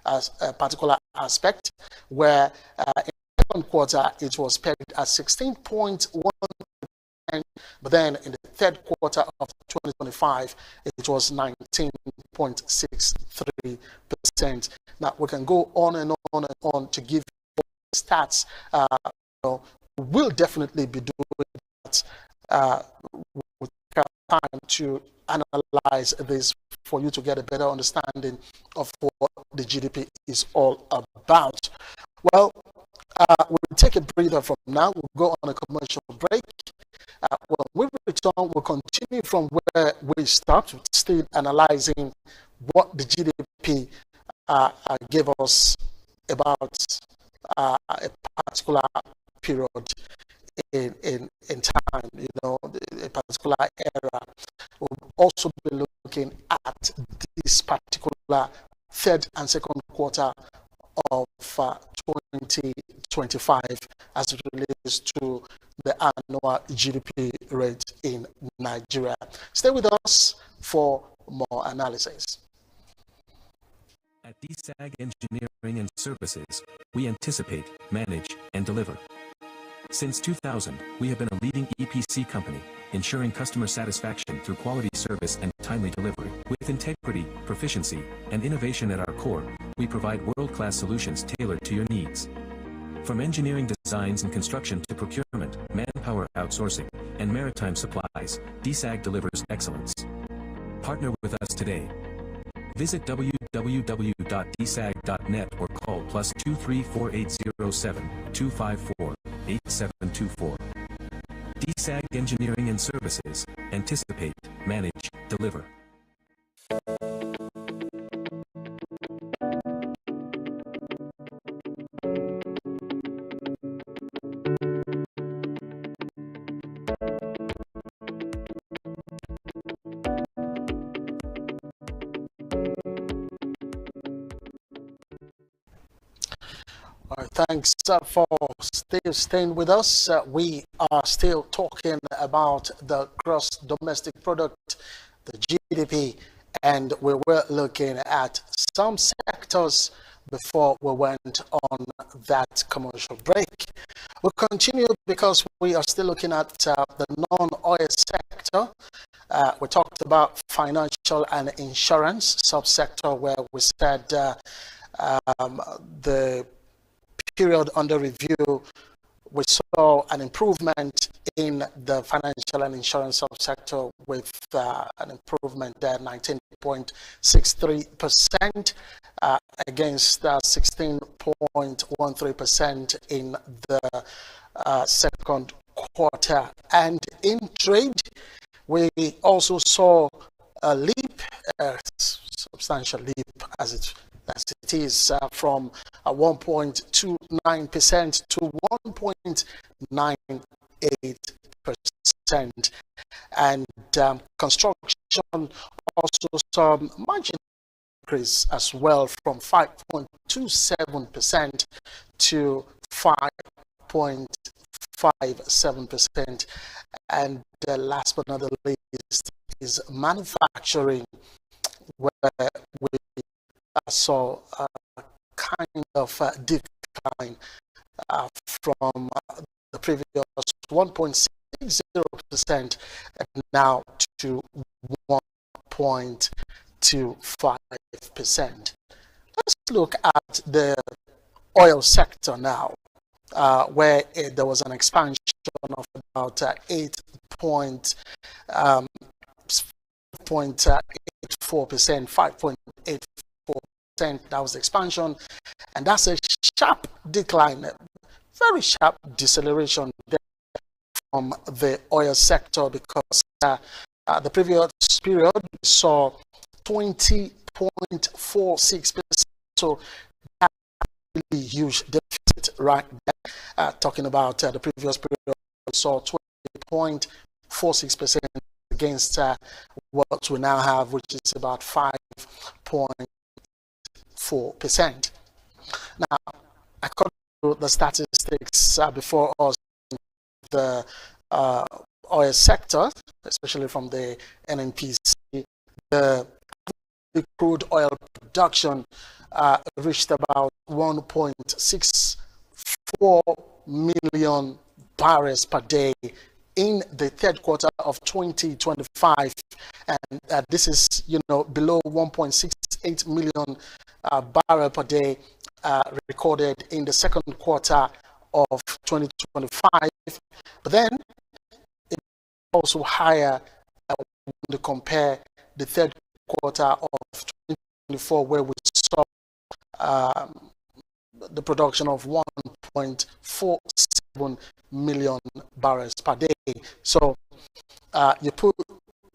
a particular aspect, where in the second quarter it was pegged at 16.1%, but then in the third quarter of 2025 it was 19.63%. Now we can go on and on and on to give you stats. We'll definitely be doing that. We'll take our time to analyze this for you to get a better understanding of what the GDP is all about. Well, we'll take a breather from now. We'll go on a commercial break. When we return, we'll continue from where we start, still analyzing what the GDP gave us about a particular period in time, a particular era. We'll also be looking at this particular third and second quarter of 2025 as it relates to the annual GDP rate in Nigeria. Stay with us for more analysis. At DSAG Engineering and Services, we anticipate, manage, and deliver. Since 2000, we have been a leading EPC company, ensuring customer satisfaction through quality service and timely delivery. With integrity, proficiency, and innovation at our core, we provide world-class solutions tailored to your needs. From engineering designs and construction to procurement, manpower outsourcing, and maritime supplies, DSAG delivers excellence. Partner with us today. Visit www.dsag.net or call +23 4807 254 8724. DSAG Engineering and Services. Anticipate, manage, deliver. Thanks for still staying with us. We are still talking about the gross domestic product, the GDP, and we were looking at some sectors before we went on that commercial break. We'll continue because we are still looking at the non-oil sector. We talked about financial and insurance subsector, where we said the period under review, we saw an improvement in the financial and insurance subsector with an improvement there, 19.63% against 16.13% in the second quarter. And in trade, we also saw a leap, a substantial leap as it is, from 1.29% to 1.98%. And construction also saw a marginal increase as well, from 5.27% to 5.57%. And last but not the least is manufacturing, where we saw a kind of decline from the previous 1.60% now to 1.25%. Let's look at the oil sector now, where there was an expansion of about 8.84%, 5.84%. That was the expansion, and that's a sharp decline, very sharp deceleration from the oil sector, because the previous period saw 20.46%, so that's a really huge deficit right there. Talking about the previous period, we saw 20.46% against what we now have, which is about 5.4%. Now, according to the statistics before us, the oil sector, especially from the NNPC, the crude oil production reached about 1.64 million barrels per day in the third quarter of 2025, and this is, below 1.68 million barrel per day recorded in the second quarter of 2025. But then it's also higher when you compare the third quarter of 2024, where we saw the production of 1.47 million barrels per day. So you put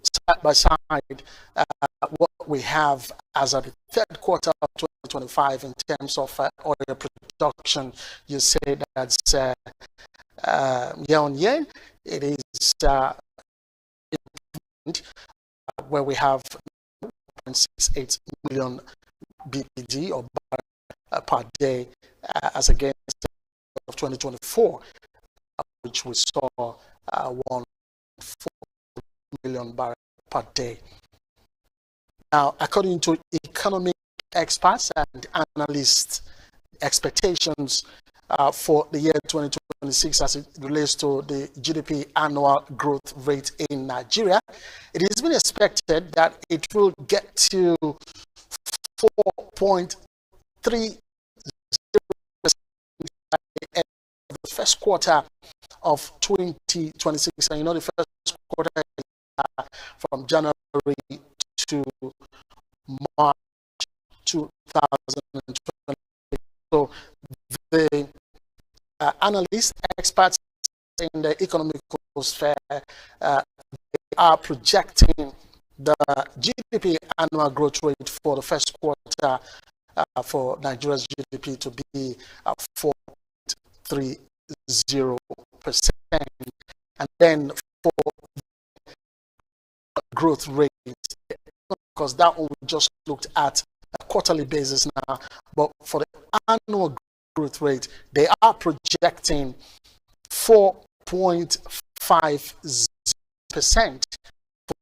side by side what we have as of the third quarter of 2025 in terms of oil production. You say that's year on year. It is where we have 1.68 million BPD or barrel per day as against of 2024, which we saw 1.4 million barrels per day. Now, according to economic experts and analysts, expectations for the year 2026 as it relates to the GDP annual growth rate in Nigeria, it has been expected that it will get to 4.30% by the end of the first quarter of 2026. And you know, the first quarter is from January to March 2020. So the analysts, experts in the economic sphere, they are projecting the GDP annual growth rate for the first quarter for Nigeria's GDP to be 4.30%. And then for the growth rate, because that one we just looked at a quarterly basis now, but for the annual growth rate, they are projecting 4.50% for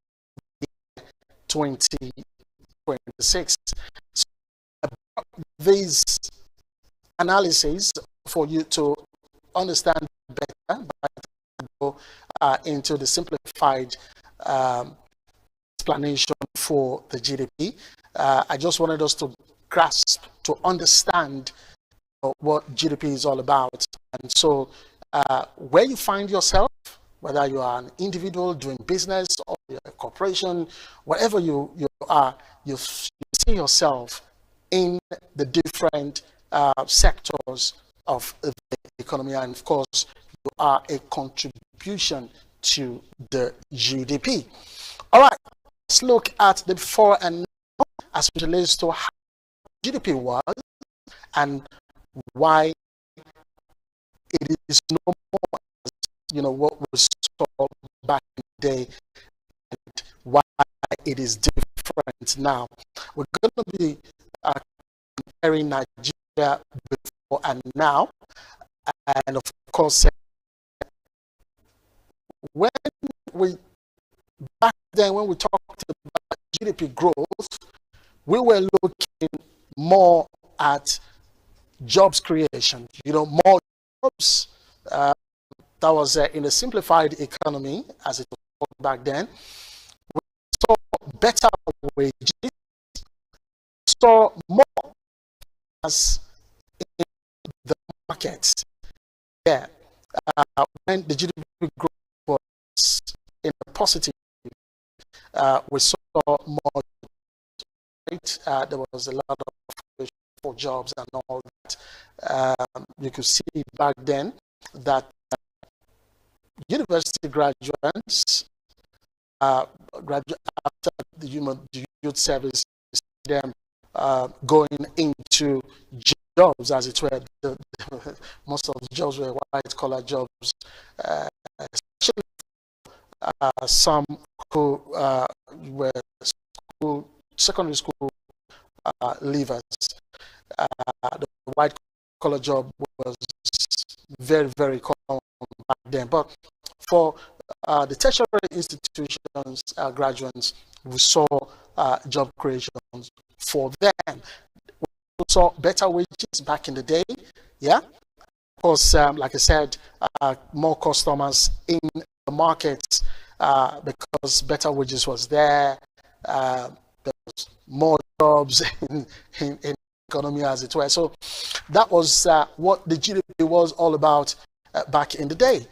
2026. So these analyses, for you to understand better, go into the simplified explanation for the GDP. I just wanted us to grasp, to understand what GDP is all about. And so where you find yourself, whether you are an individual doing business or you're a corporation, whatever you are, you see yourself in the different sectors of the economy, and of course you are a contribution to the GDP. All right, let's look at the before and now as it relates to how GDP was and why it is no more, you know, what we saw back in the day, and why it is different now. We're going to be comparing Nigeria before and now, and of course, when we back then when we talked about GDP growth, we were looking more at jobs creation, you know, more jobs. That was in a simplified economy, as it was back then. We saw better wages, saw more as in the markets. Yeah, when the GDP growth was in a positive, we saw more. Right? There was a lot of for jobs and all that. You could see back then that university graduates, after the youth service, them going into jobs, as it were. Most of the jobs were white-collar jobs, especially some who were secondary school leavers. The white-collar job was very, very common back then. But for the tertiary institutions graduates, we saw job creation for them. We saw better wages back in the day. Yeah, of course, like I said, more customers in the markets because better wages was there. There was more jobs in economy, as it were. So that was what the GDP was all about back in the day.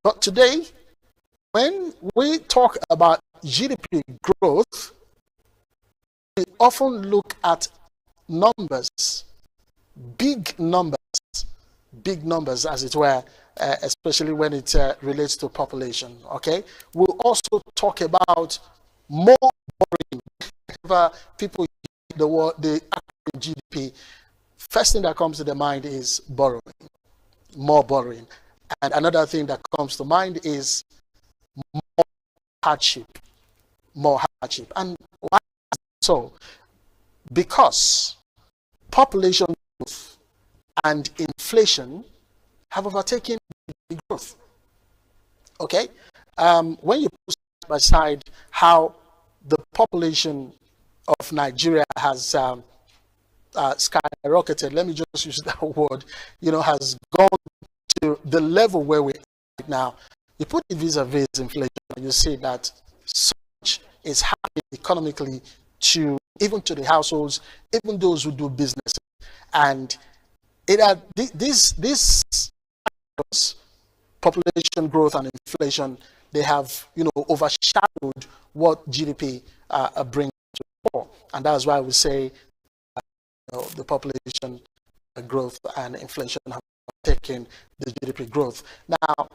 But today, when we talk about GDP growth, we often look at numbers, big numbers, as it were, especially when it relates to population. Okay, we'll also talk about more boring whenever people hear the word, the GDP, first thing that comes to their mind is borrowing, more borrowing. And another thing that comes to mind is more hardship, more hardship. And why so? Because population growth and inflation have overtaken growth. Okay? When you put aside how the population of Nigeria has skyrocketed, let me just use that word, has gone to the level where we are right now. You put it vis-a-vis inflation, you see that so much is happening economically to even to the households, even those who do business. And these population growth and inflation, they have overshadowed what GDP brings to the fore. And that's why we say the population growth and inflation have taken the GDP growth. Now,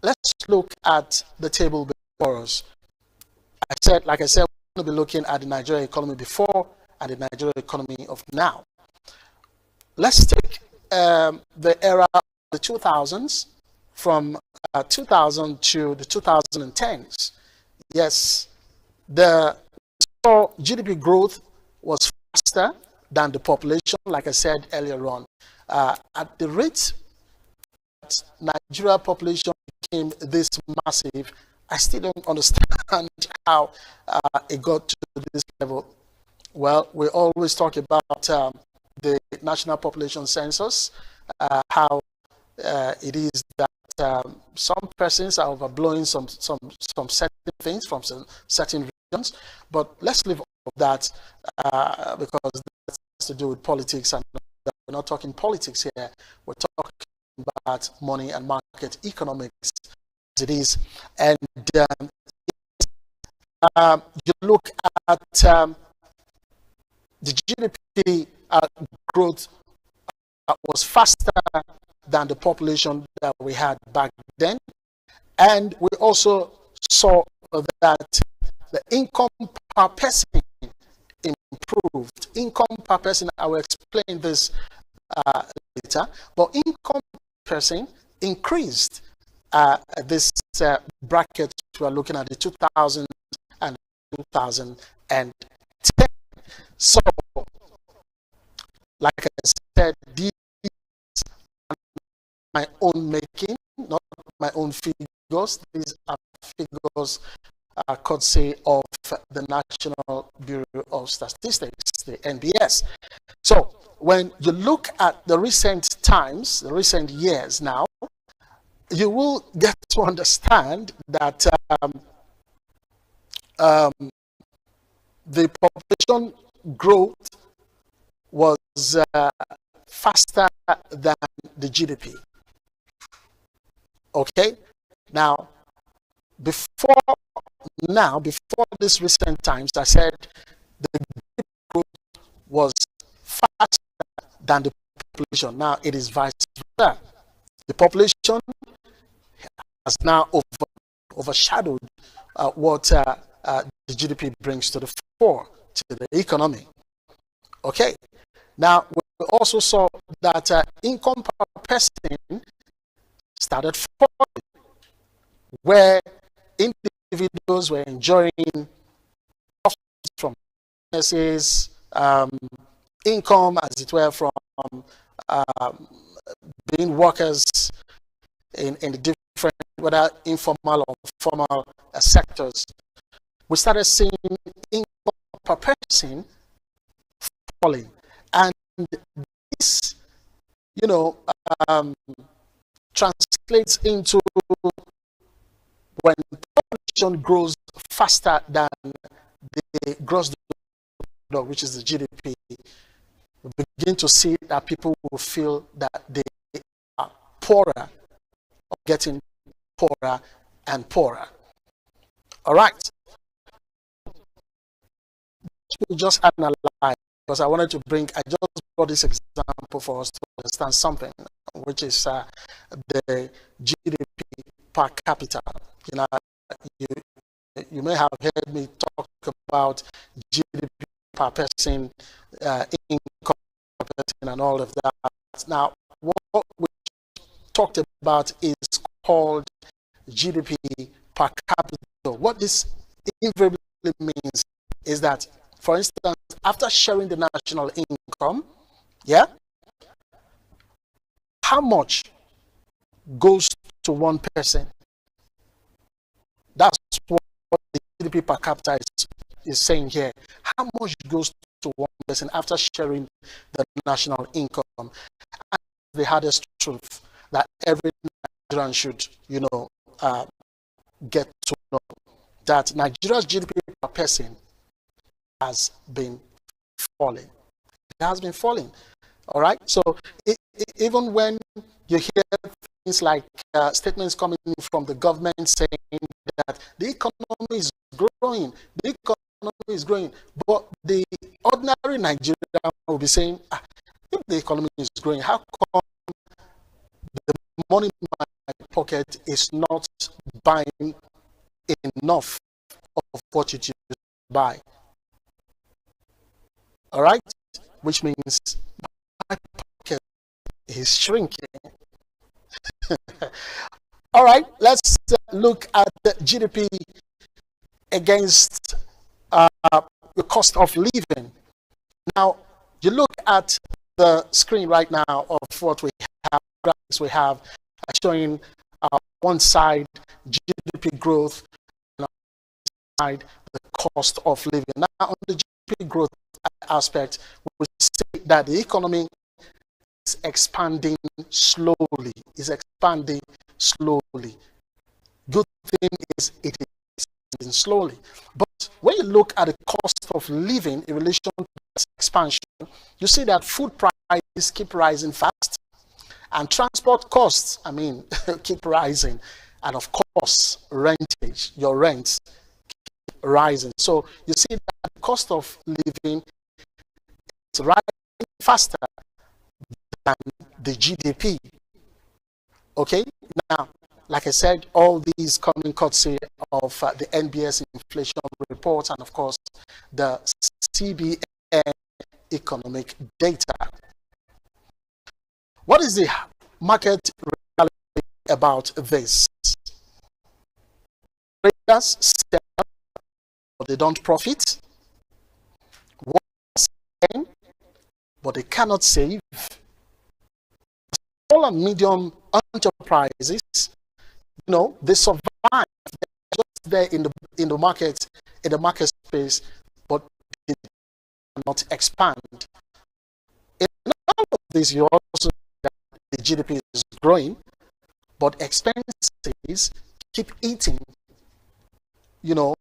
let's look at the table before us. Like I said, we're going to be looking at the Nigerian economy before and the Nigerian economy of now. Let's take the era of the 2000s, from 2000 to the 2010s. Yes, the GDP growth was faster than the population, like I said earlier on. At the rate that Nigeria population became this massive, I still don't understand how it got to this level. Well, we always talk about the National Population Census, how it is that some persons are overblowing some certain things from some certain regions. But let's leave all of that because that has to do with politics, and we're not talking politics here. We're talking about money and market economics as it is. And you look at the GDP growth was faster than the population that we had back then. And we also saw that the income per person improved. Income per person, I will explain this later, but income per person increased. This bracket we are looking at the 2000 and 2010. So, like I said, these are my own making, not my own figures. These are figures courtesy of the National Bureau of Statistics, the NBS. So, when you look at the recent times, the recent years now, you will get to understand that the population growth was faster than the GDP. Okay? Now, before this recent times, I said the GDP growth was faster than the population. Now it is vice versa. The population has now overshadowed what the GDP brings to the fore, to the economy. Okay. Now, we also saw that income per person started falling, where individuals were enjoying profits from businesses, income, as it were, from being workers in the different, whether informal or formal sectors. We started seeing income per person falling. And this, translates into when population grows faster than the gross product, which is the GDP, we begin to see that people will feel that they are poorer, or getting poorer and poorer. All right. We just analyze, because I wanted to I just brought this example for us to understand something, which is the GDP per capita. You may have heard me talk about GDP per person, income per person, and all of that. Now, what we talked about is called GDP per capita. What this invariably means is that, for instance, after sharing the national income, yeah, how much goes to one person? That's what the GDP per capita is saying here. How much goes to one person after sharing the national income? And the hardest truth that every Nigerian should, get to know, that Nigeria's GDP per person has been falling. It has been falling. All right. So even when you hear things like statements coming from the government saying that the economy is growing, but the ordinary Nigerian will be saying, if the economy is growing, how come the money in my pocket is not buying enough of what it used to buy? All right, which means my pocket is shrinking. All right, let's look at the GDP against the cost of living. Now, you look at the screen right now of what we have, graphics we have showing one side GDP growth and on the side the cost of living. Now, on the GDP growth aspect, we see that the economy is expanding slowly. Good thing is it is expanding slowly. But when you look at the cost of living in relation to this expansion, you see that food prices keep rising fast, and transport costs, keep rising, and of course, rentage, your rents keep rising. So you see that the cost of living is rising faster than the GDP. Okay, now, like I said, all these coming courtesy of the NBS inflation report and of course the CBN economic data. What is the market reality about this? Traders sell, but they don't profit. Workers earn, but they cannot save. Small and medium enterprises, they survive. They're just there in the market space, but they cannot expand. In all of this, you also see that the GDP is growing, but expenses keep eating. The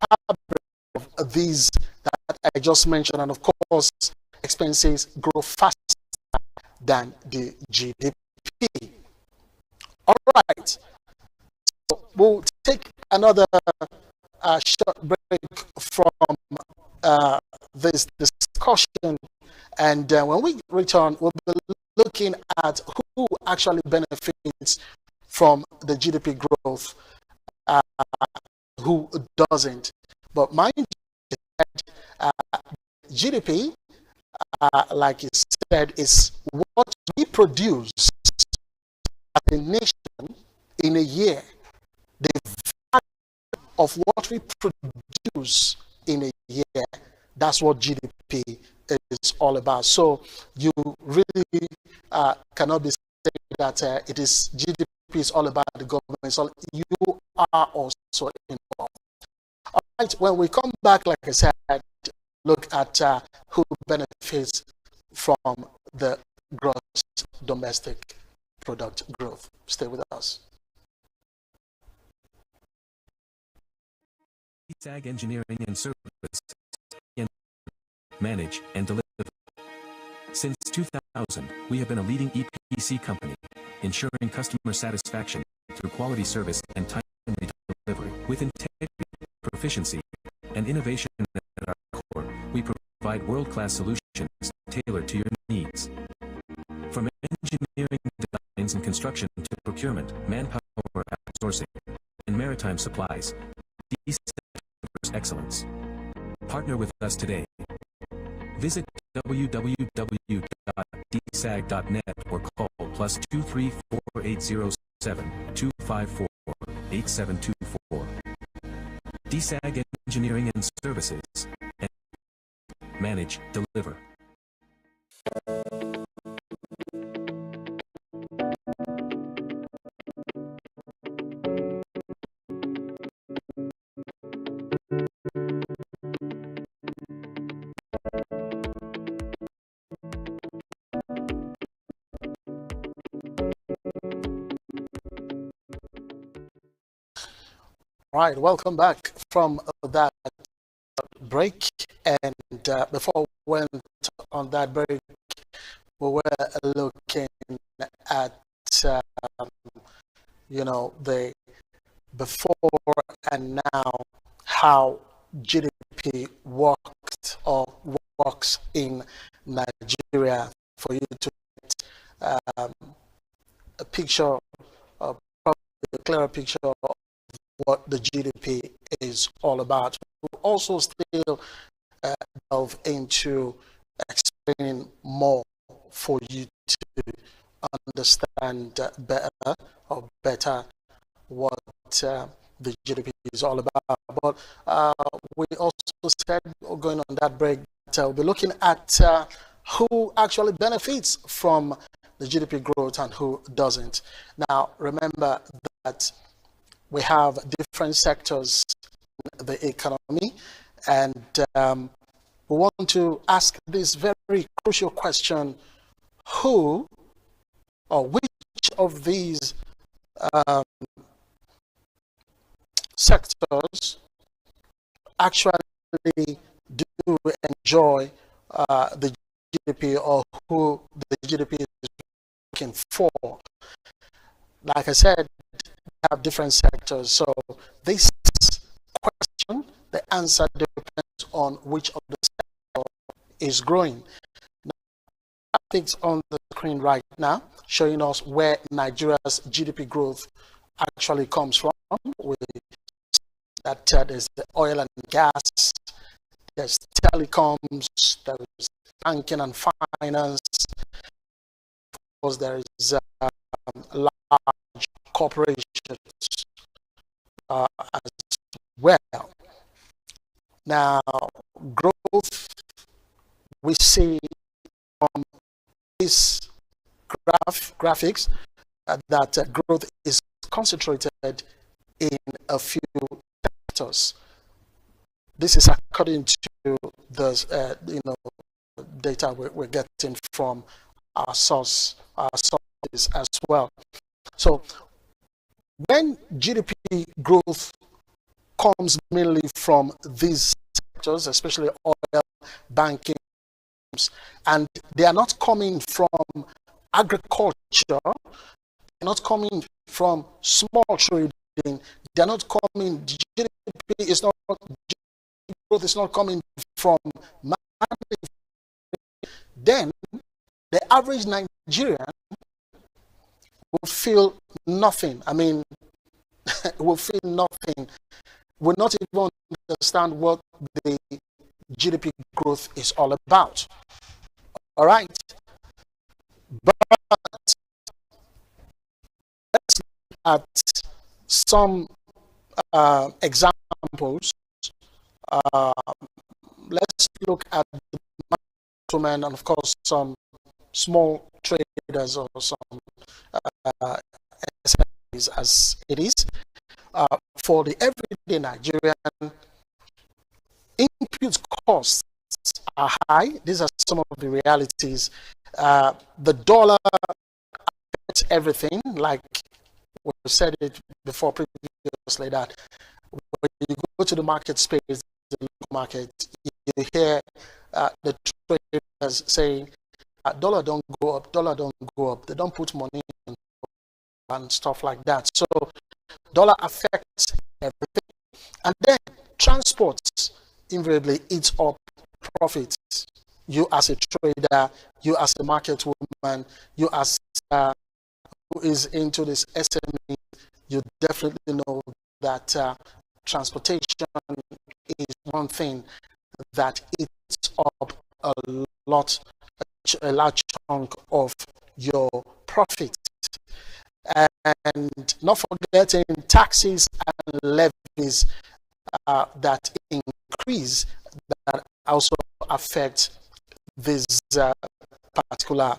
fabric of these that I just mentioned, and of course, expenses grow faster than the GDP. All right, so we'll take another short break from this discussion, and when we return, we'll be looking at who actually benefits from the GDP growth, who doesn't. But mind you, GDP, like you said, is what we produce as a nation in a year. The value of what we produce in a year, that's what GDP is all about. So you really cannot be saying that it is GDP is all about the government. So you are also involved. All right, when we come back, like I said, look at who benefits from the gross domestic product growth. Stay with us. SAG Engineering and Services, manage and deliver. Since 2000, we have been a leading EPC company, ensuring customer satisfaction through quality service and timely delivery. With integrity, proficiency, and innovation at our core, we provide world-class solutions tailored to your needs. From engineering designs and construction to procurement, manpower outsourcing, and maritime supplies, these delivers excellence. Partner with us today. Visit www.dsag.net or call +234 807 254 8724. DSAG Engineering and Services. Manage, deliver. All right, welcome back from that break. And before we went on that break, we were looking at, the before and now, how GDP works in Nigeria, for you to get a picture, probably a clearer picture of what the GDP is all about. We'll also still delve into explaining more for you to understand better what the GDP is all about. But we also said, going on that break, that we'll be looking at who actually benefits from the GDP growth and who doesn't. Now, remember that we have different sectors in the economy, and we want to ask this very crucial question: who or which of these sectors actually do enjoy the GDP, or who the GDP is looking for? Like I said, have different sectors. So this question, the answer depends on which of the sector is growing. Now, graphics on the screen right now showing us where Nigeria's GDP growth actually comes from. That there's the oil and gas, there's telecoms, there's banking and finance, of course there is large corporations as well. Now, growth we see from this graphics that growth is concentrated in a few sectors. This is according to the data we're getting from our sources as well. So when GDP growth comes mainly from these sectors, especially oil, banking, and they are not coming from agriculture, they're not coming from small trading, they're not coming, GDP is not, growth is not coming from manufacturing, then the average Nigerian will feel nothing. I mean, will feel nothing, will not even understand what the GDP growth is all about. All right, but let's look at some examples. Let's look at the middlemen and of course some small traders or some SMEs as it is. For the everyday Nigerian, input costs are high. These are some of the realities. The dollar affects everything, like we said it before previously, that when you go to the market space, the local market, you hear the traders saying, dollar don't go up, dollar don't go up. They don't put money in and stuff like that. So dollar affects everything. And then transport invariably eats up profits. You as a trader, you as a market woman, you as who is into this SME, you definitely know that transportation is one thing that eats up a large chunk of your profit. And not forgetting taxes and levies that increase, that also affect this particular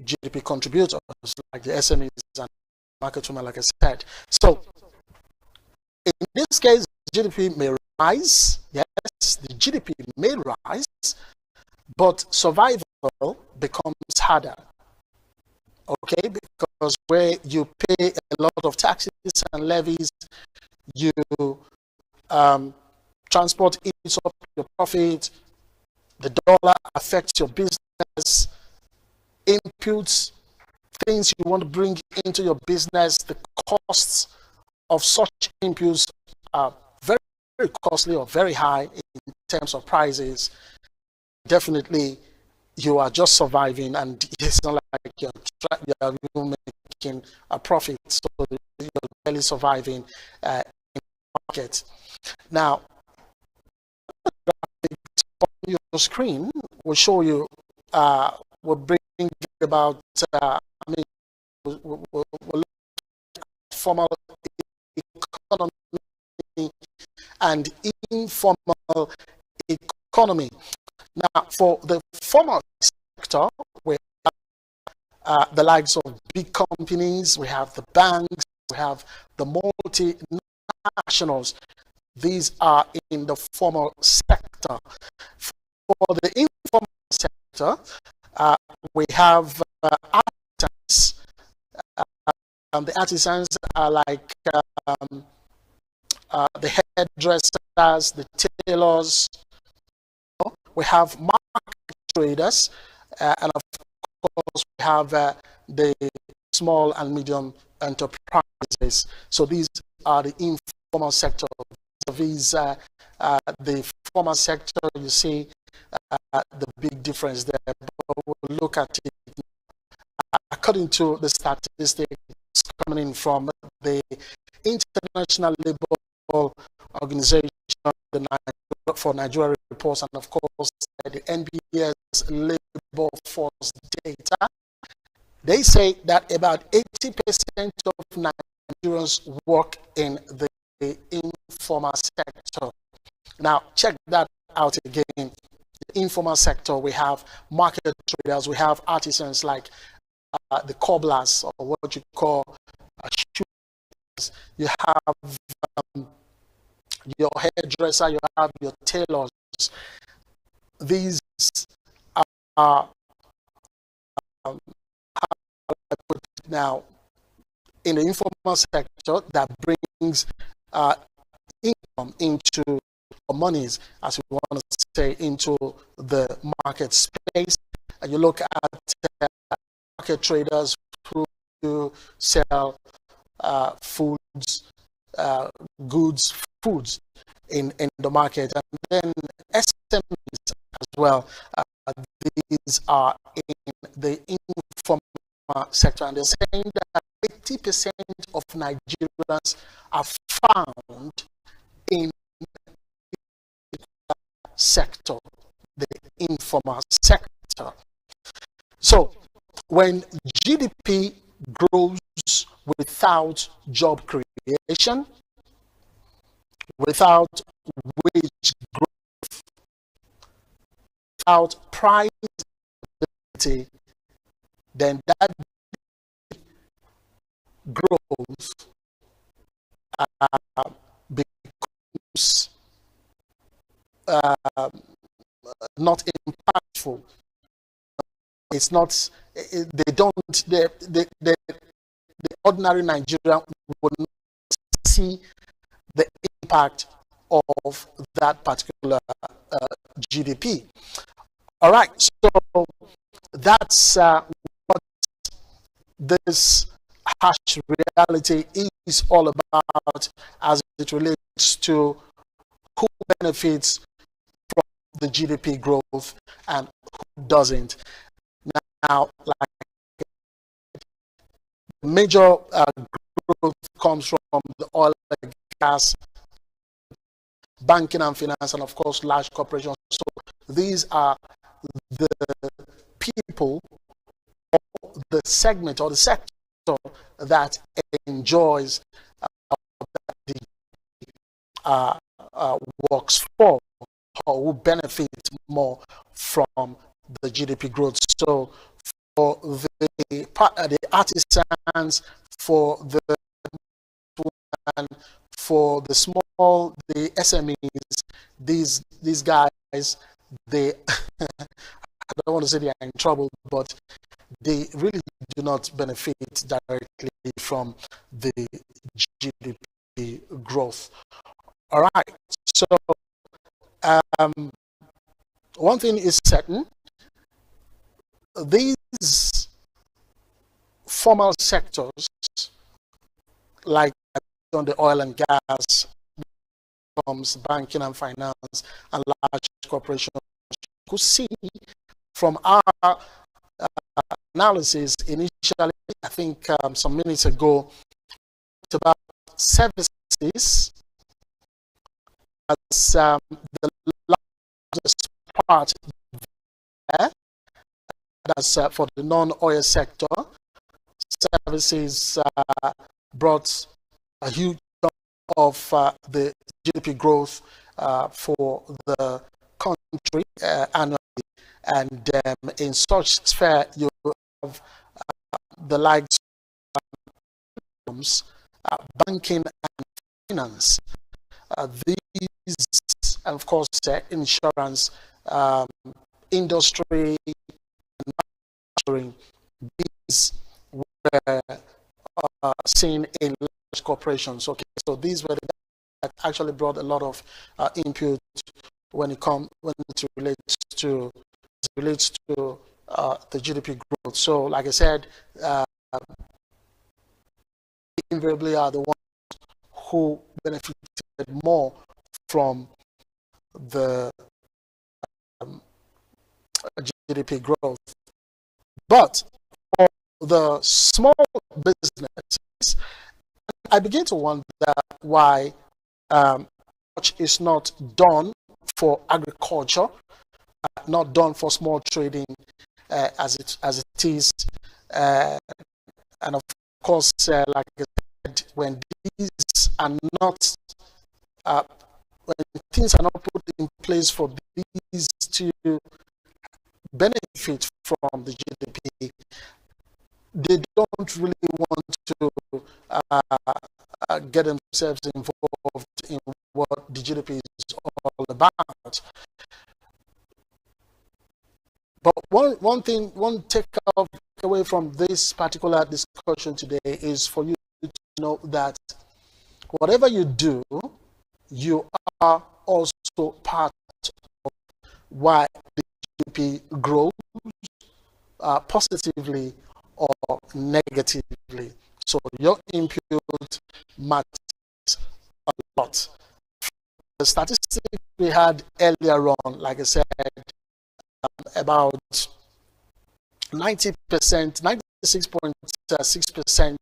GDP contributors, like the SMEs and market women, like I said. So in this case, GDP may rise. Yes, the GDP may rise, but survival becomes harder. Okay, because where you pay a lot of taxes and levies, you transport eats up your profit, the dollar affects your business, inputs, things you want to bring into your business, the costs of such inputs are very, very costly or very high in terms of prices. Definitely, you are just surviving, and it's not like you're making a profit, so you're barely surviving in the market. Now, on your screen will show you, will bring about, we'll look at formal economy and informal economy. Now, for the formal sector, we have the likes of big companies, we have the banks, we have the multinationals. These are in the formal sector. For the informal sector, we have artisans. The artisans are like the hairdressers, the tailors. We have market traders, and of course we have the small and medium enterprises. So these are the informal sector. These the formal sector, you see the big difference there. But we'll look at it according to the statistics coming in from the International Labour Organization for Nigeria reports, and of course the NBS labor force data. They say that about 80% of Nigerians work in the informal sector. Now check that out again. The informal sector, we have market traders, we have artisans like the cobblers, or what you call shoes. You have your hairdresser, you have your tailors. These are now in the informal sector that brings income into monies, as we want to say, into the market space. And you look at market traders who sell foods, foods in the market, and then SMEs as well. These are in the informal sector, and they're saying that 80% of Nigerians are found in the sector, the informal sector. So when GDP grows without job creation, without wage growth, without price stability, then that growth becomes not impactful. It's not. The ordinary Nigerian would not see the impact of that particular GDP. All right, so that's what this harsh reality is all about, as it relates to who benefits from the GDP growth and who doesn't. Now, like major growth comes from the oil and gas banking and finance, and of course large corporations. So these are the people, or the segment or the sector that enjoys works for, or who benefit more from the GDP growth. So for the artisans, for the small, the SMEs, these guys, they I don't want to say they are in trouble, but they really do not benefit directly from the GDP growth. All right. So one thing is certain: these formal sectors, like on the oil and gas, banking and finance, and large corporations, you could see from our analysis initially, I think some minutes ago, it's about services as the largest part there. That's for the non-oil sector. Services brought a huge chunk of the GDP growth for the country annually. And in such sphere, you have the likes of banking and finance. These, and of course, insurance, industry, and manufacturing. These were seen in large corporations. Okay, so these were the guys that actually brought a lot of input when it relates to the GDP growth. So, like I said, invariably are the ones who benefited more from the GDP growth. But for the small businesses, I begin to wonder why much is not done for agriculture, not done for small trading as it is, and of course, like I said, when these are not when things are not put in place for these to benefit from the GDP, they don't really want to get themselves involved in what the GDP is all about. But one takeaway from this particular discussion today is for you to know that whatever you do, you are also part of why the GDP grows positively or negatively. So your input matters a lot. The statistics we had earlier on, like I said, about 90%, 96.6%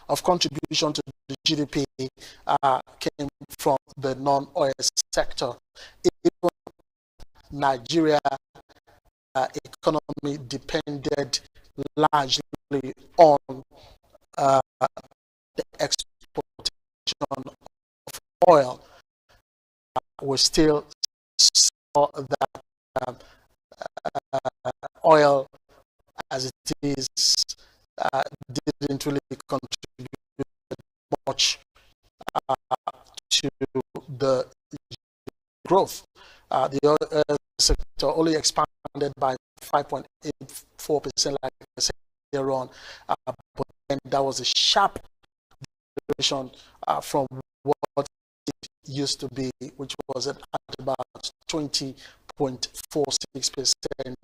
of contribution to the GDP came from the non-oil sector. Even Nigeria economy depended largely on the exportation of oil. We still saw that oil, as it is, didn't really contribute much to the growth. The oil sector only expanded by 5.84%, like I said earlier on, but then that was a sharp deterioration from what it used to be, which was at about 20.46%.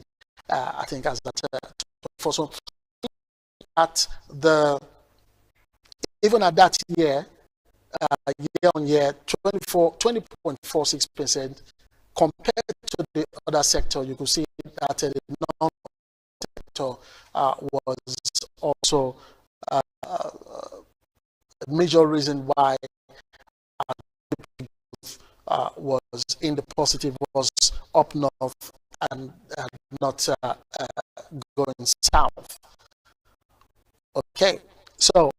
I think as that 24. So at even at that year, year on year, 20.46%. Compared to the other sector, you could see that the non-sector was also a major reason why was in the positive, was up north and not going south. Okay, so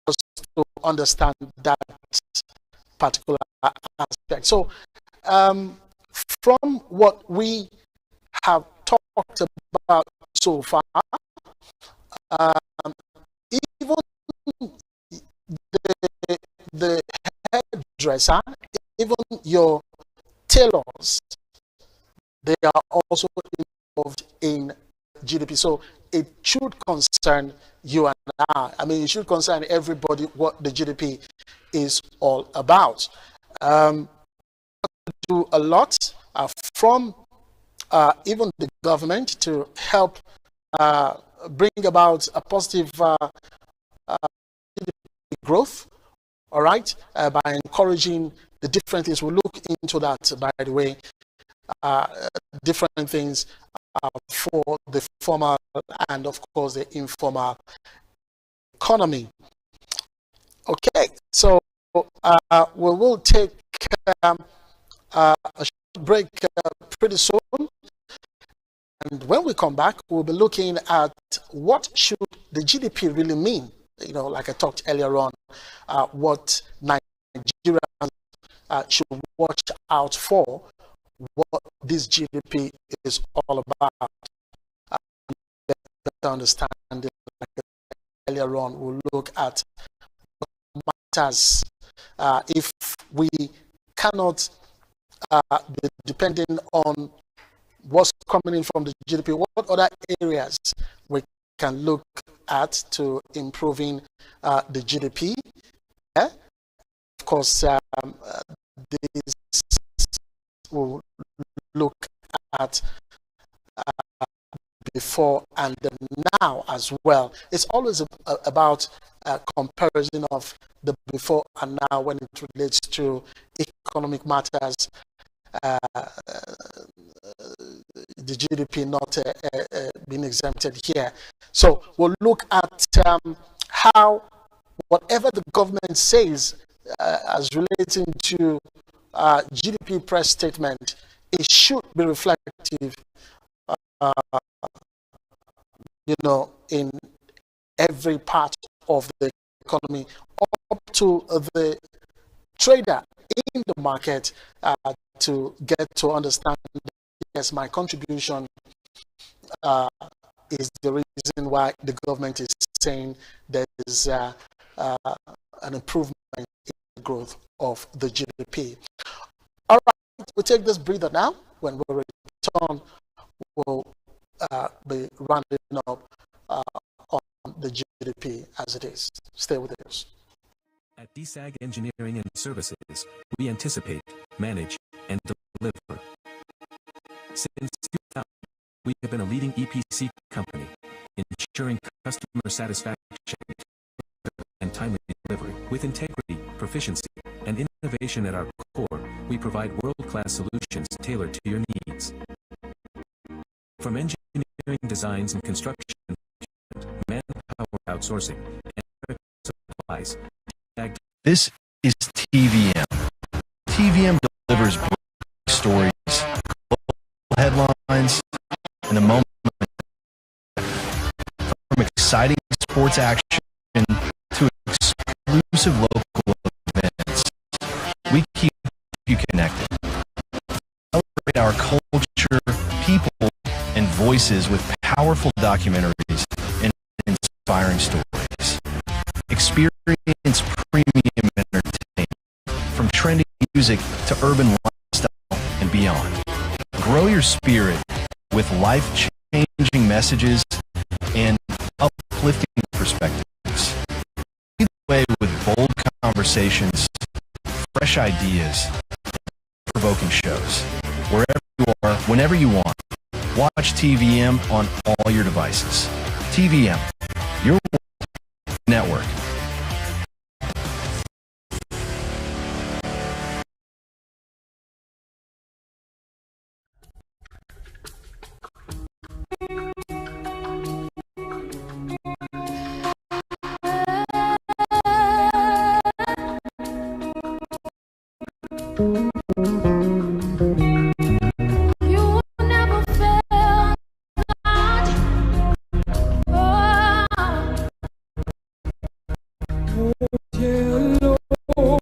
just to understand that particular aspect. So from what we have talked about so far, even the hairdresser, even your tailors, they are also involved in GDP. So it should concern you and I. I mean, it should concern everybody what the GDP is all about. Do a lot from even the government to help bring about a positive growth, all right, by encouraging the different things. We'll look into that, by the way, different things for the formal and, of course, the informal economy. Okay, so we will take a short break pretty soon. And when we come back, we'll be looking at what should the GDP really mean. You know, like I talked earlier on, what Nigerians should watch out for, what this GDP is all about. Better understand, like earlier on, we'll look at what matters if we cannot be depending on what's coming in from the GDP, what other areas we can look at to improving the GDP. Yeah? Of course, this will look at before and now as well. It's always about comparison of the before and now when it relates to economic matters. The GDP not being exempted here. So we'll look at how whatever the government says as relating to GDP press statement, it should be reflective, you know, in every part of the economy, up to the trader in the market to get to understand, yes, my contribution is the reason why the government is saying there is an improvement in the growth of the GDP. All right, we'll take this breather now. When we return, we'll be rounding up on the GDP as it is. Stay with us. At DSAG Engineering and Services, we anticipate, manage, and deliver. Since 2000, we have been a leading EPC company, ensuring customer satisfaction and timely delivery. With integrity, proficiency, and innovation at our core, we provide world-class solutions tailored to your needs. From engineering designs and construction, manpower outsourcing, and supplies, This is TVM. TVM delivers breaking stories, global headlines, and the moment. From exciting sports action to exclusive local events, we keep you connected. Celebrate our culture, people, and voices with powerful documentaries and inspiring stories. Experience premium entertainment, from trendy music to urban lifestyle and beyond. Grow your spirit with life-changing messages and uplifting perspectives. Lead the way with bold conversations, fresh ideas, provoking shows. Wherever you are, whenever you want, watch TVM on all your devices. TVM, your network. You will never fail, God. Oh, dear Lord.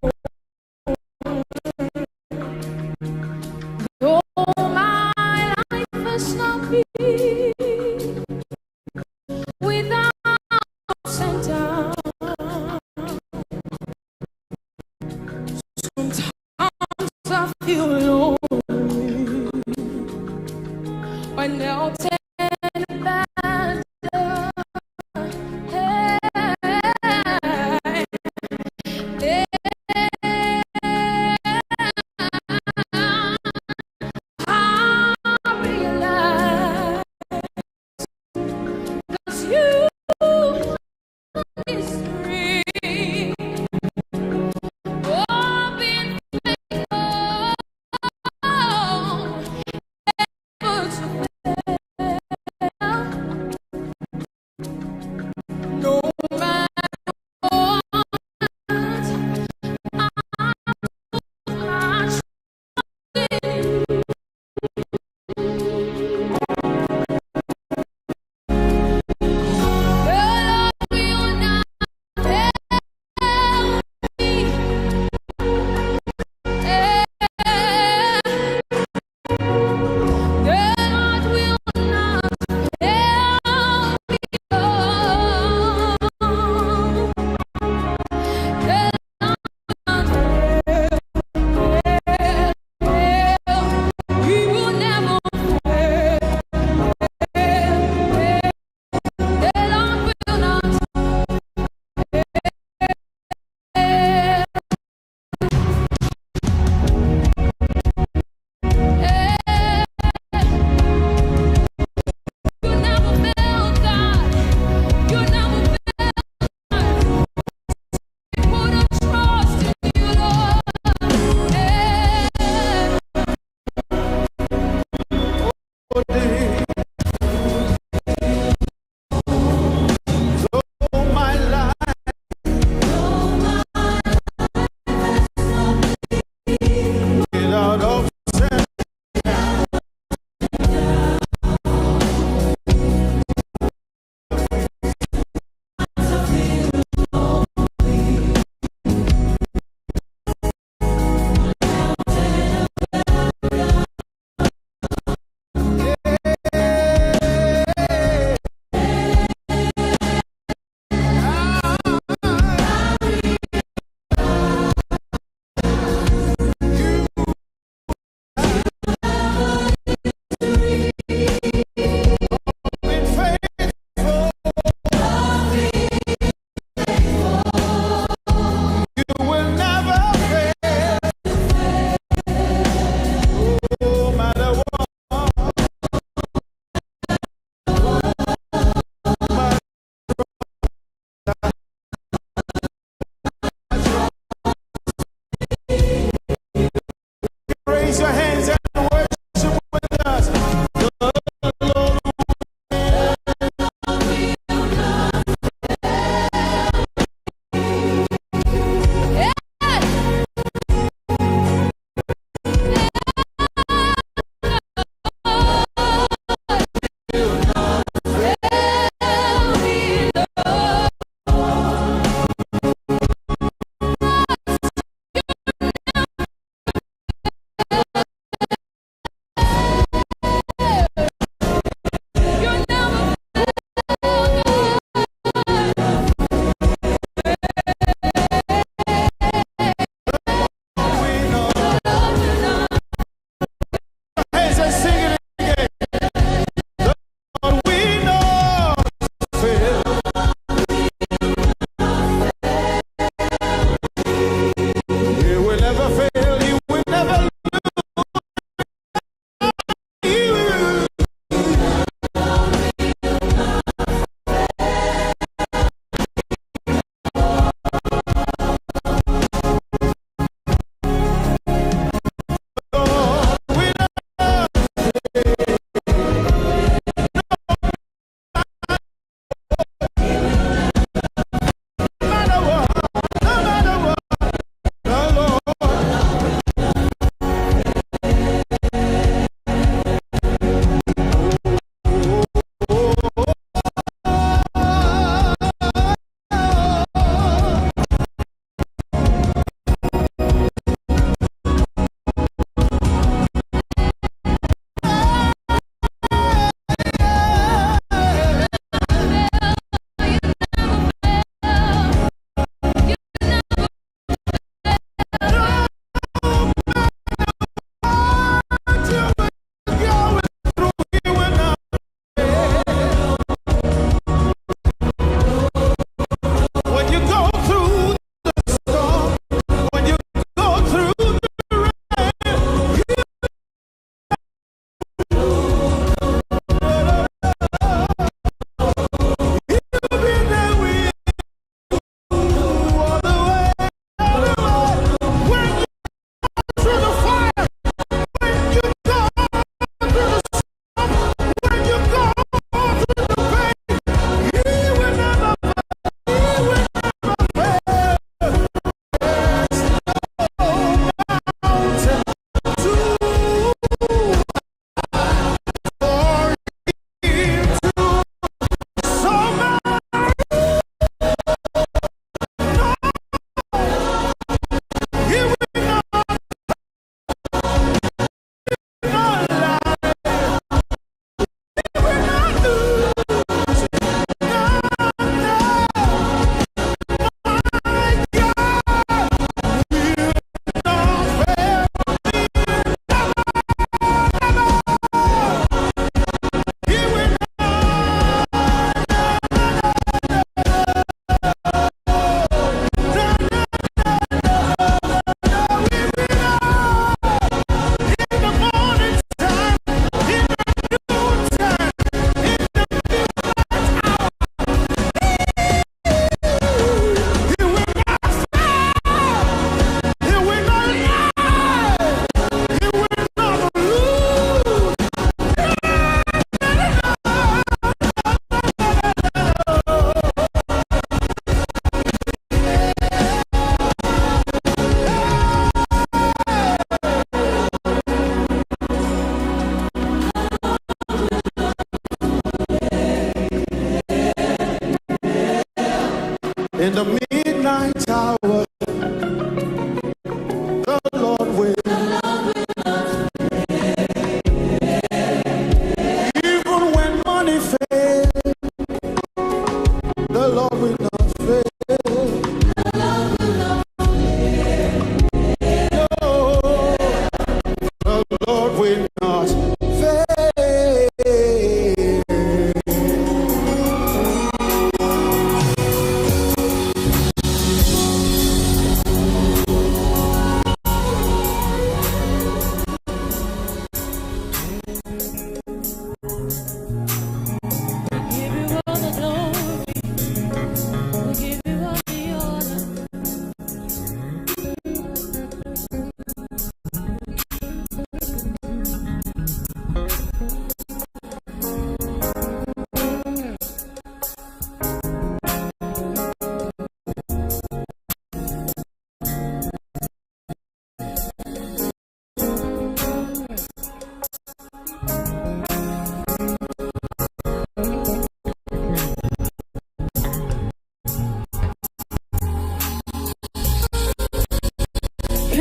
Though my life has not been without center, sometimes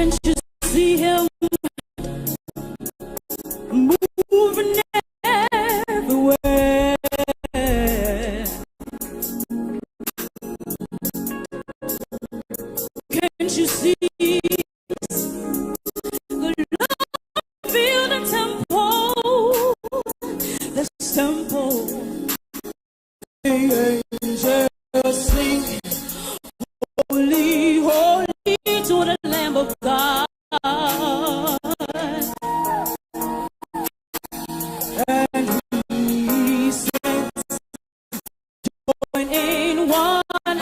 Can't you see him moving everywhere? Can't you see the love feel the tempo, the tempo? The angels sing, holy, holy to the Lamb of God. And he says, join in one accord.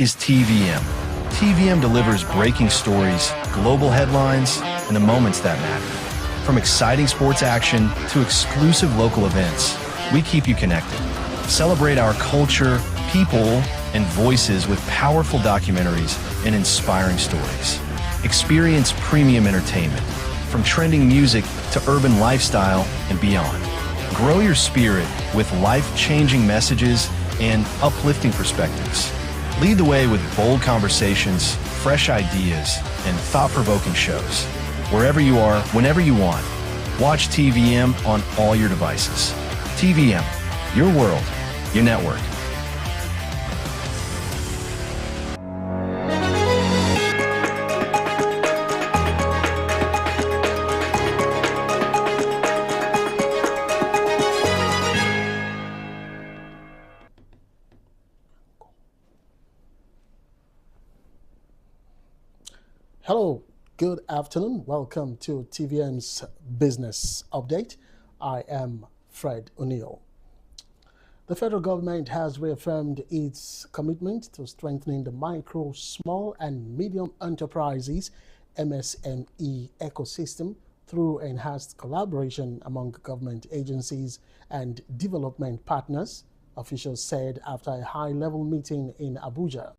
is TVM. TVM delivers breaking stories, global headlines, and the moments that matter. From exciting sports action to exclusive local events, we keep you connected. Celebrate our culture, people, and voices with powerful documentaries and inspiring stories. Experience premium entertainment, from trending music to urban lifestyle and beyond. Grow your spirit with life-changing messages and uplifting perspectives. Lead the way with bold conversations, fresh ideas, and thought-provoking shows. Wherever you are, whenever you want, watch TVM on all your devices. TVM, your world, your network. Hello, good afternoon. Welcome to TVM's Business Update. I am Fred O'Neill. The federal government has reaffirmed its commitment to strengthening the micro, small, and medium enterprises MSME ecosystem through enhanced collaboration among government agencies and development partners, officials said after a high-level meeting in Abuja.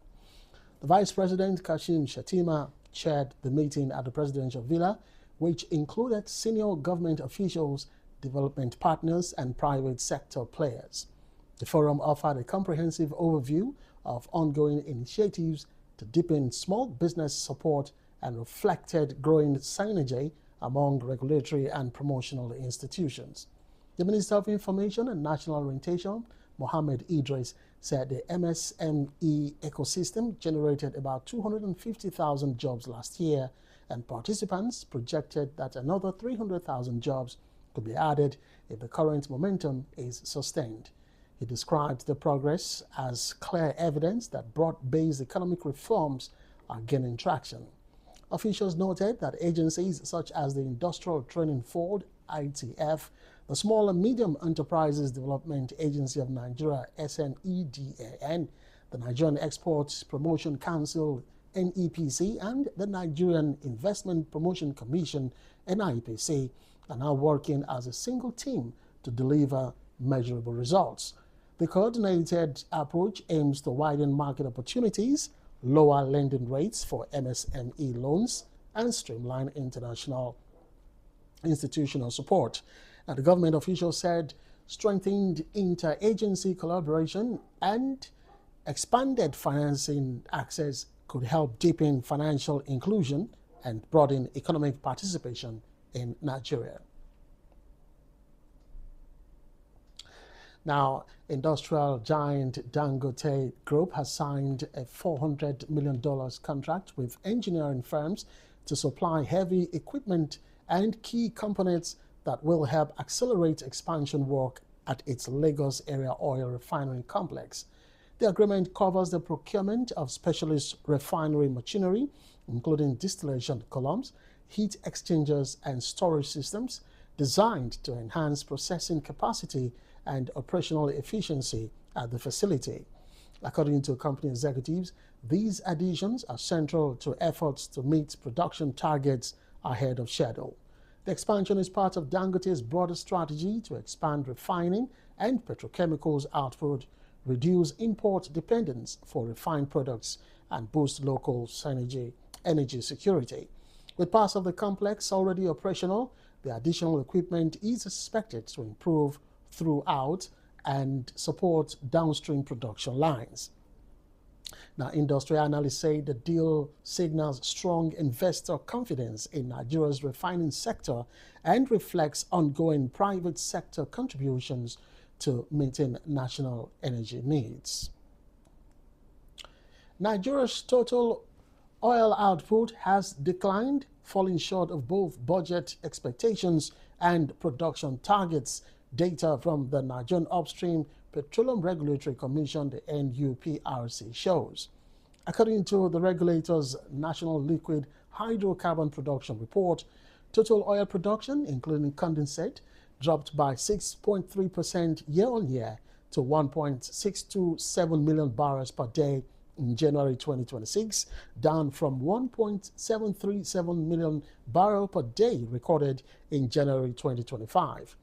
The Vice President Kashim Shettima chaired the meeting at the Presidential Villa, which included senior government officials, development partners, and private sector players. The forum offered a comprehensive overview of ongoing initiatives to deepen small business support and reflected growing synergy among regulatory and promotional institutions. The Minister of Information and National Orientation, Mohammed Idris, said the MSME ecosystem generated about 250,000 jobs last year, and participants projected that another 300,000 jobs could be added if the current momentum is sustained. He described the progress as clear evidence that broad-based economic reforms are gaining traction. Officials noted that agencies such as the Industrial Training Fund, ITF, the Small and Medium Enterprises Development Agency of Nigeria, SMEDAN, the Nigerian Exports Promotion Council, NEPC, and the Nigerian Investment Promotion Commission, NIPC, are now working as a single team to deliver measurable results. The coordinated approach aims to widen market opportunities, lower lending rates for MSME loans, and streamline institutional support. Now, the government official said strengthened interagency collaboration and expanded financing access could help deepen financial inclusion and broaden economic participation in Nigeria. Now, industrial giant Dangote Group has signed a $400 million contract with engineering firms to supply heavy equipment and key components that will help accelerate expansion work at its Lagos area oil refinery complex. The agreement covers the procurement of specialist refinery machinery, including distillation columns, heat exchangers, and storage systems designed to enhance processing capacity and operational efficiency at the facility. According to company executives, these additions are central to efforts to meet production targets ahead of schedule. The expansion is part of Dangote's broader strategy to expand refining and petrochemicals output, reduce import dependence for refined products, and boost local energy security. With parts of the complex already operational, the additional equipment is expected to improve throughput and support downstream production lines. Now, industry analysts say the deal signals strong investor confidence in Nigeria's refining sector and reflects ongoing private sector contributions to meeting national energy needs. Nigeria's total oil output has declined, falling short of both budget expectations and production targets, data from the Nigerian Upstream Petroleum Regulatory Commission, the NUPRC, shows. According to the regulator's National Liquid Hydrocarbon Production Report, total oil production, including condensate, dropped by 6.3% year-on-year to 1.627 million barrels per day in January 2026, down from 1.737 million barrels per day recorded in January 2025.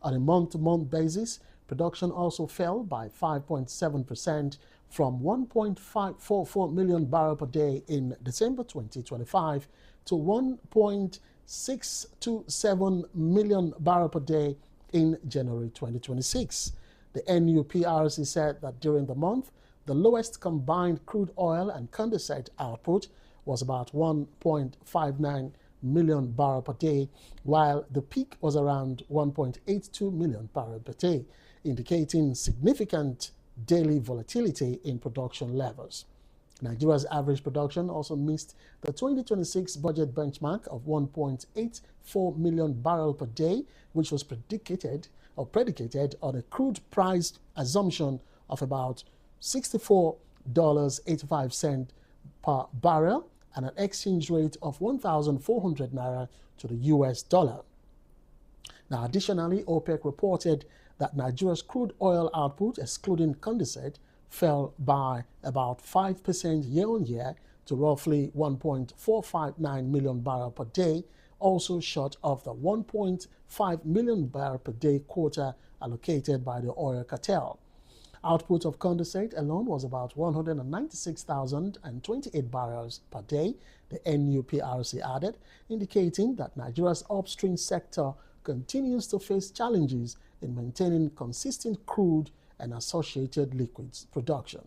On a month-to-month basis, production also fell by 5.7% from 1.544 million barrels per day in December 2025 to 1.627 million barrels per day in January 2026. The NUPRC said that during the month, the lowest combined crude oil and condensate output was about 1.59 million barrels per day, while the peak was around 1.82 million barrels per day, indicating significant daily volatility in production levels. Nigeria's average production also missed the 2026 budget benchmark of 1.84 million barrels per day, which was predicated on a crude price assumption of about $64.85 per barrel and an exchange rate of 1,400 naira to the US dollar. Now, additionally, OPEC reported that Nigeria's crude oil output, excluding condensate, fell by about 5% year-on-year to roughly 1.459 million barrels per day, also short of the 1.5 million barrels per day quota allocated by the oil cartel. Output of condensate alone was about 196,028 barrels per day, the NUPRC added, indicating that Nigeria's upstream sector continues to face challenges in maintaining consistent crude and associated liquids production.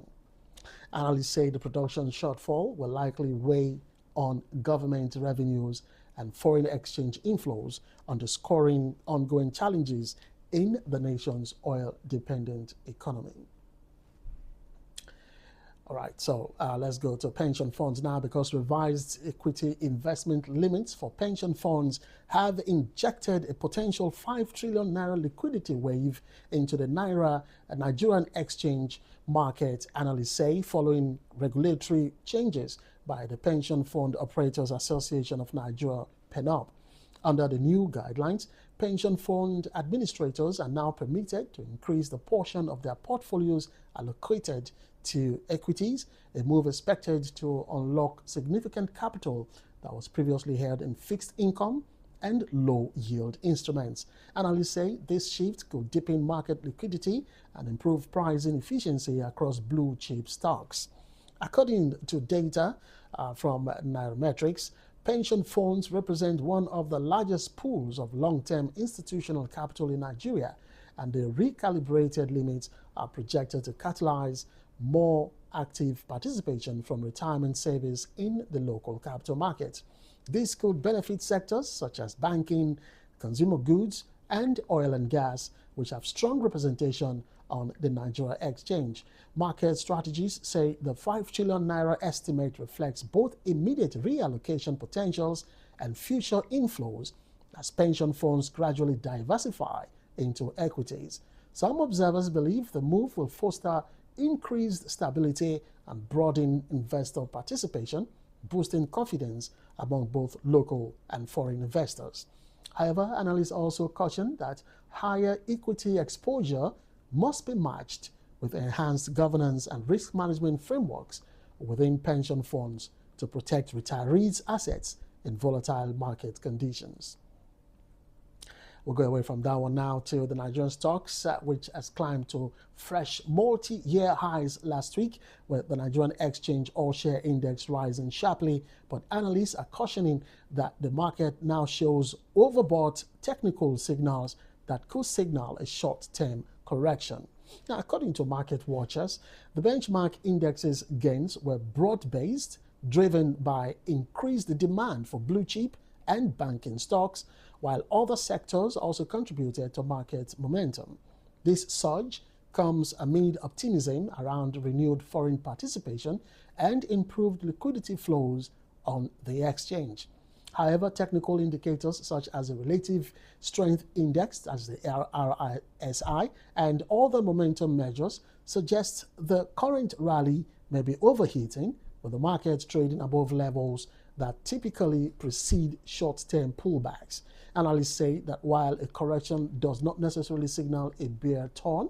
Analysts say the production shortfall will likely weigh on government revenues and foreign exchange inflows, underscoring ongoing challenges in the nation's oil-dependent economy. All right, so let's go to pension funds now, because revised equity investment limits for pension funds have injected a potential 5 trillion naira liquidity wave into the Nigerian exchange market, analysts say, following regulatory changes by the Pension Fund Operators Association of Nigeria, PENOP. Under the new guidelines, pension fund administrators are now permitted to increase the portion of their portfolios allocated to equities, a move expected to unlock significant capital that was previously held in fixed income and low-yield instruments. Analysts say this shift could deepen market liquidity and improve pricing efficiency across blue-chip stocks. According to data from Nairametrics, pension funds represent one of the largest pools of long-term institutional capital in Nigeria, and the recalibrated limits are projected to catalyze more active participation from retirement savers in the local capital market. This could benefit sectors such as banking, consumer goods, and oil and gas, which have strong representation on the Nigeria exchange. Market strategists say the 5 trillion naira estimate reflects both immediate reallocation potentials and future inflows as pension funds gradually diversify into equities. Some observers believe the move will foster increased stability and broaden investor participation, boosting confidence among both local and foreign investors. However, analysts also caution that higher equity exposure must be matched with enhanced governance and risk management frameworks within pension funds to protect retirees' assets in volatile market conditions. We'll go away from that one now to the Nigerian stocks, which has climbed to fresh multi-year highs last week, with the Nigerian Exchange All-Share Index rising sharply. But analysts are cautioning that the market now shows overbought technical signals that could signal a short-term correction. Now, according to market watchers, the benchmark index's gains were broad-based, driven by increased demand for blue-chip and banking stocks, while other sectors also contributed to market momentum. This surge comes amid optimism around renewed foreign participation and improved liquidity flows on the exchange. However, technical indicators such as the Relative Strength Index, as the RSI, and other momentum measures suggest the current rally may be overheating, with the market trading above levels that typically precede short-term pullbacks. Analysts say that while a correction does not necessarily signal a bear turn,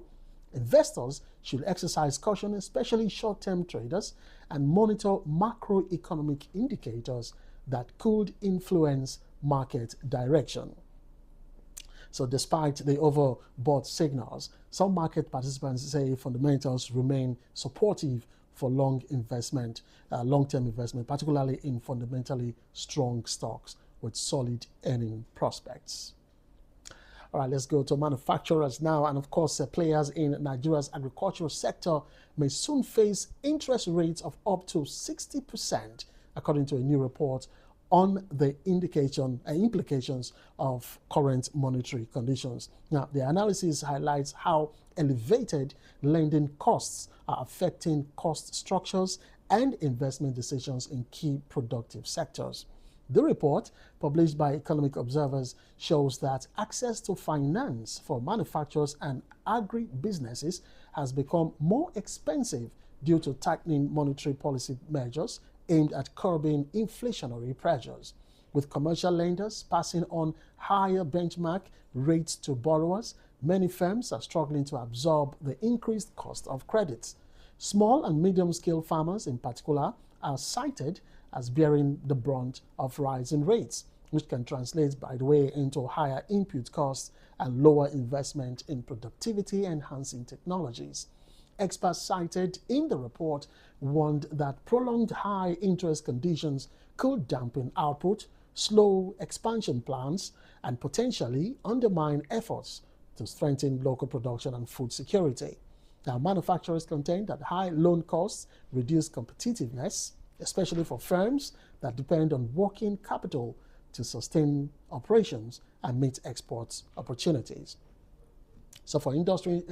investors should exercise caution, especially short-term traders, and monitor macroeconomic indicators that could influence market direction. So despite the overbought signals, some market participants say fundamentals remain supportive for long-term investment, particularly in fundamentally strong stocks with solid earning prospects. All right, let's go to manufacturers now. And of course, players in Nigeria's agricultural sector may soon face interest rates of up to 60%, according to a new report on the implications of current monetary conditions. Now, the analysis highlights how elevated lending costs are affecting cost structures and investment decisions in key productive sectors. The report, published by Economic Observers, shows that access to finance for manufacturers and agri-businesses has become more expensive due to tightening monetary policy measures aimed at curbing inflationary pressures. With commercial lenders passing on higher benchmark rates to borrowers, many firms are struggling to absorb the increased cost of credit. Small and medium-scale farmers in particular are cited as bearing the brunt of rising rates, which can translate, by the way, into higher input costs and lower investment in productivity-enhancing technologies. Experts cited in the report warned that prolonged high interest conditions could dampen output, slow expansion plans, and potentially undermine efforts to strengthen local production and food security. Now, manufacturers contend that high loan costs reduce competitiveness, especially for firms that depend on working capital to sustain operations and meet export opportunities. So for industry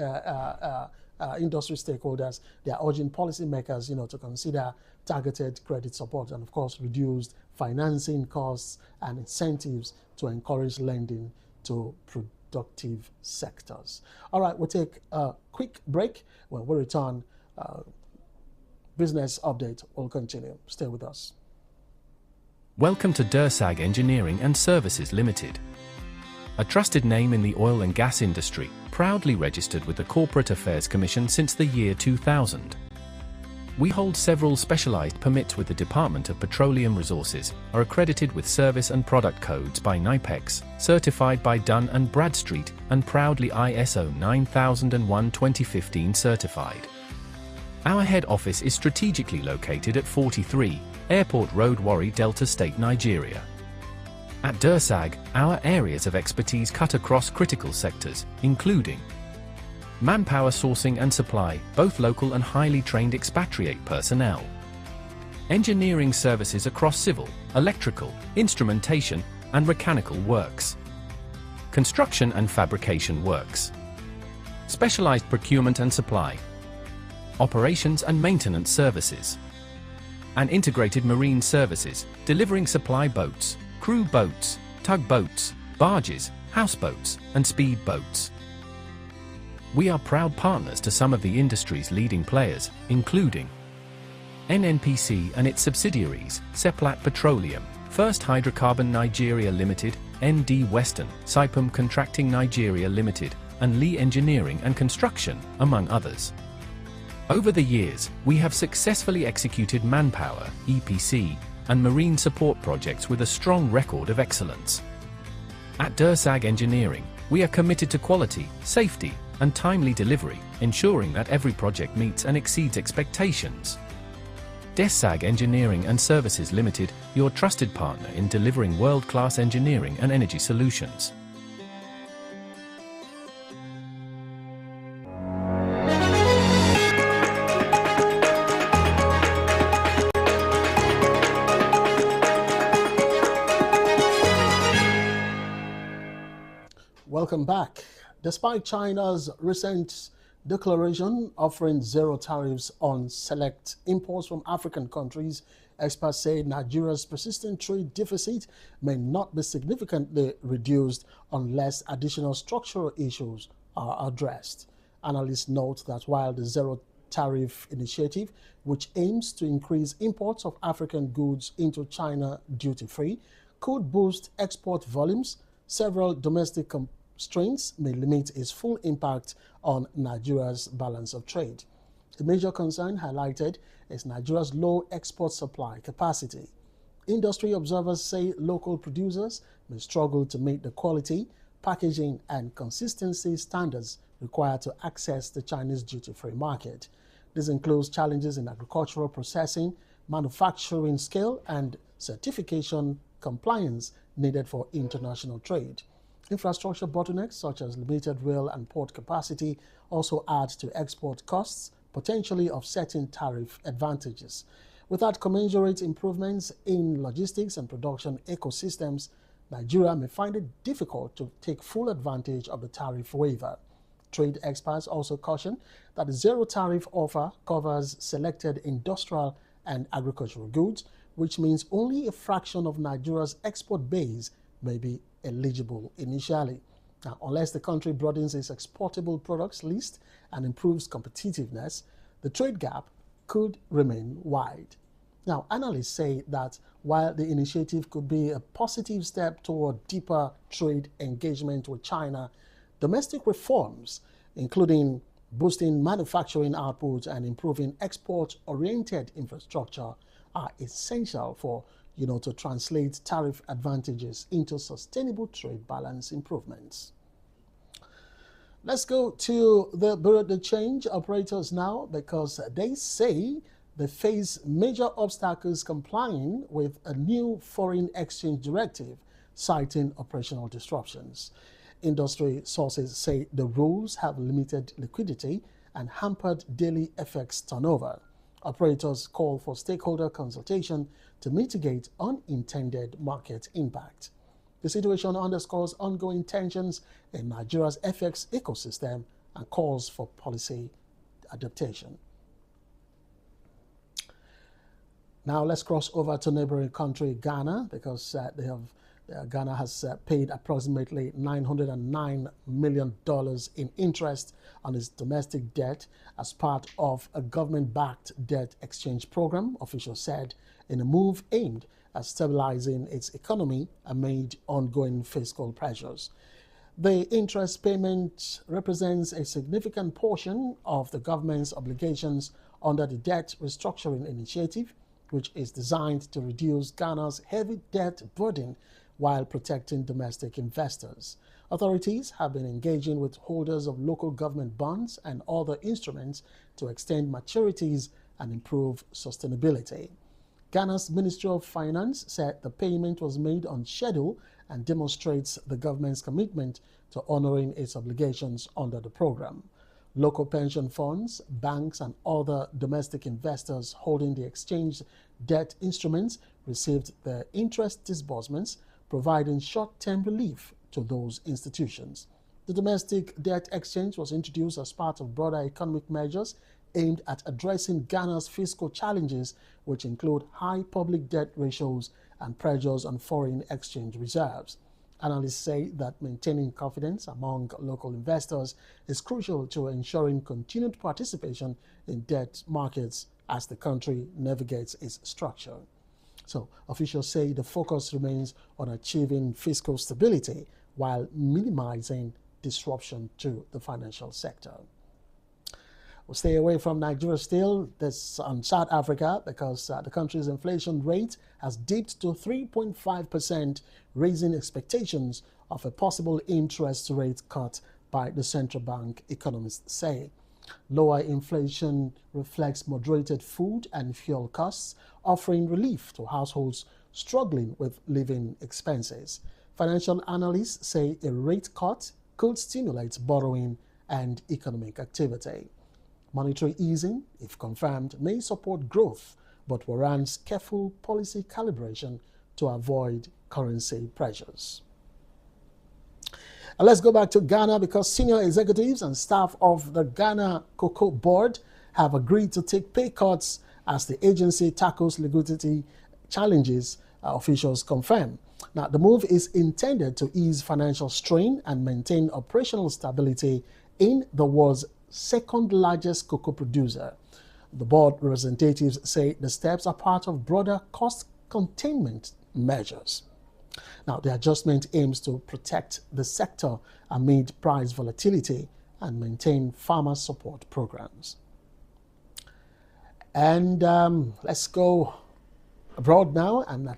stakeholders, they are urging policymakers, to consider targeted credit support and, of course, reduced financing costs and incentives to encourage lending to productive sectors. All right, we'll take a quick break. When we return, business update will continue. Stay with us. Welcome to Dursag Engineering and Services Limited, a trusted name in the oil and gas industry, proudly registered with the Corporate Affairs Commission since the year 2000. We hold several specialized permits with the Department of Petroleum Resources, are accredited with service and product codes by NIPEX, certified by Dun & Bradstreet, and proudly ISO 9001:2015 certified. Our head office is strategically located at 43 Airport Road, Warri, Delta State, Nigeria. At Dursag, our areas of expertise cut across critical sectors, including manpower sourcing and supply, both local and highly trained expatriate personnel, engineering services across civil, electrical, instrumentation, and mechanical works, construction and fabrication works, specialized procurement and supply, operations and maintenance services, and integrated marine services, delivering supply boats, crew boats, tugboats, barges, houseboats, and speed boats. We are proud partners to some of the industry's leading players, including NNPC and its subsidiaries, Seplat Petroleum, First Hydrocarbon Nigeria Limited, ND Western, Saipem Contracting Nigeria Limited, and Lee Engineering and Construction, among others. Over the years, we have successfully executed manpower, EPC, and marine support projects with a strong record of excellence. At Dursag Engineering, we are committed to quality, safety, and timely delivery, ensuring that every project meets and exceeds expectations. Dursag Engineering and Services Limited, your trusted partner in delivering world-class engineering and energy solutions. Welcome back. Despite China's recent declaration offering zero tariffs on select imports from African countries, experts say Nigeria's persistent trade deficit may not be significantly reduced unless additional structural issues are addressed. Analysts note that while the zero tariff initiative, which aims to increase imports of African goods into China duty-free, could boost export volumes, several domestic strains may limit its full impact on Nigeria's balance of trade. A major concern highlighted is Nigeria's low export supply capacity. Industry observers say local producers may struggle to meet the quality, packaging, and consistency standards required to access the Chinese duty-free market. This includes challenges in agricultural processing, manufacturing scale, and certification compliance needed for international trade. Infrastructure bottlenecks such as limited rail and port capacity also add to export costs, potentially offsetting tariff advantages. Without commensurate improvements in logistics and production ecosystems, Nigeria may find it difficult to take full advantage of the tariff waiver. Trade experts also caution that the zero tariff offer covers selected industrial and agricultural goods, which means only a fraction of Nigeria's export base may be eligible initially. Now, unless the country broadens its exportable products list and improves competitiveness, the trade gap could remain wide. Now, analysts say that while the initiative could be a positive step toward deeper trade engagement with China, domestic reforms, including boosting manufacturing output and improving export-oriented infrastructure, are essential for, to translate tariff advantages into sustainable trade balance improvements. Let's go to the Bureau de Change operators now, because they say they face major obstacles complying with a new foreign exchange directive, citing operational disruptions. Industry sources say the rules have limited liquidity and hampered daily FX turnover. Operators call for stakeholder consultation to mitigate unintended market impact. The situation underscores ongoing tensions in Nigeria's FX ecosystem and calls for policy adaptation. Now let's cross over to neighboring country Ghana, because Ghana has paid approximately $909 million in interest on its domestic debt as part of a government-backed debt exchange program, officials said, in a move aimed at stabilizing its economy amid ongoing fiscal pressures. The interest payment represents a significant portion of the government's obligations under the Debt Restructuring Initiative, which is designed to reduce Ghana's heavy debt burden while protecting domestic investors. Authorities have been engaging with holders of local government bonds and other instruments to extend maturities and improve sustainability. Ghana's Ministry of Finance said the payment was made on schedule and demonstrates the government's commitment to honoring its obligations under the program. Local pension funds, banks, and other domestic investors holding the exchange debt instruments received their interest disbursements, providing short-term relief to those institutions. The domestic debt exchange was introduced as part of broader economic measures aimed at addressing Ghana's fiscal challenges, which include high public debt ratios and pressures on foreign exchange reserves. Analysts say that maintaining confidence among local investors is crucial to ensuring continued participation in debt markets as the country navigates its structure. So, officials say the focus remains on achieving fiscal stability while minimizing disruption to the financial sector. We'll stay away from Nigeria still, this on South Africa, because the country's inflation rate has dipped to 3.5%, raising expectations of a possible interest rate cut by the central bank, economists say. Lower inflation reflects moderated food and fuel costs, offering relief to households struggling with living expenses. Financial analysts say a rate cut could stimulate borrowing and economic activity. Monetary easing, if confirmed, may support growth, but warrants careful policy calibration to avoid currency pressures. And let's go back to Ghana, because senior executives and staff of the Ghana Cocoa Board have agreed to take pay cuts as the agency tackles liquidity challenges, officials confirm. Now, the move is intended to ease financial strain and maintain operational stability in the world's second largest cocoa producer. The board representatives say the steps are part of broader cost containment measures. Now, the adjustment aims to protect the sector amid price volatility and maintain farmer support programs. And let's go abroad now. And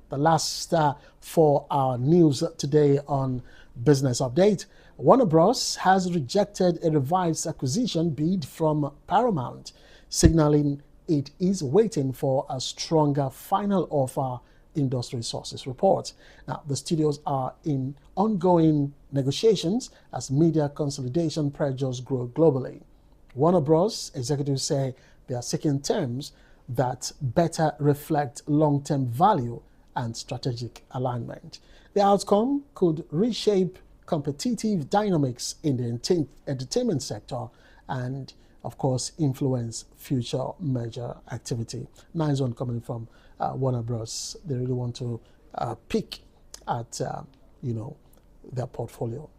the last for our news today on Business Update, Warner Bros. Has rejected a revised acquisition bid from Paramount, signaling it is waiting for a stronger final offer, industry sources report. Now, the studios are in ongoing negotiations as media consolidation pressures grow globally. Warner Bros. Executives say they are seeking terms that better reflect long-term value and strategic alignment. The outcome could reshape competitive dynamics in the entertainment sector and, of course, influence future merger activity. Nice one coming from Warner Bros. They really want to pick at, their portfolio.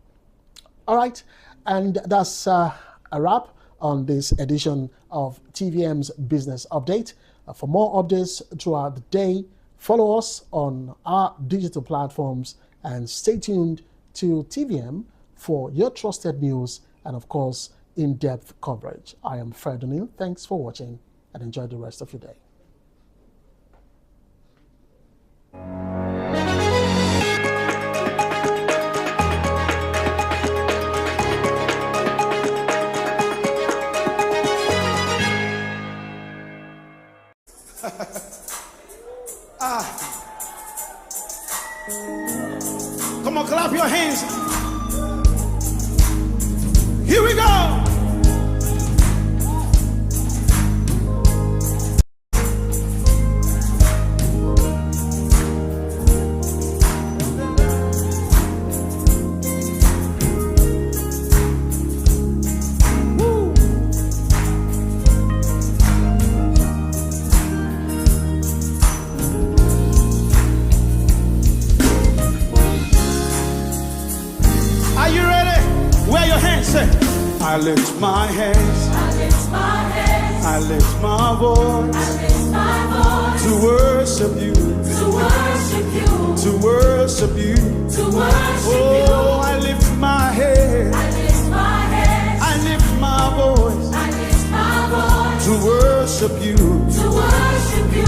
All right, and that's a wrap on this edition of TVM's Business Update. For more updates throughout the day, follow us on our digital platforms and stay tuned to TVM for your trusted news and, of course, in-depth coverage. I am Fred O'Neill. Thanks for watching and enjoy the rest of your day. Come on, clap your hands. Here we go. I lift my hands, I lift my voice, to worship you, to worship you. Oh, I lift my head, I lift my voice, to worship you, to worship you.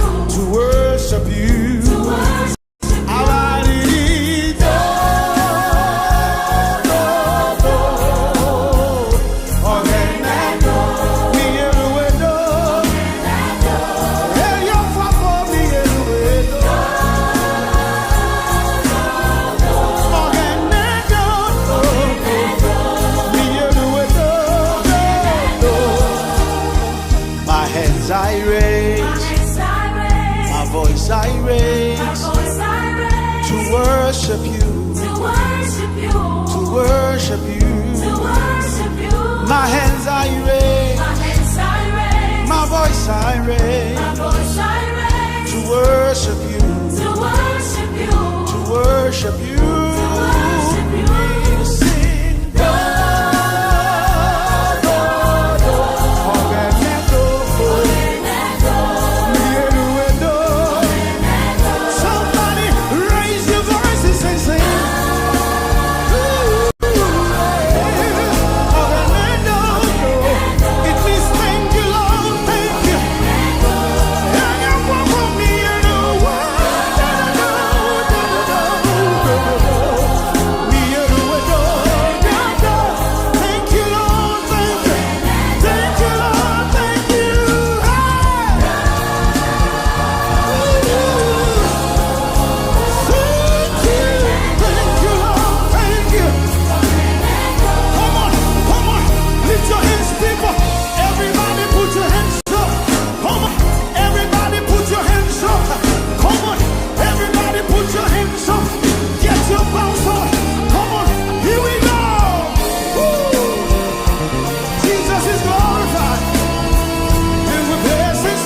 Worship you, to worship you. My hands I raise, my voice I raise, to worship you, to worship you.